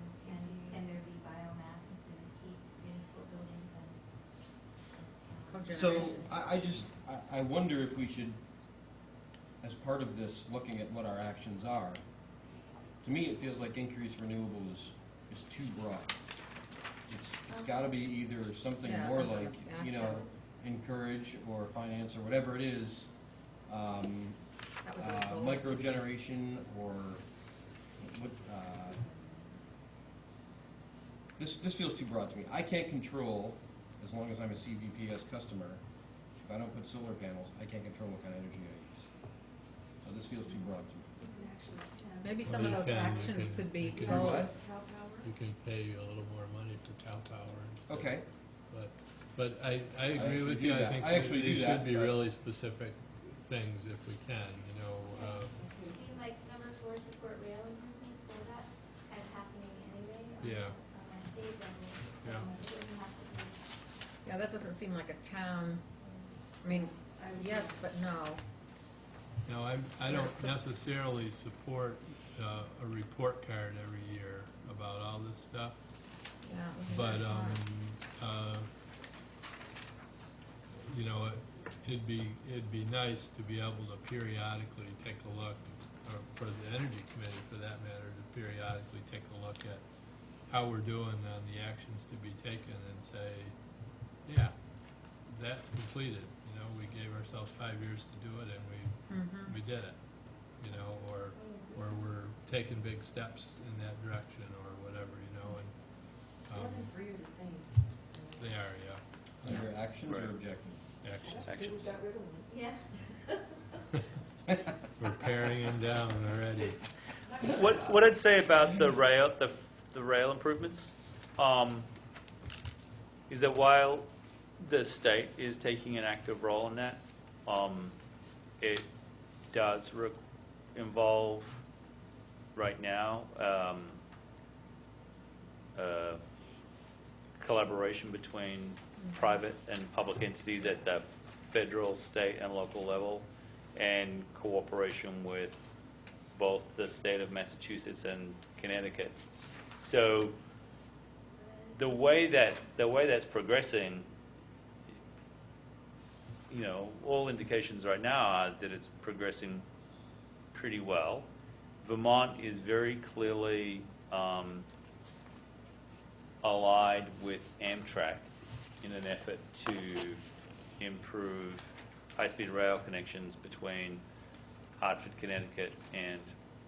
Speaker 8: can there be biomass to heat municipal buildings and town?
Speaker 5: Cogeneration.
Speaker 11: So I wonder if we should, as part of this, looking at what our actions are, to me, it feels like increased renewable is too broad. It's gotta be either something
Speaker 5: Yeah,
Speaker 11: more
Speaker 5: it's like
Speaker 11: like,
Speaker 5: action.
Speaker 11: encourage or finance or whatever it is,
Speaker 5: That would be a goal.
Speaker 11: micro generation or what, this feels too broad to me. I can't control, as long as I'm a CVPS customer, if I don't put solar panels, I can't control what kind of energy I use. So this feels too broad to me.
Speaker 10: You can actually,
Speaker 5: Maybe
Speaker 1: Well,
Speaker 5: some of
Speaker 1: you
Speaker 5: those
Speaker 1: can- you
Speaker 5: actions
Speaker 1: can-
Speaker 5: could be
Speaker 1: you can-
Speaker 5: goals.
Speaker 10: cow power.
Speaker 1: You can pay a little more money for cow power and stuff.
Speaker 11: Okay.
Speaker 1: But I agree
Speaker 11: actually
Speaker 1: with
Speaker 11: do
Speaker 1: you. I
Speaker 11: that.
Speaker 1: think
Speaker 11: I actually
Speaker 1: these
Speaker 11: do
Speaker 1: should
Speaker 11: that,
Speaker 1: be
Speaker 11: but-
Speaker 1: really specific things if we can,
Speaker 8: It seemed like number 4, support rail improvements, well, that's kind of happening anyway
Speaker 1: Yeah.
Speaker 8: on a state level, so
Speaker 1: Yeah.
Speaker 8: it wouldn't have to be.
Speaker 5: Yeah, that doesn't seem like a town,
Speaker 10: I would
Speaker 5: yes, but no.
Speaker 1: No, I don't necessarily support a report card every year about all this stuff,
Speaker 5: Yeah, it would be
Speaker 1: but,
Speaker 5: very hard.
Speaker 1: you know, it'd be nice to be able to periodically take a look, or for the Energy Committee, for that matter, to periodically take a look at how we're doing on the actions to be taken and say, yeah, that's completed. You know, we gave ourselves 5 years to do it and we did it. You know, or we're taking big steps in that direction or whatever, you know, and,
Speaker 10: More than three are the same.
Speaker 1: they are, yeah,
Speaker 11: Under actions or
Speaker 2: Right.
Speaker 11: objectives?
Speaker 1: actions.
Speaker 10: That's good, we
Speaker 2: Actions.
Speaker 10: got rid of one.
Speaker 8: Yeah.
Speaker 1: We're paring them down already.
Speaker 2: What I'd say about the rail improvements, is that while the state is taking an active role in that, it does involve right now collaboration between private and public entities at the federal, state, and local level, and cooperation with both the state of Massachusetts and Connecticut. So the way that's progressing, you know, all indications right now are that it's progressing pretty well. Vermont is very clearly allied with Amtrak in an effort to improve high-speed rail connections between Hartford, Connecticut, and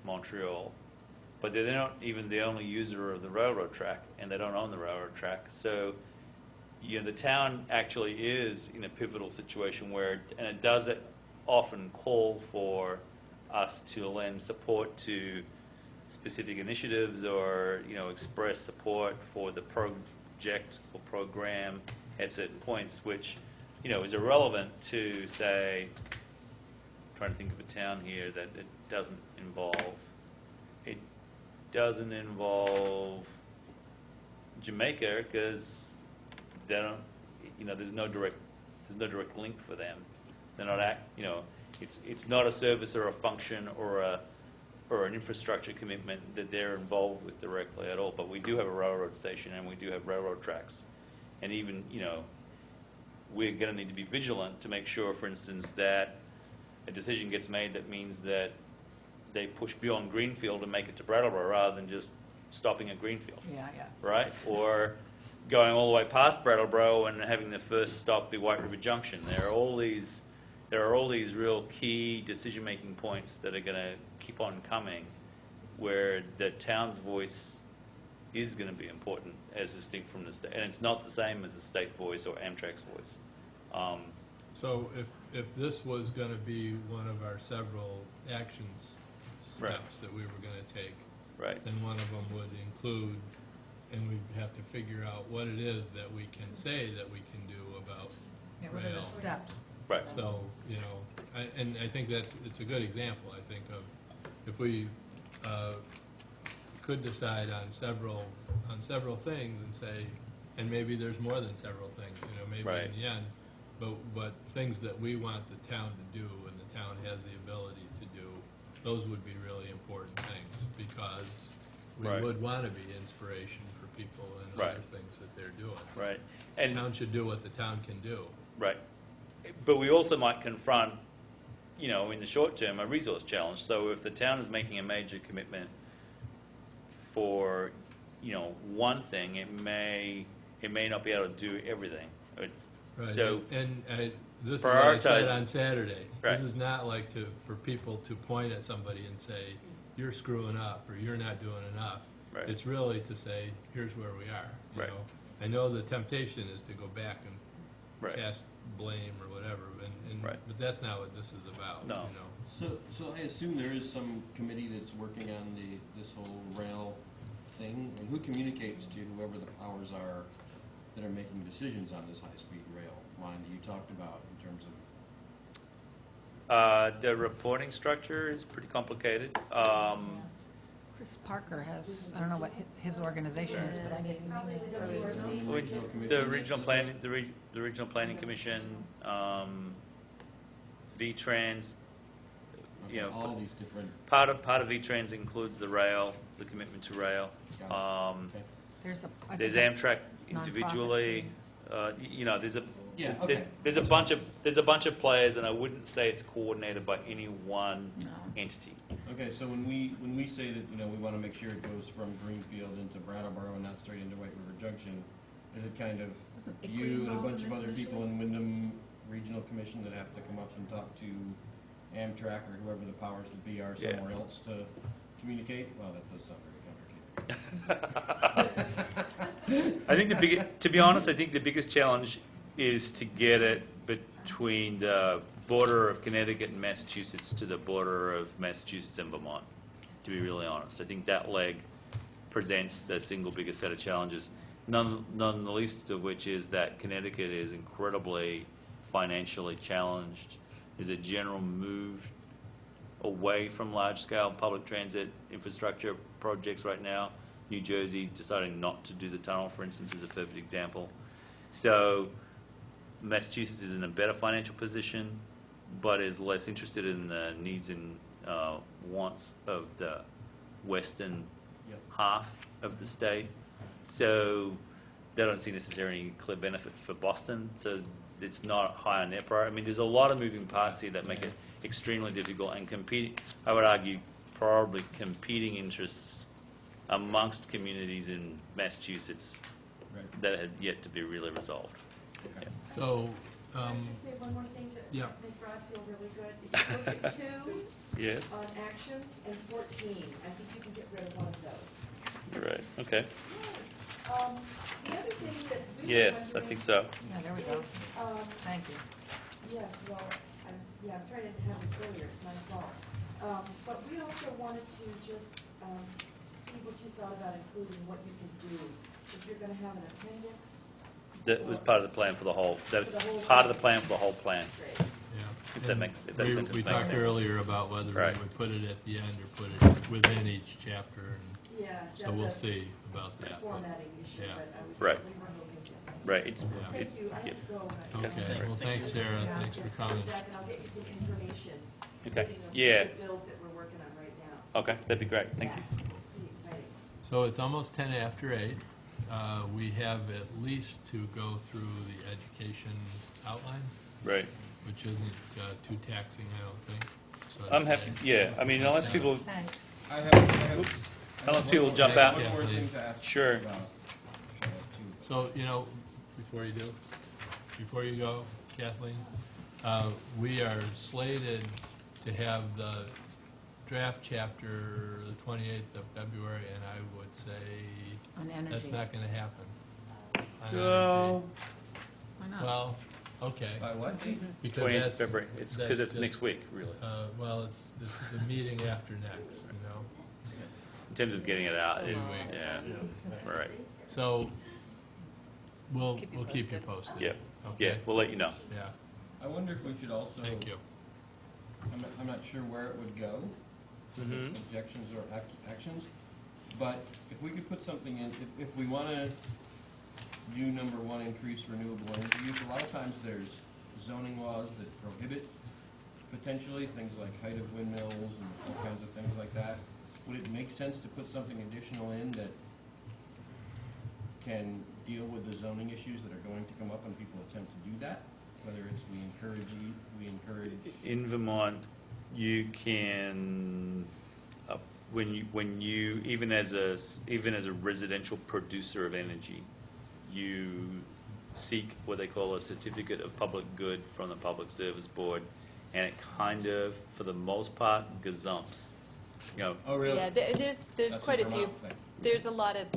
Speaker 2: Montreal. But they're not even the only user of the railroad track, and they don't own the railroad track. So, you know, the town actually is in a pivotal situation where, and it does often call for us to lend support to specific initiatives or, you know, express support for the project or program at certain points, which, you know, is irrelevant to, say, trying to think of a town here that it doesn't involve. It doesn't involve Jamaica because they don't, you know, there's no direct link for them. They're not you know, it's not a service or a function or an infrastructure commitment that they're involved with directly at all. But we do have a railroad station and we do have railroad tracks, and even, you know, we're going to need to be vigilant to make sure, for instance, that a decision gets made that means that they push beyond Greenfield and make it to Brattleboro rather than just stopping at Greenfield,
Speaker 5: Yeah, yeah.
Speaker 2: right? Or going all the way past Brattleboro and having the first stop be White River Junction. There are all these real key decision-making points that are going to keep on coming, where the town's voice is going to be important as distinct from the state, and it's not the same as the state voice or Amtrak's voice.
Speaker 1: So if this was going to be one of our several actions
Speaker 2: Right.
Speaker 1: steps that we were going to take,
Speaker 2: Right.
Speaker 1: then one of them would include, and we'd have to figure out what it is that we can say that we can do about
Speaker 5: Yeah, what are the
Speaker 1: rail.
Speaker 5: steps?
Speaker 2: Right.
Speaker 1: So, you know, and I think it's a good example, I think, of if we could decide on several things and say, and maybe there's more than several things, you know, maybe
Speaker 2: Right.
Speaker 1: in the end, but things that we want the town to do and the town has the ability to do, those would be really important things, because we
Speaker 2: Right.
Speaker 1: would want to be inspiration for people and
Speaker 2: Right.
Speaker 1: other things that they're doing.
Speaker 2: Right.
Speaker 1: The
Speaker 2: And
Speaker 1: town should do what the town can do.
Speaker 2: right. But we also might confront, you know, in the short term, a resource challenge. So if the town is making a major commitment for, you know, one thing, it may not be able to do everything.
Speaker 1: Right,
Speaker 2: So
Speaker 1: and this is what I said
Speaker 2: prioritize-
Speaker 1: on Saturday.
Speaker 2: Right.
Speaker 1: This is not like for people to point at somebody and say, you're screwing up, or you're not doing enough.
Speaker 2: Right.
Speaker 1: It's really to say, here's where we are, you
Speaker 2: Right.
Speaker 1: know? I know the temptation is to go back and
Speaker 2: Right.
Speaker 1: cast blame or whatever,
Speaker 2: Right.
Speaker 1: but that's not what this is about,
Speaker 2: No.
Speaker 1: you know?
Speaker 7: So I assume there is some committee that's working on this whole rail thing, and who communicates to whoever the powers are that are making decisions on this high-speed rail line that you talked about in terms of?
Speaker 2: The reporting structure is pretty complicated.
Speaker 5: Chris Parker has, I don't know what his organization is, but I get his
Speaker 10: Probably
Speaker 5: email.
Speaker 10: the WRC.
Speaker 7: Regional commission?
Speaker 2: The regional planning commission, VTrans, you know,
Speaker 7: All these different,
Speaker 2: part of V-Trans includes the rail, the commitment to rail.
Speaker 7: got it. Okay.
Speaker 5: There's a, I
Speaker 2: There's
Speaker 5: think
Speaker 2: Amtrak
Speaker 5: nonprofit
Speaker 2: individually. You know,
Speaker 7: Yeah, okay.
Speaker 2: there's a bunch of players, and I wouldn't say it's coordinated by any one
Speaker 5: No.
Speaker 2: entity.
Speaker 7: Okay, so when we say that, you know, we want to make sure it goes from Greenfield into Brattleboro and not straight into White River Junction, is it kind of
Speaker 5: Wasn't Ickley
Speaker 7: you and a
Speaker 5: involved
Speaker 7: bunch
Speaker 5: in
Speaker 7: of
Speaker 5: this
Speaker 7: other people
Speaker 5: initially?
Speaker 7: in Wyndham Regional Commission that have to come up and talk to Amtrak or whoever the powers that be are
Speaker 2: Yeah.
Speaker 7: somewhere else to communicate? Well, that does sound very complicated.
Speaker 2: I think to be honest, I think the biggest challenge is to get it between the border of Connecticut and Massachusetts to the border of Massachusetts and Vermont, to be really honest. I think that leg presents the single biggest set of challenges, none the least of which is that Connecticut is incredibly financially challenged. There's a general move away from large-scale public transit infrastructure projects right now. New Jersey deciding not to do the tunnel, for instance, is a perfect example. So Massachusetts is in a better financial position, but is less interested in the needs and wants of the western
Speaker 7: Yep.
Speaker 2: half of the state. So they don't see necessarily any clear benefit for Boston. So it's not high on their priority. I mean, there's a lot of moving parts here that make it extremely difficult and competing. I would argue probably competing interests amongst communities in Massachusetts
Speaker 7: Right.
Speaker 2: that had yet to be really resolved.
Speaker 7: Okay.
Speaker 1: So,
Speaker 10: Can I just say one more thing to
Speaker 1: yeah.
Speaker 10: make Rod feel really good? If you look at 2
Speaker 2: Yes.
Speaker 10: on actions and 14, I think you can get rid of one of those.
Speaker 2: Right. Okay.
Speaker 10: The other thing that we were
Speaker 2: Yes, I
Speaker 10: wondering
Speaker 2: think so.
Speaker 5: Yeah, there we go.
Speaker 10: is,
Speaker 5: Thank you.
Speaker 10: yes, well, I was trying to have this earlier, it's my fault. But we also wanted to just see what you thought about including what you can do. If you're gonna have an appendix.
Speaker 2: That was part of the plan for the whole. That's
Speaker 10: For the whole
Speaker 2: part of the
Speaker 10: thing.
Speaker 2: plan for the whole plan.
Speaker 10: Great.
Speaker 1: Yeah.
Speaker 2: If that
Speaker 1: And
Speaker 2: makes- if that
Speaker 1: we-
Speaker 2: sentence
Speaker 1: We
Speaker 2: makes
Speaker 1: talked
Speaker 2: sense.
Speaker 1: earlier about whether
Speaker 2: Right.
Speaker 1: we would put it at the end or put it within each chapter, and
Speaker 10: Yeah,
Speaker 1: so we'll
Speaker 10: that's
Speaker 1: see about
Speaker 10: a
Speaker 1: that. but-
Speaker 10: formatting issue,
Speaker 1: yeah.
Speaker 10: but I was,
Speaker 2: Right.
Speaker 10: we were hoping to.
Speaker 2: Right. It's.
Speaker 1: Yeah.
Speaker 10: Thank you, I
Speaker 2: yeah.
Speaker 10: have to go.
Speaker 1: Okay, well, thanks, Sarah,
Speaker 5: Yeah.
Speaker 1: thanks for coming.
Speaker 10: Back and I'll get you some information.
Speaker 2: Okay.
Speaker 10: including of
Speaker 2: Yeah.
Speaker 10: the bills that we're working on right now.
Speaker 2: Okay, that'd be great. Thank you.
Speaker 10: Yeah, pretty exciting.
Speaker 1: So it's almost 10 after 8. We have at least to go through the education outline,
Speaker 2: Right.
Speaker 1: which isn't too taxing, I don't think. so to
Speaker 2: I'm
Speaker 1: say.
Speaker 2: happy. Yeah. I mean, unless people.
Speaker 5: Thanks.
Speaker 7: I have
Speaker 2: Oops.
Speaker 7: I
Speaker 2: Unless
Speaker 7: have
Speaker 2: people
Speaker 7: one more-
Speaker 2: jump out.
Speaker 7: One more
Speaker 1: Yeah,
Speaker 7: thing
Speaker 1: please.
Speaker 7: to ask
Speaker 2: Sure.
Speaker 7: about. Actually, I have two.
Speaker 1: So, before you go, Kathleen, we are slated to have the draft chapter the 28th of February, and I would say
Speaker 5: On energy.
Speaker 1: that's not going to happen. On
Speaker 2: No.
Speaker 1: energy.
Speaker 5: Why not?
Speaker 1: Well, okay.
Speaker 7: By what date?
Speaker 1: Because
Speaker 2: 20th
Speaker 1: that's-
Speaker 2: February. It's because
Speaker 1: that's
Speaker 2: it's next week, really.
Speaker 1: Well, it's the meeting after next,
Speaker 2: In terms of getting it out,
Speaker 1: Two
Speaker 2: is
Speaker 1: weeks.
Speaker 2: yeah. Right.
Speaker 1: So we'll
Speaker 3: Keep you
Speaker 1: keep you
Speaker 3: posted.
Speaker 1: posted.
Speaker 2: Yeah.
Speaker 1: Okay?
Speaker 2: Yeah. We'll let you know.
Speaker 1: Yeah,
Speaker 7: I wonder if we should also.
Speaker 1: thank you.
Speaker 7: I'm not sure where it would go, if
Speaker 2: Mhm.
Speaker 7: it's objections or actions, but if we could put something in, if we want to do number 1, increase renewable energy use, a lot of times there's zoning laws that prohibit potentially things like height of windmills and all kinds of things like that. Would it make sense to put something additional in that can deal with the zoning issues that are going to come up when people attempt to do that? Whether it's we encourage
Speaker 2: In Vermont, you can, when you even as a residential producer of energy, you seek what they call a certificate of public good from the Public Service Board, and it kind of, for the most part, gazumps.
Speaker 7: Oh, really?
Speaker 3: Yeah, there's
Speaker 7: That's a
Speaker 3: quite a few,
Speaker 7: Vermont thing.
Speaker 3: there's a lot of,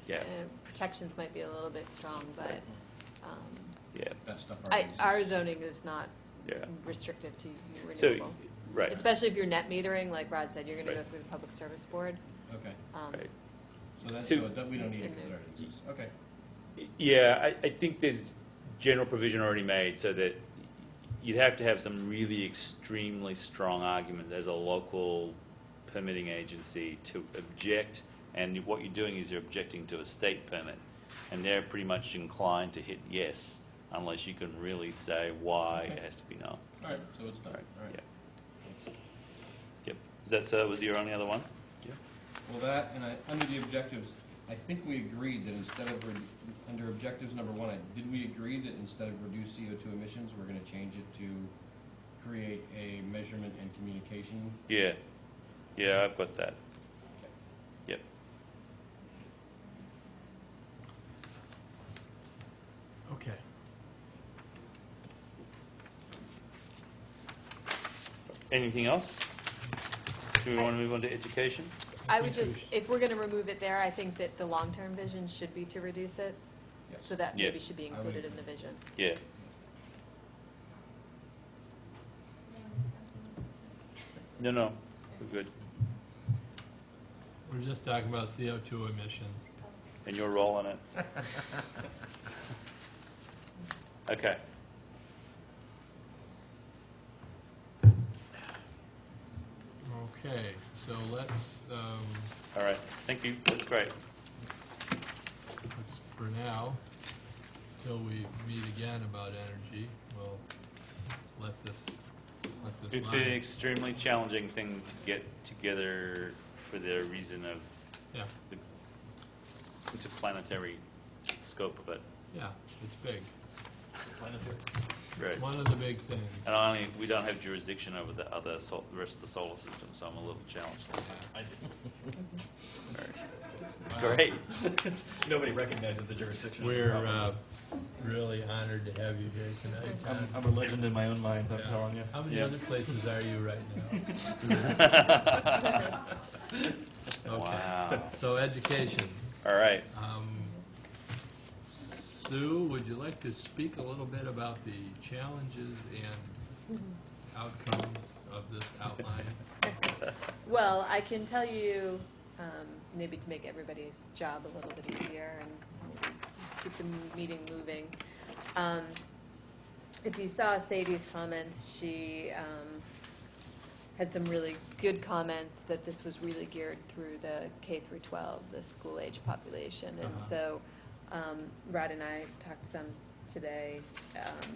Speaker 2: Yeah,
Speaker 3: protections might be a little bit strong, but
Speaker 2: yeah,
Speaker 7: That stuff already
Speaker 3: our
Speaker 7: exists.
Speaker 3: zoning is not
Speaker 2: yeah.
Speaker 3: restrictive to
Speaker 2: So,
Speaker 3: renewable.
Speaker 2: right,
Speaker 3: Especially if you're net metering, like Rod said, you're gonna go
Speaker 2: Right.
Speaker 3: through the Public Service Board.
Speaker 7: Okay,
Speaker 2: right.
Speaker 7: so that's,
Speaker 2: So-
Speaker 7: we don't need it
Speaker 3: And
Speaker 7: because it
Speaker 3: there's-
Speaker 7: already exists. Okay.
Speaker 2: Yeah, I think there's general provision already made so that you'd have to have some really extremely strong argument as a local permitting agency to object, and what you're doing is you're objecting to a state permit, and they're pretty much inclined to hit yes, unless you can really say why it
Speaker 7: Okay.
Speaker 2: has to be no.
Speaker 7: All right, so it's done.
Speaker 2: Right,
Speaker 7: All right.
Speaker 2: yeah. So that was your only other one?
Speaker 7: Well, that, and under the objectives, I think we agreed that instead of, under objectives number 1, did we agree that instead of reduce CO2 emissions, we're gonna change it to create a measurement and communication?
Speaker 2: Yeah. Yeah, I've got that. Yep.
Speaker 1: Okay.
Speaker 2: Anything else? Do we want to move on to education?
Speaker 3: I would just, if we're gonna remove it there, I think that the long-term vision should be to reduce it.
Speaker 11: Yes.
Speaker 3: So that
Speaker 2: Yeah.
Speaker 3: maybe should be included in the vision.
Speaker 2: Yeah. No, we're good.
Speaker 1: We're just talking about CO2 emissions.
Speaker 2: And your role in it. Okay.
Speaker 1: Okay, so let's,
Speaker 2: All right. Thank you. That's great.
Speaker 1: let's, for now, till we meet again about energy, we'll let this
Speaker 2: It's
Speaker 1: lie.
Speaker 2: an extremely challenging thing to get together for the reason of
Speaker 1: Yeah,
Speaker 2: the interplanetary scope of it.
Speaker 1: yeah, it's big.
Speaker 4: Planetary.
Speaker 2: Right.
Speaker 1: One of the big things.
Speaker 2: And we don't have jurisdiction over the rest of the solar system, so I'm a little challenged.
Speaker 4: I
Speaker 1: Wow.
Speaker 2: Great.
Speaker 4: do. Nobody recognizes the jurisdiction. of the
Speaker 1: We're
Speaker 4: problem.
Speaker 1: really honored to have you here tonight, John.
Speaker 4: I'm a legend in my own mind, I'm
Speaker 1: Yeah.
Speaker 4: telling you.
Speaker 1: How many
Speaker 2: Yeah.
Speaker 1: other places are you right now? Okay.
Speaker 2: Wow.
Speaker 1: So education.
Speaker 2: All right.
Speaker 1: Sue, would you like to speak a little bit about the challenges and outcomes of this outline?
Speaker 3: Well, I can tell you, maybe to make everybody's job a little bit easier and maybe keep the meeting moving. If you saw Sadie's comments, she had some really good comments that this was really geared through the K through 12, the school age population. And so Rod and I talked some today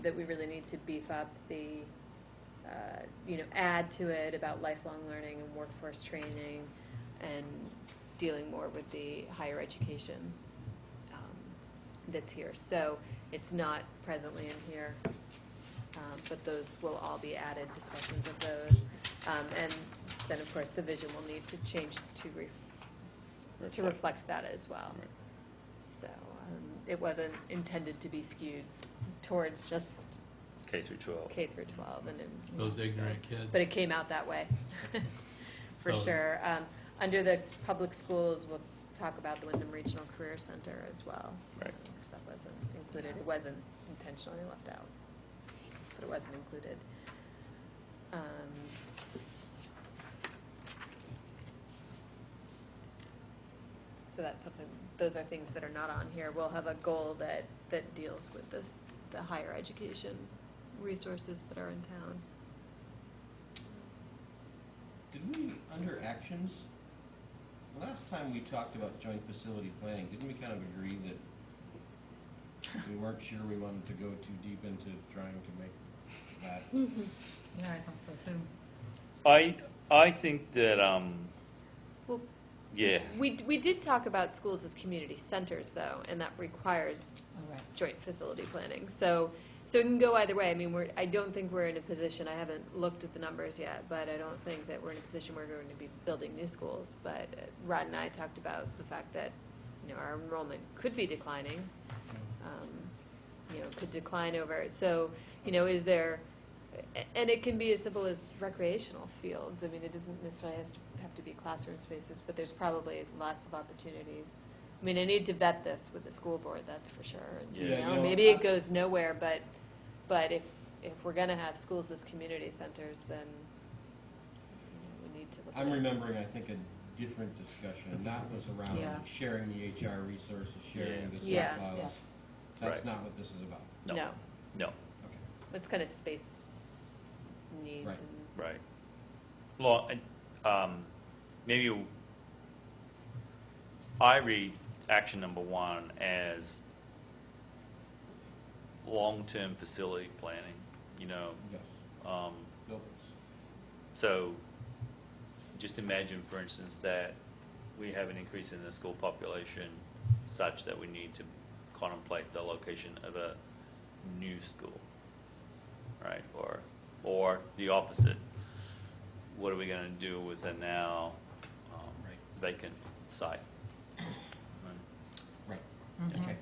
Speaker 3: that we really need to beef up the, add to it about lifelong learning and workforce training and dealing more with the higher education that's here. So it's not presently in here, but those will all be added, discussions of those. And then, of course, the vision will need to change to reflect that as well.
Speaker 2: Right.
Speaker 3: So it wasn't intended to be skewed towards just
Speaker 2: K through 12.
Speaker 3: K through 12 and
Speaker 1: Those ignorant kids.
Speaker 3: but it came out that way, for
Speaker 1: So-
Speaker 3: sure. Under the public schools, we'll talk about the Wyndham Regional Career Center as well.
Speaker 2: Right.
Speaker 3: Because that wasn't included. It wasn't intentionally left out, but it wasn't included. So that's something, those are things that are not on here. We'll have a goal that deals with the higher education resources that are in town.
Speaker 7: Did we, under actions, last time we talked about joint facility planning, didn't we kind of agree that we weren't sure we wanted to go too deep into trying to make that?
Speaker 5: Yeah, I think so too.
Speaker 2: I think that,
Speaker 3: Well,
Speaker 2: yeah.
Speaker 3: we did talk about schools as community centers, though, and that requires
Speaker 5: All right.
Speaker 3: joint facility planning. So it can go either way. I mean, I don't think we're in a position, I haven't looked at the numbers yet, but I don't think that we're in a position where we're going to be building new schools. But Rod and I talked about the fact that, our enrollment could be declining, could decline over. So, is there, and it can be as simple as recreational fields. I mean, it doesn't necessarily have to be classroom spaces, but there's probably lots of opportunities. I mean, I need to vet this with the school board, that's for sure. And,
Speaker 2: Yeah.
Speaker 3: maybe it goes nowhere, but if we're going to have schools as community centers, then we need to look at
Speaker 7: I'm
Speaker 3: it.
Speaker 7: remembering, I think, a different discussion, and that was around
Speaker 5: Yeah.
Speaker 7: sharing the HR resources, sharing the
Speaker 3: Yeah.
Speaker 7: staff files.
Speaker 5: Yes.
Speaker 7: That's
Speaker 2: Right.
Speaker 7: not what this is about.
Speaker 3: No,
Speaker 2: No.
Speaker 7: Okay.
Speaker 3: it's kind of space needs
Speaker 7: Right.
Speaker 3: and
Speaker 2: Right. Well, maybe I read action number 1 as long-term facility planning,
Speaker 7: Yes.
Speaker 2: um,
Speaker 7: Buildings.
Speaker 2: so just imagine, for instance, that we have an increase in the school population such that we need to contemplate the location of a new school, right? Or the opposite. What are we going to do with a now vacant site?
Speaker 11: Right,
Speaker 5: Mhm.
Speaker 11: okay.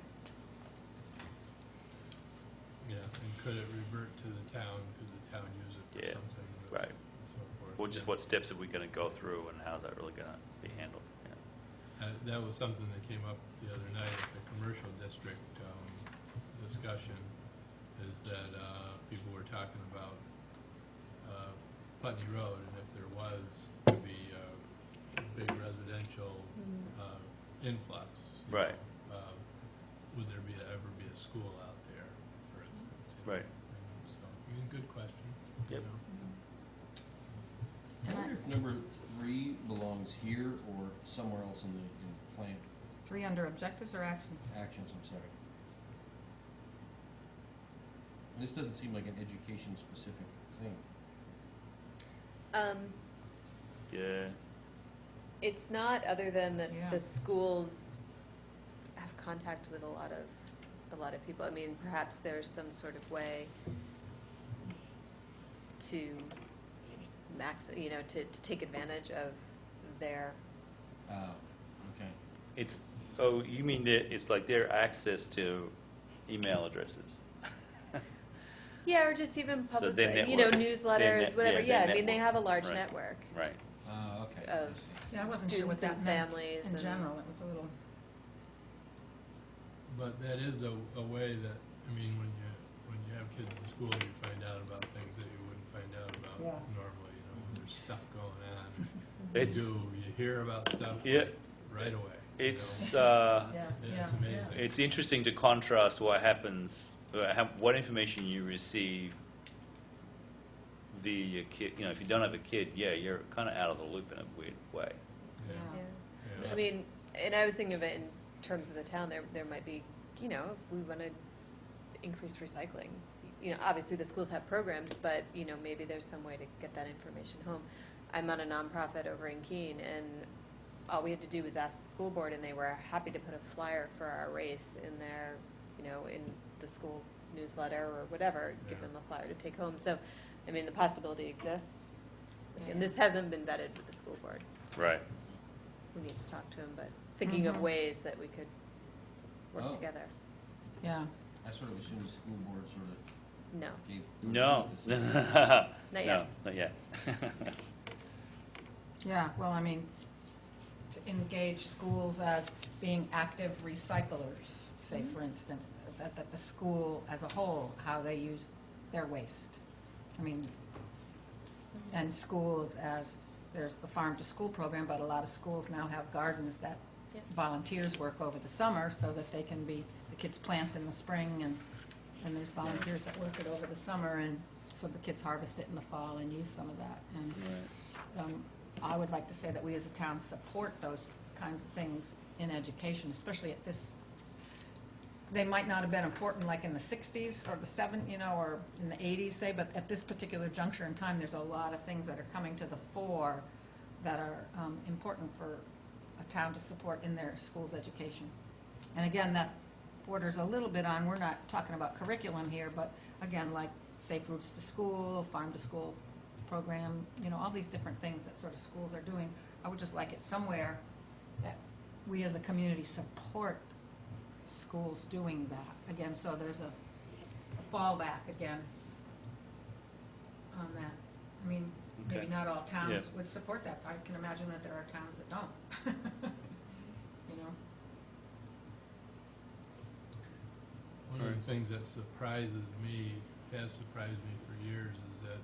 Speaker 1: Yeah, and could it revert to the town, could the town use it for
Speaker 2: Yeah,
Speaker 1: something?
Speaker 2: right.
Speaker 1: And so forth.
Speaker 2: Well, just what steps are we going to go through, and how's that really going to be handled? Yeah.
Speaker 1: That was something that came up the other night at the commercial district discussion, is that people were talking about Putney Road, and if there was to be a big residential influx. you
Speaker 2: Right.
Speaker 1: know, would there ever be a school out there, for instance? you know?
Speaker 2: Right.
Speaker 1: And so, I mean, good question.
Speaker 2: Yep.
Speaker 1: you know.
Speaker 7: I wonder if number 3 belongs here or somewhere else in the plan
Speaker 5: 3 under objectives or actions?
Speaker 7: actions, I'm sorry. And this doesn't seem like an education-specific thing.
Speaker 2: Yeah.
Speaker 3: It's not, other than that
Speaker 5: Yeah.
Speaker 3: the schools have contact with a lot of people. I mean, perhaps there's some sort of way to to take advantage of their,
Speaker 7: Okay.
Speaker 2: It's, oh, you mean that it's like their access to email addresses?
Speaker 3: yeah, or just even
Speaker 2: So
Speaker 3: public,
Speaker 2: their network.
Speaker 3: newsletters, whatever.
Speaker 2: Yeah, their
Speaker 3: I mean, they
Speaker 2: network.
Speaker 3: have a large
Speaker 2: Right.
Speaker 3: network.
Speaker 2: Right.
Speaker 11: Okay.
Speaker 3: Of-
Speaker 11: I see.
Speaker 5: Yeah, I wasn't sure what
Speaker 3: Students
Speaker 5: that
Speaker 3: and
Speaker 5: meant
Speaker 3: families
Speaker 5: in
Speaker 3: and-
Speaker 5: general. It was a little,
Speaker 1: But that is a way that, I mean, when you have kids in school, you find out about things that you wouldn't find out about
Speaker 5: Yeah.
Speaker 1: normally, when there's stuff going on.
Speaker 2: It's-
Speaker 1: You hear about stuff
Speaker 2: Yeah.
Speaker 1: like, right away.
Speaker 2: It's,
Speaker 5: yeah,
Speaker 1: Yeah,
Speaker 5: yeah.
Speaker 1: it's amazing.
Speaker 2: it's interesting to contrast what happens, what information you receive via your kid. If you don't have a kid, yeah, you're kind of out of the loop in a weird way.
Speaker 1: Yeah.
Speaker 3: Yeah.
Speaker 1: Yeah.
Speaker 3: I mean, and I was thinking of it in terms of the town, there might be, if we want to increase recycling, obviously the schools have programs, but, maybe there's some way to get that information home. I'm on a nonprofit over in Keene, and all we had to do was ask the school board, and they were happy to put a flyer for our race in their, in the school newsletter or whatever, give
Speaker 1: Yeah.
Speaker 3: them a flyer to take home. So, I mean, the possibility exists.
Speaker 5: Yeah.
Speaker 3: And this hasn't been vetted with the school board. So
Speaker 2: Right.
Speaker 3: we need to talk to them, but thinking of
Speaker 5: Mhm.
Speaker 3: ways that we could work
Speaker 7: Oh.
Speaker 3: together.
Speaker 5: Yeah.
Speaker 7: I sort of assumed the school board sort of
Speaker 3: No,
Speaker 7: gave.
Speaker 2: No.
Speaker 7: to say-
Speaker 3: Not
Speaker 2: No,
Speaker 3: yet.
Speaker 2: not yet.
Speaker 5: Yeah, well, I mean, to engage schools as being active recyclers, say, for instance, that the school as a whole, how they use their waste. I mean, and schools as, there's the farm-to-school program, but a lot of schools now have gardens that
Speaker 3: Yeah.
Speaker 5: volunteers work over the summer so that they can be, the kids plant in the spring and there's volunteers that work it over the summer, and so the kids harvest it in the fall and use some of that. And I would like to say that we as a town support those kinds of things in education, especially at this, they might not have been important like in the 60s or the 70s, or in the 80s, say, but at this particular juncture in time, there's a lot of things that are coming to the fore that are important for a town to support in their school's education. And again, that borders a little bit on, we're not talking about curriculum here, but again, like safe routes to school, farm to school program, all these different things that sort of schools are doing. I would just like it somewhere that we as a community support schools doing that. Again, so there's a fallback again on that. I mean, maybe
Speaker 2: Okay.
Speaker 5: not all towns
Speaker 2: Yeah.
Speaker 5: would support that. I can imagine that there are towns that don't.
Speaker 1: One of the things that has surprised me for years, is that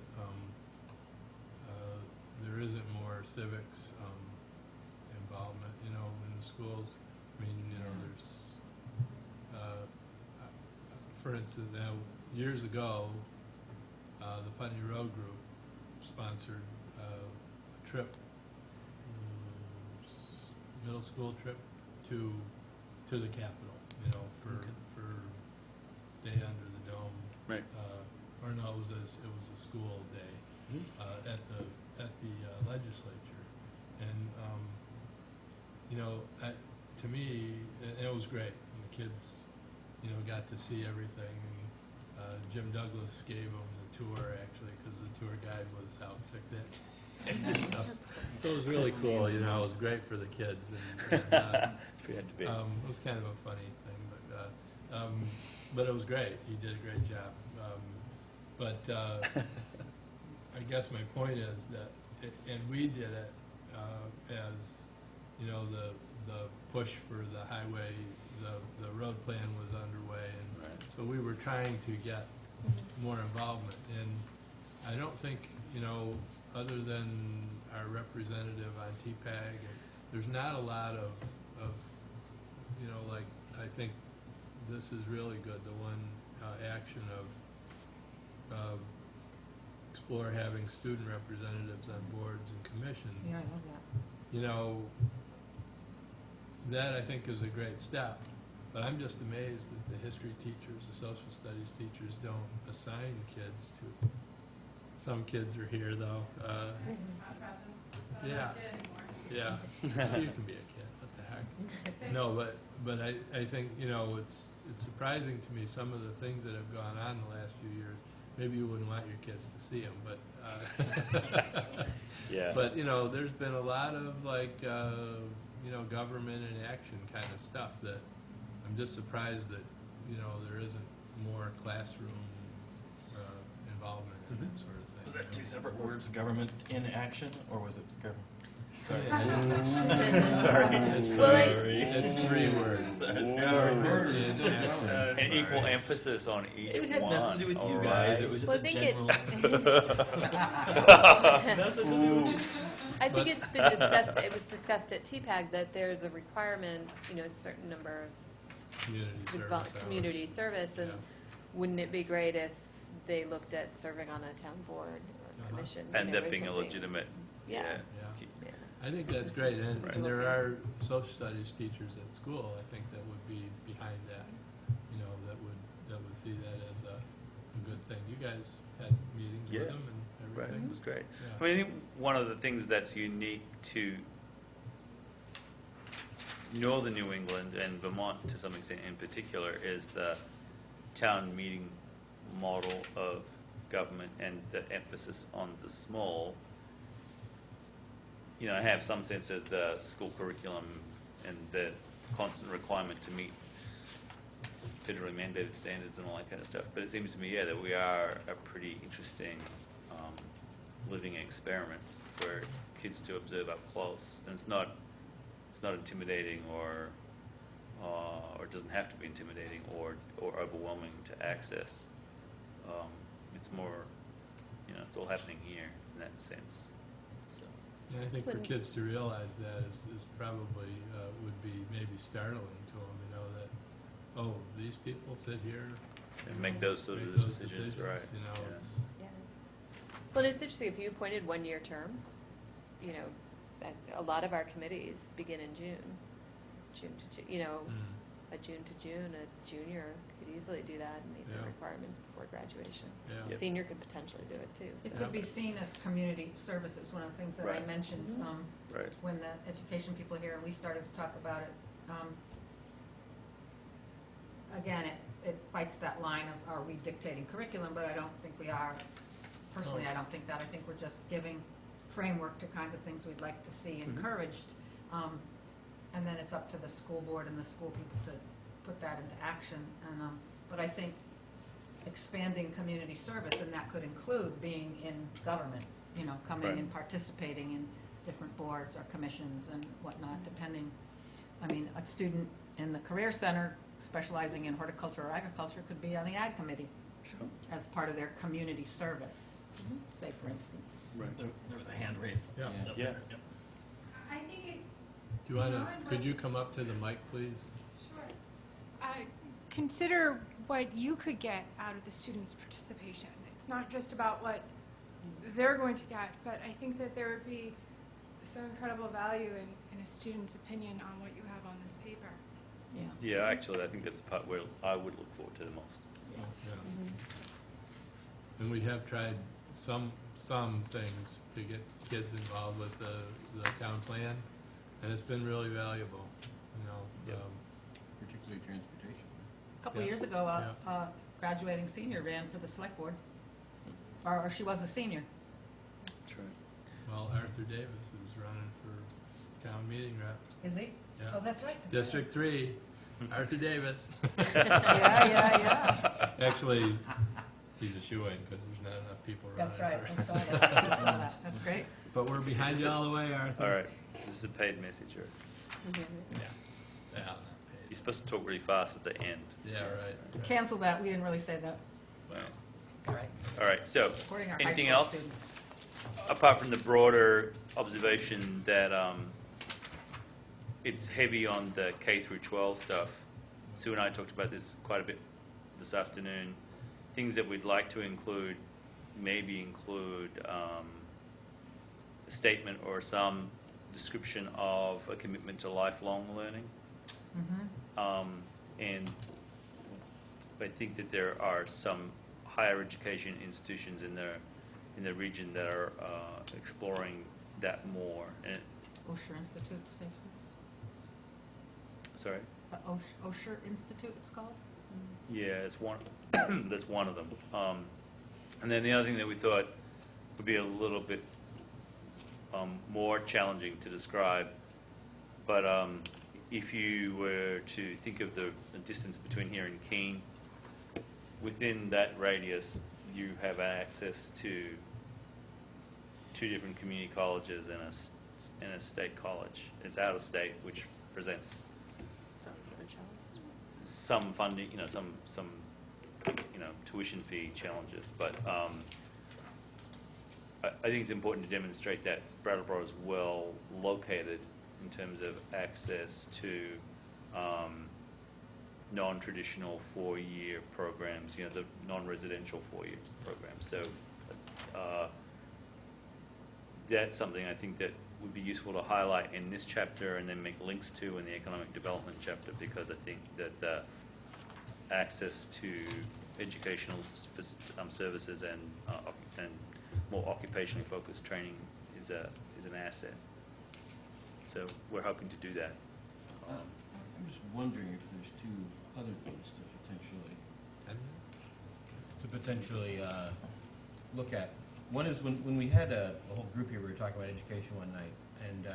Speaker 1: there isn't more civics involvement, in the schools. I mean, there's, for instance, now, years ago, the Putney Road Group sponsored a trip, middle school trip to the Capitol, for Day Under the Dome.
Speaker 2: Right.
Speaker 1: Or no, it was a school day at the legislature. And, you know, to me, and it was great. And the kids, you know, got to see everything. And Jim Douglas gave them the tour, actually, because the tour guide was out sick that day. So it was really cool, you know, it was great for the kids. And
Speaker 2: It's pretty had to be.
Speaker 1: it was kind of a funny thing, but it was great. He did a great job. I guess my point is that, and we did it as, you know, the push for the highway, the road plan was underway, and
Speaker 2: Right.
Speaker 1: so we were trying to get more involvement. And I don't think, you know, other than our representative on TPAG, there's not a lot of, you know, like, I think this is really good, the one action of explore having student representatives on boards and commissions.
Speaker 5: Yeah, I love that.
Speaker 1: You know, that I think is a great step, but I'm just amazed that the history teachers, the social studies teachers don't assign kids to. Some kids are here, though.
Speaker 9: Not present, but
Speaker 1: Yeah.
Speaker 9: not kid anymore.
Speaker 1: Yeah, well, you can be a kid, what the heck. No, but I think, you know, it's surprising to me, some of the things that have gone on the last few years. Maybe you wouldn't want your kids to see them, but,
Speaker 2: Yeah.
Speaker 1: but, you know, there's been a lot of, like, you know, government in action kind of stuff that I'm just surprised that, you know, there isn't more classroom involvement in that sort of thing.
Speaker 4: Was that two separate words, government in action, or was it government? Sorry.
Speaker 1: Sorry. It's three words.
Speaker 7: Murder.
Speaker 1: In action.
Speaker 2: And equal emphasis on each
Speaker 4: It had
Speaker 2: one.
Speaker 4: nothing to do with you
Speaker 2: all
Speaker 4: guys,
Speaker 2: right?
Speaker 4: it was just
Speaker 3: Well,
Speaker 4: a
Speaker 3: I think
Speaker 4: general.
Speaker 3: it,
Speaker 4: Nothing to do with
Speaker 3: I think it's been discussed, it was discussed at TPAG that there's a requirement, you know, a certain number of
Speaker 1: Community service hours.
Speaker 3: community service, and
Speaker 1: Yeah.
Speaker 3: wouldn't it be great if they looked at serving on a town board or commission? you
Speaker 2: And
Speaker 3: know,
Speaker 2: that
Speaker 3: or
Speaker 2: being a
Speaker 3: something?
Speaker 2: legitimate,
Speaker 3: Yeah.
Speaker 1: Yeah.
Speaker 3: Yeah.
Speaker 1: I think that's great, and
Speaker 2: Right.
Speaker 1: and there are social studies teachers at school, I think, that would be behind that, you know, that would see that as a good thing. You guys had meetings
Speaker 2: Yeah.
Speaker 1: with them and
Speaker 2: right,
Speaker 1: everything?
Speaker 2: it was great.
Speaker 1: Yeah.
Speaker 2: I mean, I think one of the things that's unique to northern New England and Vermont to some extent in particular is the town meeting model of government and the emphasis on the small. You know, I have some sense of the school curriculum and the constant requirement to meet federally mandated standards and all that kind of stuff. But it seems to me, yeah, that we are a pretty interesting living experiment for kids to observe up close. And it's not intimidating or it doesn't have to be intimidating or overwhelming to access. It's more, you know, it's all happening here in that sense. So.
Speaker 1: Yeah, I think for
Speaker 3: When-
Speaker 1: kids to realize that is probably, would be maybe startling to them, you know, that, oh, these people sit here.
Speaker 2: And make those sort
Speaker 1: make
Speaker 2: of
Speaker 1: those
Speaker 2: decisions, right?
Speaker 1: You know,
Speaker 2: Yeah.
Speaker 1: it's,
Speaker 3: Yeah. Well, it's interesting, if you appointed one-year terms, you know, a lot of our committees begin in June to June, you know, a June to June, a junior could easily do that and meet the
Speaker 1: Yeah.
Speaker 3: requirements before graduation.
Speaker 1: yeah.
Speaker 2: Yep.
Speaker 3: Senior could potentially do it too.
Speaker 5: It
Speaker 3: so.
Speaker 5: could be seen as community services, one of the things that I
Speaker 2: Right.
Speaker 5: mentioned
Speaker 2: Right.
Speaker 5: when the education people here, we started to talk about it. Again, it fights that line of, are we dictating curriculum, but I don't think we are. Personally, I don't think that. I think we're just giving framework to kinds of things we'd like to see encouraged. And then it's up to the school board and the school people to put that into action. And, but I think expanding community service, and that could include being in government, you know, coming
Speaker 2: Right.
Speaker 5: and participating in different boards or commissions and whatnot, depending. I mean, a student in the Career Center specializing in horticulture or agriculture could be on the Ag Committee
Speaker 2: Sure.
Speaker 5: as part of their community service, say, for instance.
Speaker 2: Right.
Speaker 4: There was a hand raised.
Speaker 1: Yeah.
Speaker 4: up
Speaker 2: Yeah.
Speaker 4: there. Yep.
Speaker 9: I think it's,
Speaker 1: Do you wanna,
Speaker 9: Beyond
Speaker 1: could you
Speaker 9: what's-
Speaker 1: come up to the mic, please?
Speaker 9: sure. Consider what you could get out of the students' participation. It's not just about what they're going to get, but I think that there would be so incredible value in a student's opinion on what you have on this paper.
Speaker 5: Yeah.
Speaker 2: Yeah, actually, I think that's the part where I would look forward to the most.
Speaker 1: Yeah. And we have tried some things to get kids involved with the town plan, and it's been really valuable, you know.
Speaker 2: Yep.
Speaker 7: Particularly transportation.
Speaker 5: A couple
Speaker 1: Yeah.
Speaker 5: years ago,
Speaker 1: Yeah.
Speaker 5: a graduating senior ran for the select board, or she was a senior.
Speaker 2: That's right.
Speaker 1: Well, Arthur Davis is running for town meeting rep.
Speaker 5: Is he?
Speaker 1: Yeah.
Speaker 5: Oh, that's right.
Speaker 1: District 3, Arthur Davis.
Speaker 5: Yeah.
Speaker 1: Actually, he's a shoo-in because there's not enough people running.
Speaker 5: That's right.
Speaker 1: for-
Speaker 5: I saw that. I saw that. That's great.
Speaker 1: But we're behind you all the way, Arthur.
Speaker 2: All right, this is a paid message, or
Speaker 1: Yeah. Yeah, not
Speaker 2: you're
Speaker 1: paid.
Speaker 2: supposed to talk really fast at the end.
Speaker 1: Yeah, right.
Speaker 5: Cancel that. We didn't really say that.
Speaker 2: Wow.
Speaker 5: It's all right.
Speaker 2: All right, so,
Speaker 5: Supporting our high
Speaker 2: anything
Speaker 5: school
Speaker 2: else?
Speaker 5: students.
Speaker 2: Apart from the broader observation that it's heavy on the K through 12 stuff. Sue and I talked about this quite a bit this afternoon. Things that we'd like to include, maybe include a statement or some description of a commitment to lifelong learning. And I think that there are some higher education institutions in the region that are exploring that more. And
Speaker 5: Osher Institute, Stacey?
Speaker 2: sorry,
Speaker 5: The Osher Institute, it's called?
Speaker 2: yeah, it's one. That's one of them. And then the other thing that we thought would be a little bit more challenging to describe, but if you were to think of the distance between here and Keene, within that radius, you have access to 2 different community colleges and a state college. It's out of state, which presents some funding, some tuition fee challenges. But I think it's important to demonstrate that Brattleboro is well located in terms of access to non-traditional 4-year programs, the non-residential 4-year programs. So that's something I think that would be useful to highlight in this chapter and then make links to in the economic development chapter, because I think that the access to educational services and more occupationally focused training is an asset. So we're hoping to do that.
Speaker 7: I'm just wondering if there's 2 other things to potentially look at. One is when we had a whole group here, we were talking about education one night, and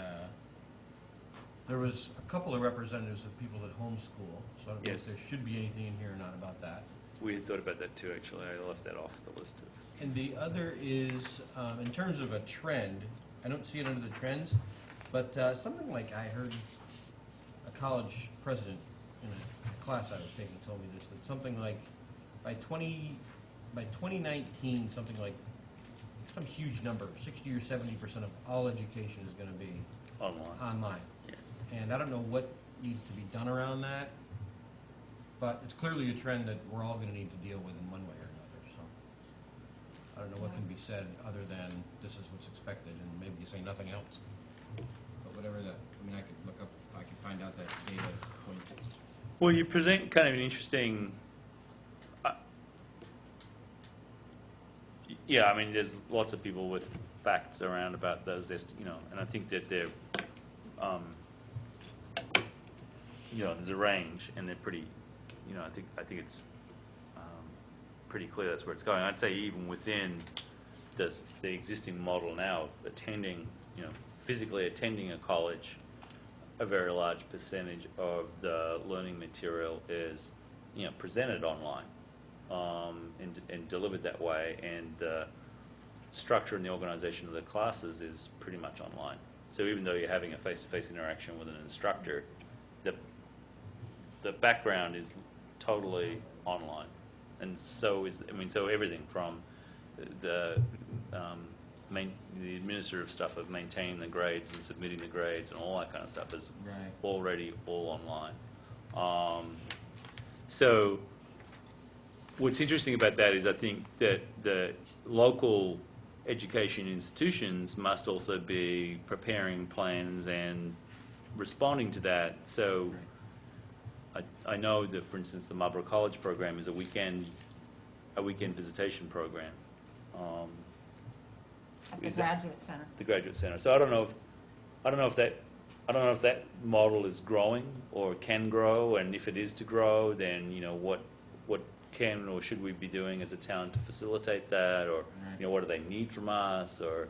Speaker 7: there was a couple of representatives of people that homeschool, so I don't know
Speaker 2: Yes.
Speaker 7: if there should be anything in here or not about that.
Speaker 2: We had thought about that too, actually. I left that off the list.
Speaker 7: And the other is, in terms of a trend, I don't see it under the trends, but something like I heard a college president in a class I was taking told me this, that something like by 2019, something like some huge number, 60 or 70% of all education is going to be online.
Speaker 2: Yeah.
Speaker 7: And I don't know what needs to be done around that, but it's clearly a trend that we're all going to need to deal with in one way or another. So I don't know what can be said other than this is what's expected, and maybe you say nothing else. But whatever that, I could look up if I could find out that data point.
Speaker 2: Well, you present kind of an interesting. Yeah, there's lots of people with facts around about those, and I think that they're, there's a range, and they're pretty, I think it's pretty clear that's where it's going. I'd say even within the existing model now, physically attending a college, a very large percentage of the learning material is, presented online. And delivered that way, and the structure and the organization of the classes is pretty much online. So even though you're having a face-to-face interaction with an instructor, the background is totally online, and so so everything from the administrative stuff of maintaining the grades and submitting the grades and all that kind of stuff is already all online. So what's interesting about that is I think that the local education institutions must also be preparing plans and responding to that. So I know that, for instance, the Marlborough College program is a weekend visitation program.
Speaker 5: At the
Speaker 2: Is that-
Speaker 5: Graduate Center.
Speaker 2: the Graduate Center. So I don't know if that model is growing or can grow, and if it is to grow, then, you know, what can or should we be doing as a town to facilitate that, or, you know, what do they need from us, or,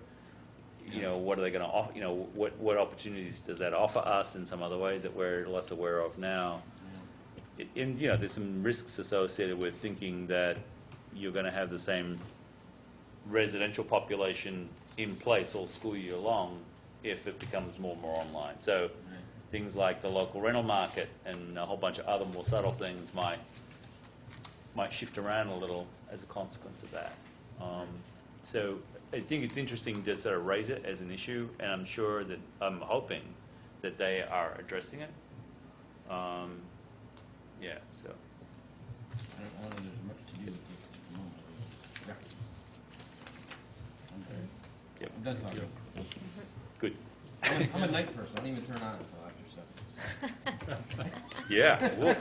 Speaker 2: you know, what are they going to offer, you know, what opportunities does that offer us in some other ways that we're less aware of now? You know, there's some risks associated with thinking that you're going to have the same residential population in place all school year long if it becomes more and more online. So things like the local rental market and a whole bunch of other more subtle things might shift around a little as a consequence of that. So I think it's interesting to sort of raise it as an issue, and I'm hoping that they are addressing it. Yeah, so.
Speaker 7: I don't know there's much to do with it at the moment. I'm done.
Speaker 2: Yep.
Speaker 7: I'm done talking.
Speaker 2: Good.
Speaker 7: I'm a night person. I don't even turn on until after 7.
Speaker 2: Yeah. Well,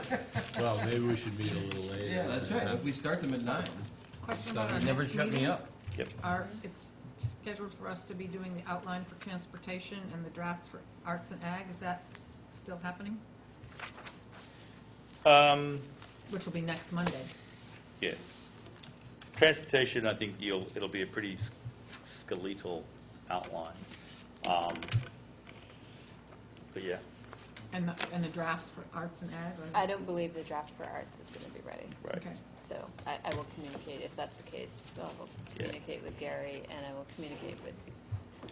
Speaker 1: Well, maybe we should meet a little later.
Speaker 7: Yeah, that's right. If we start them at 9,
Speaker 5: Question about our
Speaker 11: You never
Speaker 5: next
Speaker 11: shut me
Speaker 5: meeting.
Speaker 11: up.
Speaker 2: yep.
Speaker 5: It's scheduled for us to be doing the outline for transportation and the drafts for arts and ag. Is that still happening? Which will be next Monday.
Speaker 2: Yes. Transportation, I think it'll be a pretty skeletal outline. But yeah,
Speaker 5: And the drafts for arts and ag? or-
Speaker 3: I don't believe the draft for arts is going to be ready.
Speaker 2: right.
Speaker 5: Okay.
Speaker 3: So I will communicate, if that's the case, so I will
Speaker 2: Yeah.
Speaker 3: communicate with Gary, and I will communicate with,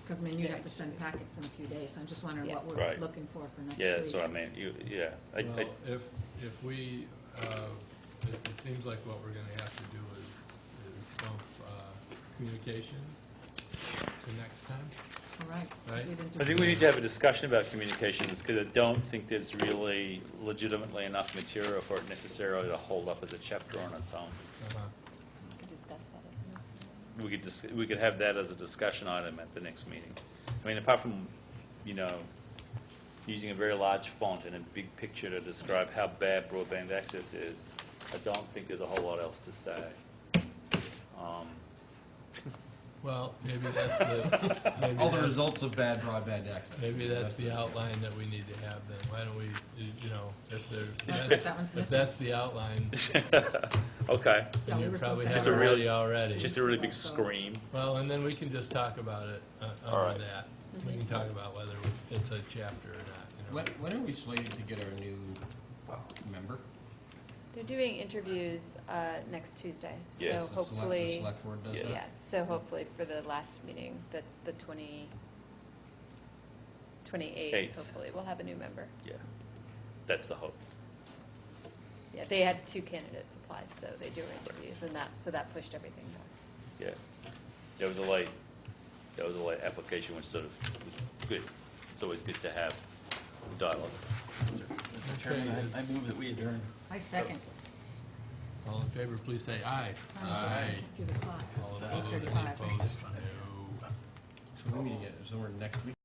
Speaker 5: Because, I mean, you have to send packets in a few days, so I'm just wondering
Speaker 3: Yeah.
Speaker 5: what we're
Speaker 2: Right.
Speaker 5: looking for next week.
Speaker 2: Yeah, that's what I mean. Yeah.
Speaker 1: Well, if we, it seems like what we're gonna have to do is bump communications to next time.
Speaker 5: All right. 'cause
Speaker 1: Right.
Speaker 5: we didn't
Speaker 2: I think
Speaker 5: do-
Speaker 2: we need to have a discussion about communications, because I don't think there's really legitimately enough material for it necessarily to hold up as a chapter on its own.
Speaker 1: Uh-huh.
Speaker 3: we could discuss that at the next meeting.
Speaker 2: We could have that as a discussion item at the next meeting. I mean, apart from, you know, using a very large font and a big picture to describe how bad broadband access is, I don't think there's a whole lot else to say.
Speaker 1: Well, maybe that's the, maybe
Speaker 11: All the
Speaker 1: that's-
Speaker 11: results of bad broadband access.
Speaker 1: Maybe that's the outline that we need to have then. Why don't we, you know,
Speaker 5: That one's
Speaker 1: if
Speaker 5: missing.
Speaker 1: that's the outline,
Speaker 2: Okay,
Speaker 5: Yeah,
Speaker 1: then
Speaker 5: we
Speaker 1: you
Speaker 5: were
Speaker 1: probably
Speaker 5: supposed
Speaker 1: have
Speaker 5: to
Speaker 1: it
Speaker 5: have
Speaker 2: a really-
Speaker 1: ready already.
Speaker 2: just a really big scream.
Speaker 1: Well, and then we can just talk about it
Speaker 2: All right.
Speaker 1: under that. We can talk about whether it's a chapter or not, you know.
Speaker 11: When are we slated to get our new member?
Speaker 3: They're doing interviews
Speaker 2: Yes.
Speaker 3: next Tuesday,
Speaker 2: The
Speaker 3: so
Speaker 11: The
Speaker 3: hopefully,
Speaker 11: select board does
Speaker 2: Yes.
Speaker 11: that?
Speaker 3: yeah, so hopefully for the last meeting, the 28th,
Speaker 2: Eighth.
Speaker 3: hopefully, we'll have a new member.
Speaker 2: Yeah, that's the hope.
Speaker 3: Yeah, they had 2 candidates apply, so they do interviews, and that pushed everything back.
Speaker 2: Yeah, there was a late application, which sort of was good. It's always good to have dialogue.
Speaker 4: Mr. Chairman, I move that we adjourn.
Speaker 5: I second.
Speaker 1: All in favor, please say aye.
Speaker 5: Aye. See the clock.
Speaker 1: All
Speaker 5: It's
Speaker 1: opposed, any
Speaker 5: 8:35.
Speaker 1: opposed? No.
Speaker 11: So we need to get, so we're next week.